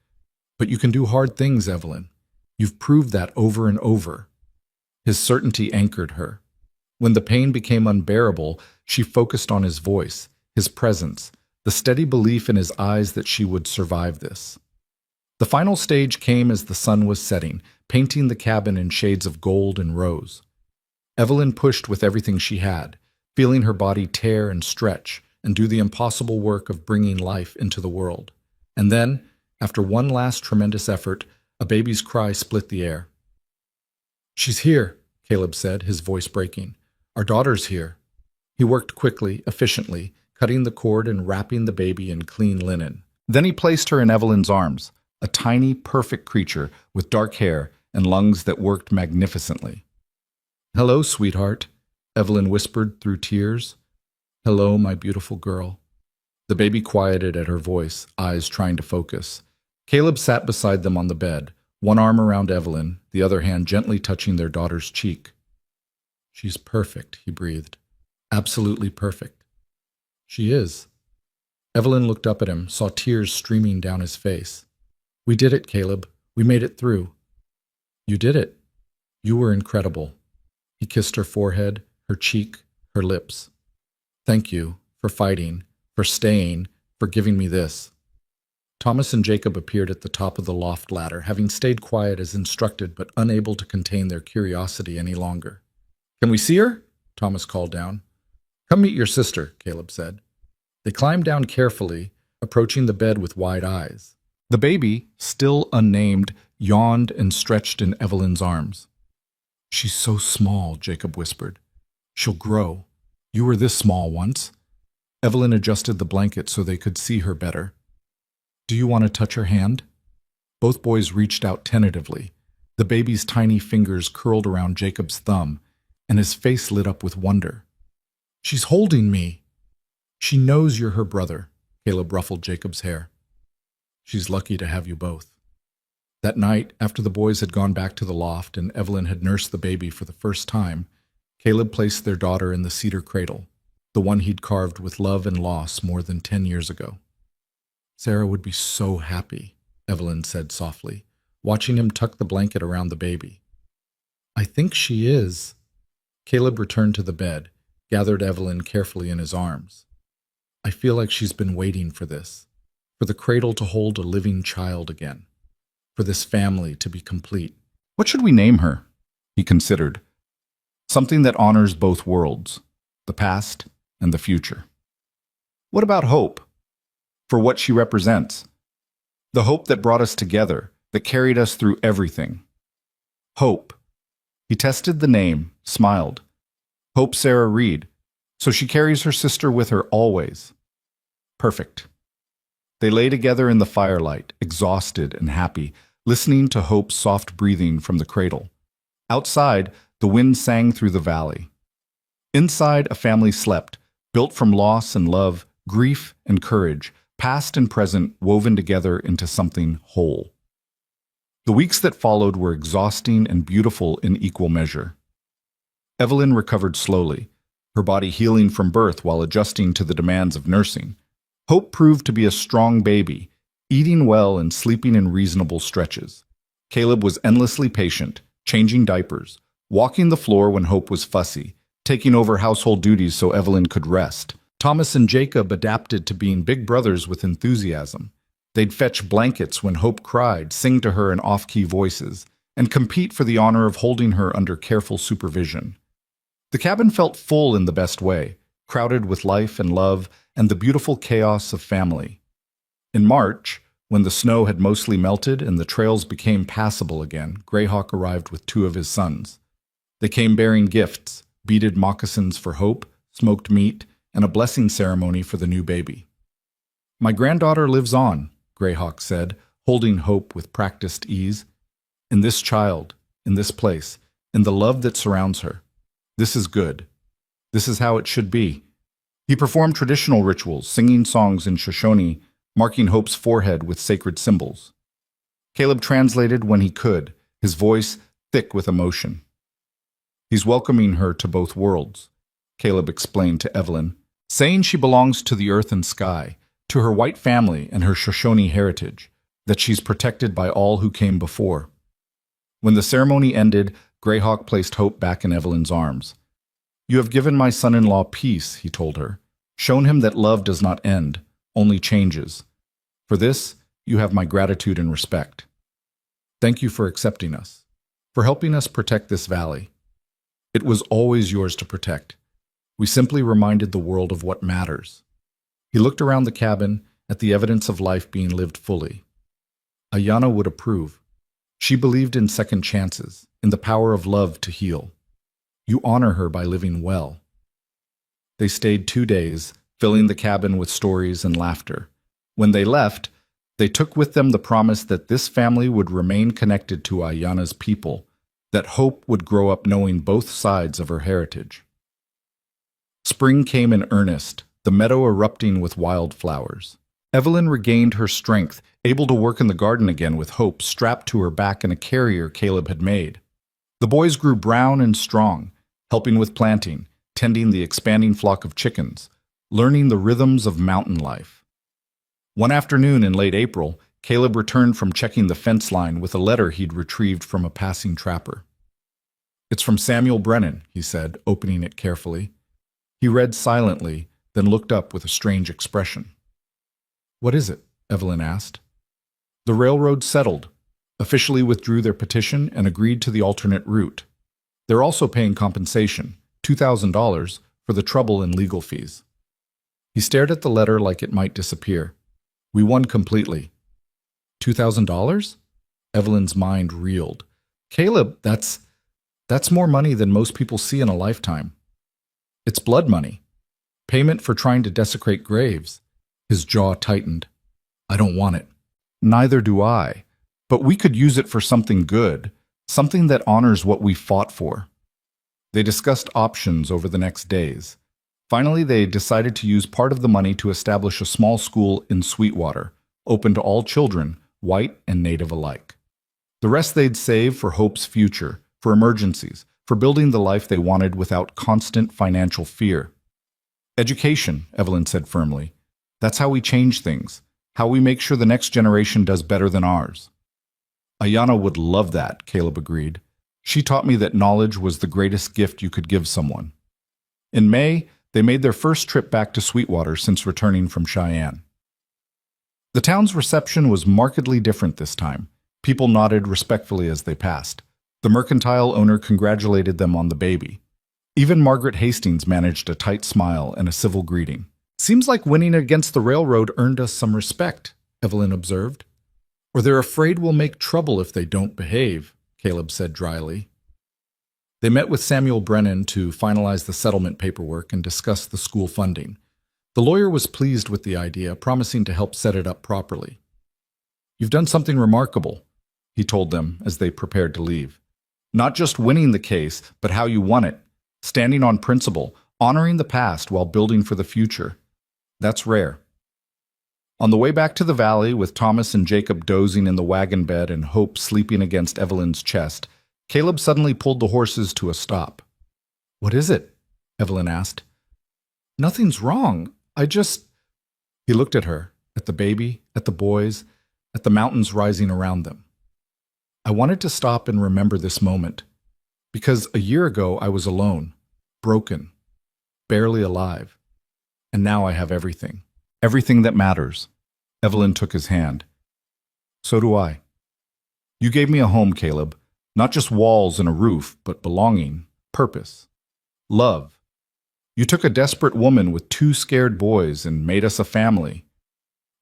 But you can do hard things, Evelyn. You've proved that over and over." His certainty anchored her. When the pain became unbearable, she focused on his voice, his presence, the steady belief in his eyes that she would survive this. The final stage came as the sun was setting, painting the cabin in shades of gold and rose. Evelyn pushed with everything she had, feeling her body tear and stretch and do the impossible work of bringing life into the world. And then, after one last tremendous effort, a baby's cry split the air. "She's here," Caleb said, his voice breaking. "Our daughter's here." He worked quickly, efficiently, cutting the cord and wrapping the baby in clean linen. Then he placed her in Evelyn's arms, a tiny, perfect creature with dark hair and lungs that worked magnificently. "Hello, sweetheart," Evelyn whispered through tears. "Hello, my beautiful girl." The baby quieted at her voice, eyes trying to focus. Caleb sat beside them on the bed, one arm around Evelyn, the other hand gently touching their daughter's cheek. "She's perfect," he breathed. "Absolutely perfect." "She is." Evelyn looked up at him, saw tears streaming down his face. "We did it, Caleb. We made it through." "You did it. You were incredible." He kissed her forehead, her cheek, her lips. "Thank you for fighting, for staying, for giving me this." Thomas and Jacob appeared at the top of the loft ladder, having stayed quiet as instructed but unable to contain their curiosity any longer. "Can we see her?" Thomas called down. "Come meet your sister," Caleb said. They climbed down carefully, approaching the bed with wide eyes. The baby, still unnamed, yawned and stretched in Evelyn's arms. "She's so small," Jacob whispered. "She'll grow. You were this small once." Evelyn adjusted the blanket so they could see her better. "Do you want to touch her hand?" Both boys reached out tentatively. The baby's tiny fingers curled around Jacob's thumb, and his face lit up with wonder. "She's holding me." "She knows you're her brother," Caleb ruffled Jacob's hair. "She's lucky to have you both." That night, after the boys had gone back to the loft and Evelyn had nursed the baby for the first time, Caleb placed their daughter in the cedar cradle, the one he'd carved with love and loss more than 10 years ago. "Sarah would be so happy," Evelyn said softly, watching him tuck the blanket around the baby. "I think she is." Caleb returned to the bed, gathered Evelyn carefully in his arms. "I feel like she's been waiting for this, for the cradle to hold a living child again, for this family to be complete." "What should we name her?" he considered. "Something that honors both worlds, the past and the future." "What about Hope? For what she represents. The hope that brought us together, that carried us through everything. Hope." He tested the name, smiled. "Hope Sarah Reed. So she carries her sister with her always." "Perfect." They lay together in the firelight, exhausted and happy, listening to Hope's soft breathing from the cradle. Outside, the wind sang through the valley. Inside, a family slept, built from loss and love, grief and courage, past and present woven together into something whole. The weeks that followed were exhausting and beautiful in equal measure. Evelyn recovered slowly, her body healing from birth while adjusting to the demands of nursing. Hope proved to be a strong baby, eating well and sleeping in reasonable stretches. Caleb was endlessly patient, changing diapers, walking the floor when Hope was fussy, taking over household duties so Evelyn could rest. Thomas and Jacob adapted to being big brothers with enthusiasm. They'd fetch blankets when Hope cried, sing to her in off-key voices, and compete for the honor of holding her under careful supervision. The cabin felt full in the best way, crowded with life and love and the beautiful chaos of family. In March, when the snow had mostly melted and the trails became passable again, Greyhawk arrived with 2 of his sons. They came bearing gifts, beaded moccasins for Hope, smoked meat, and a blessing ceremony for the new baby. "My granddaughter lives on," Greyhawk said, holding Hope with practiced ease. "In this child, in this place, in the love that surrounds her. This is good. This is how it should be." He performed traditional rituals, singing songs in Shoshone, marking Hope's forehead with sacred symbols. Caleb translated when he could, his voice thick with emotion. "He's welcoming her to both worlds," Caleb explained to Evelyn, saying she belongs to the earth and sky, to her white family and her Shoshone heritage, that she's protected by all who came before. When the ceremony ended, Greyhawk placed Hope back in Evelyn's arms. "You have given my son-in-law peace," he told her, "shown him that love does not end, only changes. For this, you have my gratitude and respect. Thank you for accepting us, for helping us protect this valley. It was always yours to protect. We simply reminded the world of what matters." He looked around the cabin at the evidence of life being lived fully. Ayanna would approve. She believed in second chances, in the power of love to heal. You honor her by living well. They stayed 2 days, filling the cabin with stories and laughter. When they left, they took with them the promise that this family would remain connected to Ayanna's people, that Hope would grow up knowing both sides of her heritage. Spring came in earnest, the meadow erupting with wildflowers. Evelyn regained her strength, able to work in the garden again with Hope strapped to her back in a carrier Caleb had made. The boys grew brown and strong, helping with planting, tending the expanding flock of chickens, learning the rhythms of mountain life. One afternoon in late April, Caleb returned from checking the fence line with a letter he'd retrieved from a passing trapper. "It's from Samuel Brennan," he said, opening it carefully. He read silently, then looked up with a strange expression. "What is it?" Evelyn asked. "The railroad settled, officially withdrew their petition, and agreed to the alternate route. They're also paying compensation, $2,000, for the trouble and legal fees." He stared at the letter like it might disappear. "We won completely." $2,000? Evelyn's mind reeled. "Caleb, that's more money than most people see in a lifetime. It's blood money. Payment for trying to desecrate graves." His jaw tightened. "I don't want it." "Neither do I. But we could use it for something good, something that honors what we fought for." They discussed options over the next days. Finally, they decided to use part of the money to establish a small school in Sweetwater, open to all children, white and native alike. The rest they'd save for Hope's future, for emergencies, for building the life they wanted without constant financial fear. "Education," Evelyn said firmly. "That's how we change things, how we make sure the next generation does better than ours." "Ayanna would love that," Caleb agreed. "She taught me that knowledge was the greatest gift you could give someone." In May, they made their first trip back to Sweetwater since returning from Cheyenne. The town's reception was markedly different this time. People nodded respectfully as they passed. The mercantile owner congratulated them on the baby. Even Margaret Hastings managed a tight smile and a civil greeting. "Seems like winning against the railroad earned us some respect," Evelyn observed. "Or they're afraid we'll make trouble if they don't behave," Caleb said dryly. They met with Samuel Brennan to finalize the settlement paperwork and discuss the school funding. The lawyer was pleased with the idea, promising to help set it up properly. "You've done something remarkable," he told them as they prepared to leave. "Not just winning the case, but how you won it, standing on principle, honoring the past while building for the future. That's rare." On the way back to the valley, with Thomas and Jacob dozing in the wagon bed and Hope sleeping against Evelyn's chest, Caleb suddenly pulled the horses to a stop. "What is it?" Evelyn asked. "Nothing's wrong. He looked at her, at the baby, at the boys, at the mountains rising around them. "I wanted to stop and remember this moment, because a year ago I was alone, broken, barely alive, and now I have everything. Everything that matters." Evelyn took his hand. "So do I. You gave me a home, Caleb. Not just walls and a roof, but belonging, purpose, love. You took a desperate woman with 2 scared boys and made us a family.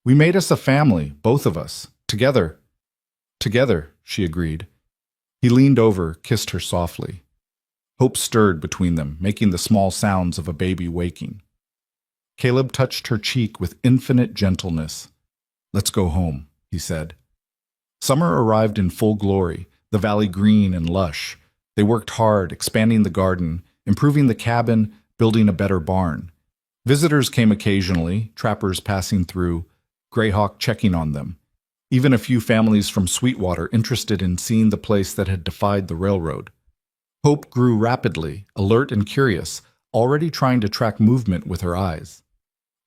We made us a family, both of us, together." "Together," she agreed. He leaned over, kissed her softly. Hope stirred between them, making the small sounds of a baby waking. Caleb touched her cheek with infinite gentleness. "Let's go home," he said. Summer arrived in full glory, the valley green and lush. They worked hard, expanding the garden, improving the cabin, building a better barn. Visitors came occasionally, trappers passing through, Greyhawk checking on them. Even a few families from Sweetwater interested in seeing the place that had defied the railroad. Hope grew rapidly, alert and curious, already trying to track movement with her eyes.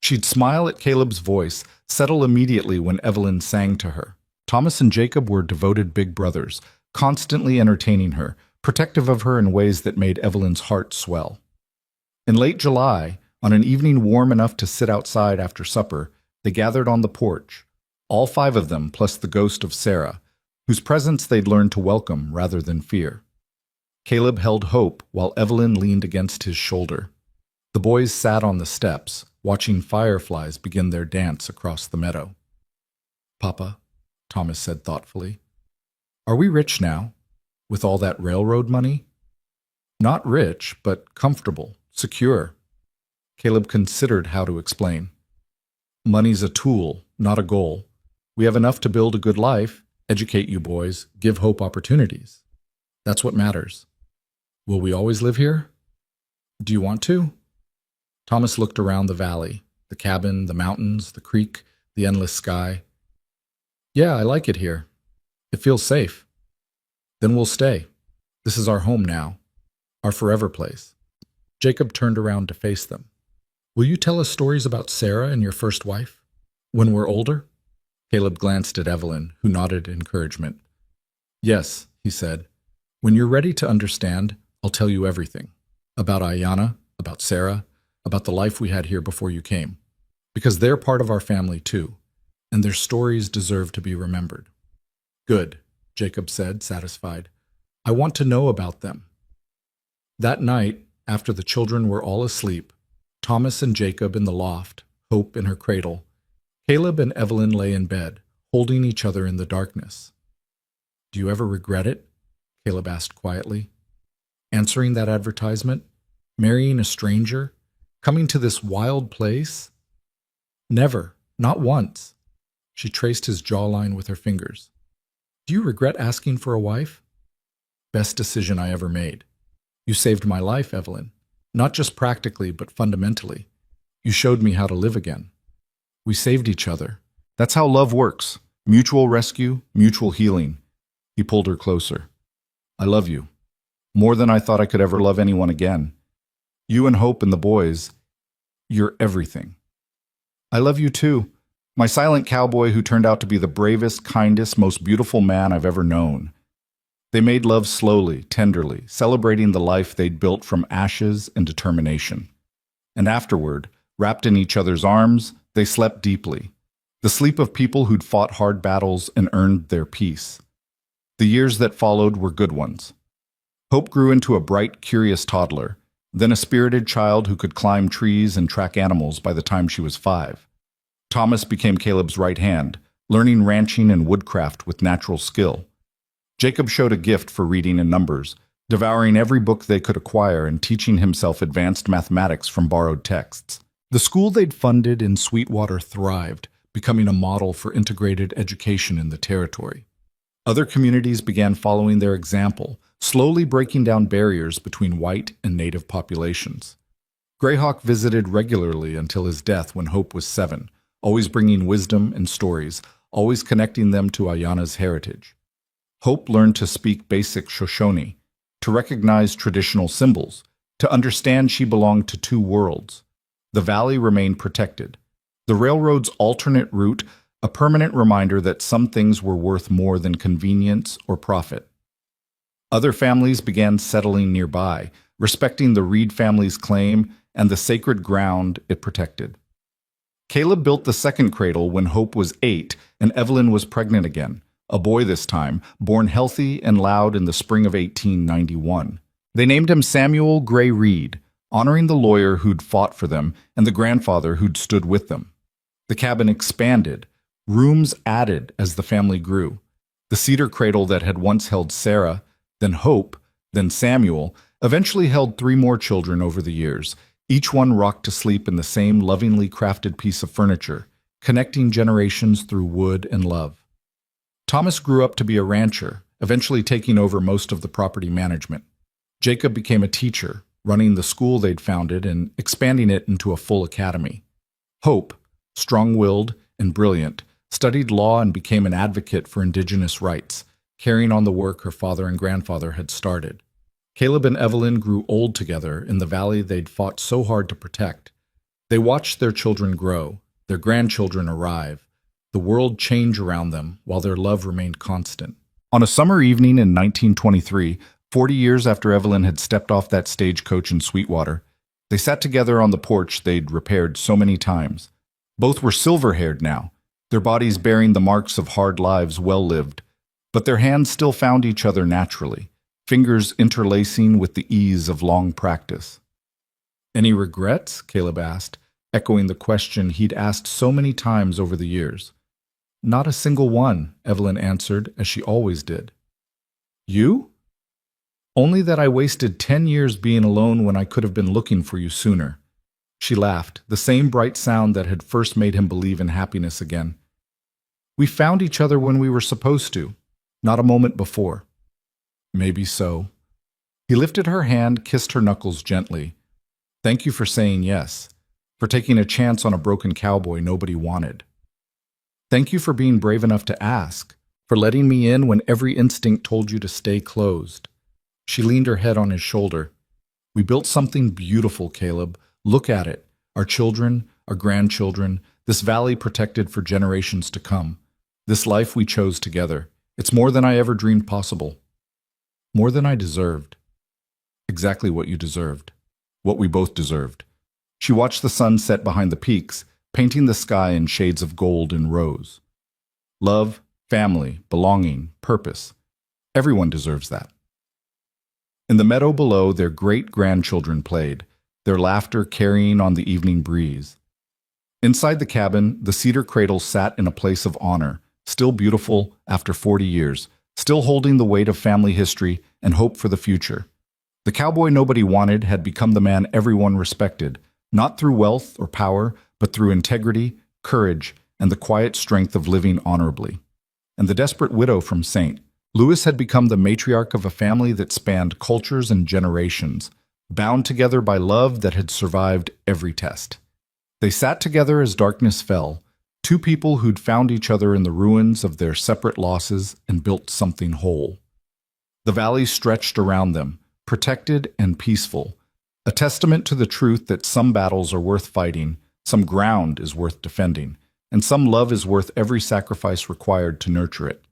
She'd smile at Caleb's voice, settle immediately when Evelyn sang to her. Thomas and Jacob were devoted big brothers, constantly entertaining her, protective of her in ways that made Evelyn's heart swell. In late July, on an evening warm enough to sit outside after supper, they gathered on the porch, all five of them plus the ghost of Sarah, whose presence they'd learned to welcome rather than fear. Caleb held Hope while Evelyn leaned against his shoulder. The boys sat on the steps, watching fireflies begin their dance across the meadow. "Papa," Thomas said thoughtfully, "are we rich now, with all that railroad money?" "Not rich, but comfortable, secure." Caleb considered how to explain. "Money's a tool, not a goal. We have enough to build a good life, educate you boys, give Hope opportunities. That's what matters. Will we always live here? Do you want to?" Thomas looked around the valley, the cabin, the mountains, the creek, the endless sky. "Yeah, I like it here. It feels safe." "Then we'll stay. This is our home now, our forever place." Jacob turned around to face them. "Will you tell us stories about Sarah and your first wife? When we're older?" Caleb glanced at Evelyn, who nodded encouragement. "Yes," he said. "When you're ready to understand, I'll tell you everything. About Ayanna, about Sarah, about the life we had here before you came. Because they're part of our family too, and their stories deserve to be remembered." "Good," Jacob said, satisfied. "I want to know about them." That night, after the children were all asleep, Thomas and Jacob in the loft, Hope in her cradle, Caleb and Evelyn lay in bed, holding each other in the darkness. "Do you ever regret it?" Caleb asked quietly. "Answering that advertisement? Marrying a stranger? Coming to this wild place?" "Never, not once." She traced his jawline with her fingers. "Do you regret asking for a wife?" "Best decision I ever made. You saved my life, Evelyn. Not just practically, but fundamentally. You showed me how to live again. We saved each other. That's how love works. Mutual rescue, mutual healing." He pulled her closer. "I love you. More than I thought I could ever love anyone again. You and Hope and the boys, you're everything." "I love you too. My silent cowboy who turned out to be the bravest, kindest, most beautiful man I've ever known." They made love slowly, tenderly, celebrating the life they'd built from ashes and determination. And afterward, wrapped in each other's arms, they slept deeply, the sleep of people who'd fought hard battles and earned their peace. The years that followed were good ones. Hope grew into a bright, curious toddler, then a spirited child who could climb trees and track animals by the time she was 5. Thomas became Caleb's right hand, learning ranching and woodcraft with natural skill. Jacob showed a gift for reading and numbers, devouring every book they could acquire and teaching himself advanced mathematics from borrowed texts. The school they'd funded in Sweetwater thrived, becoming a model for integrated education in the territory. Other communities began following their example, slowly breaking down barriers between white and native populations. Greyhawk visited regularly until his death when Hope was 7, always bringing wisdom and stories, always connecting them to Ayanna's heritage. Hope learned to speak basic Shoshone, to recognize traditional symbols, to understand she belonged to two worlds. The valley remained protected. The railroad's alternate route, a permanent reminder that some things were worth more than convenience or profit. Other families began settling nearby, respecting the Reed family's claim and the sacred ground it protected. Caleb built the second cradle when Hope was 8 and Evelyn was pregnant again, a boy this time, born healthy and loud in the spring of 1891. They named him Samuel Gray Reed, honoring the lawyer who'd fought for them and the grandfather who'd stood with them. The cabin expanded, rooms added as the family grew. The cedar cradle that had once held Sarah, then Hope, Then Samuel eventually held 3 more children over the years, each one rocked to sleep in the same lovingly crafted piece of furniture, connecting generations through wood and love. Thomas grew up to be a rancher, eventually taking over most of the property management. Jacob became a teacher, running the school they'd founded and expanding it into a full academy. Hope, strong-willed and brilliant, studied law and became an advocate for indigenous rights, carrying on the work her father and grandfather had started. Caleb and Evelyn grew old together in the valley they'd fought so hard to protect. They watched their children grow, their grandchildren arrive, the world change around them while their love remained constant. On a summer evening in 1923, 40 years after Evelyn had stepped off that stagecoach in Sweetwater, they sat together on the porch they'd repaired so many times. Both were silver-haired now, their bodies bearing the marks of hard lives well lived, but their hands still found each other naturally, fingers interlacing with the ease of long practice. "Any regrets?" Caleb asked, echoing the question he'd asked so many times over the years. "Not a single one," Evelyn answered, as she always did. "You?" "Only that I wasted 10 years being alone when I could have been looking for you sooner." She laughed, the same bright sound that had first made him believe in happiness again. "We found each other when we were supposed to, not a moment before." "Maybe so." He lifted her hand, kissed her knuckles gently. "Thank you for saying yes, for taking a chance on a broken cowboy nobody wanted. Thank you for being brave enough to ask, for letting me in when every instinct told you to stay closed." She leaned her head on his shoulder. "We built something beautiful, Caleb. Look at it. Our children, our grandchildren, this valley protected for generations to come. This life we chose together. It's more than I ever dreamed possible. More than I deserved." "Exactly what you deserved. What we both deserved." She watched the sun set behind the peaks, painting the sky in shades of gold and rose. Love, family, belonging, purpose. Everyone deserves that. In the meadow below, their great-grandchildren played, their laughter carrying on the evening breeze. Inside the cabin, the cedar cradle sat in a place of honor, still beautiful after 40 years, still holding the weight of family history and hope for the future. The cowboy nobody wanted had become the man everyone respected, not through wealth or power, but through integrity, courage, and the quiet strength of living honorably. And the desperate widow from St. Louis had become the matriarch of a family that spanned cultures and generations, bound together by love that had survived every test. They sat together as darkness fell, two people who'd found each other in the ruins of their separate losses and built something whole. The valley stretched around them, protected and peaceful, a testament to the truth that some battles are worth fighting, some ground is worth defending, and some love is worth every sacrifice required to nurture it.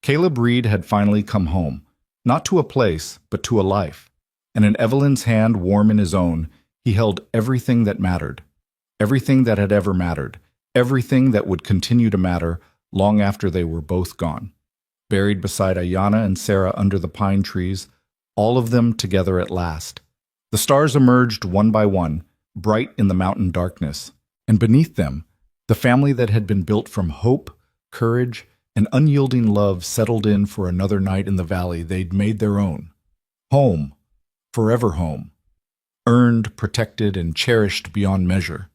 Caleb Reed had finally come home, not to a place, but to a life, and in Evelyn's hand warm in his own, he held everything that mattered, everything that had ever mattered, everything that would continue to matter long after they were both gone. Buried beside Ayanna and Sarah under the pine trees, all of them together at last. The stars emerged one by one, bright in the mountain darkness, and beneath them, the family that had been built from hope, courage, and unyielding love settled in for another night in the valley they'd made their own. Home, forever home, earned, protected, and cherished beyond measure.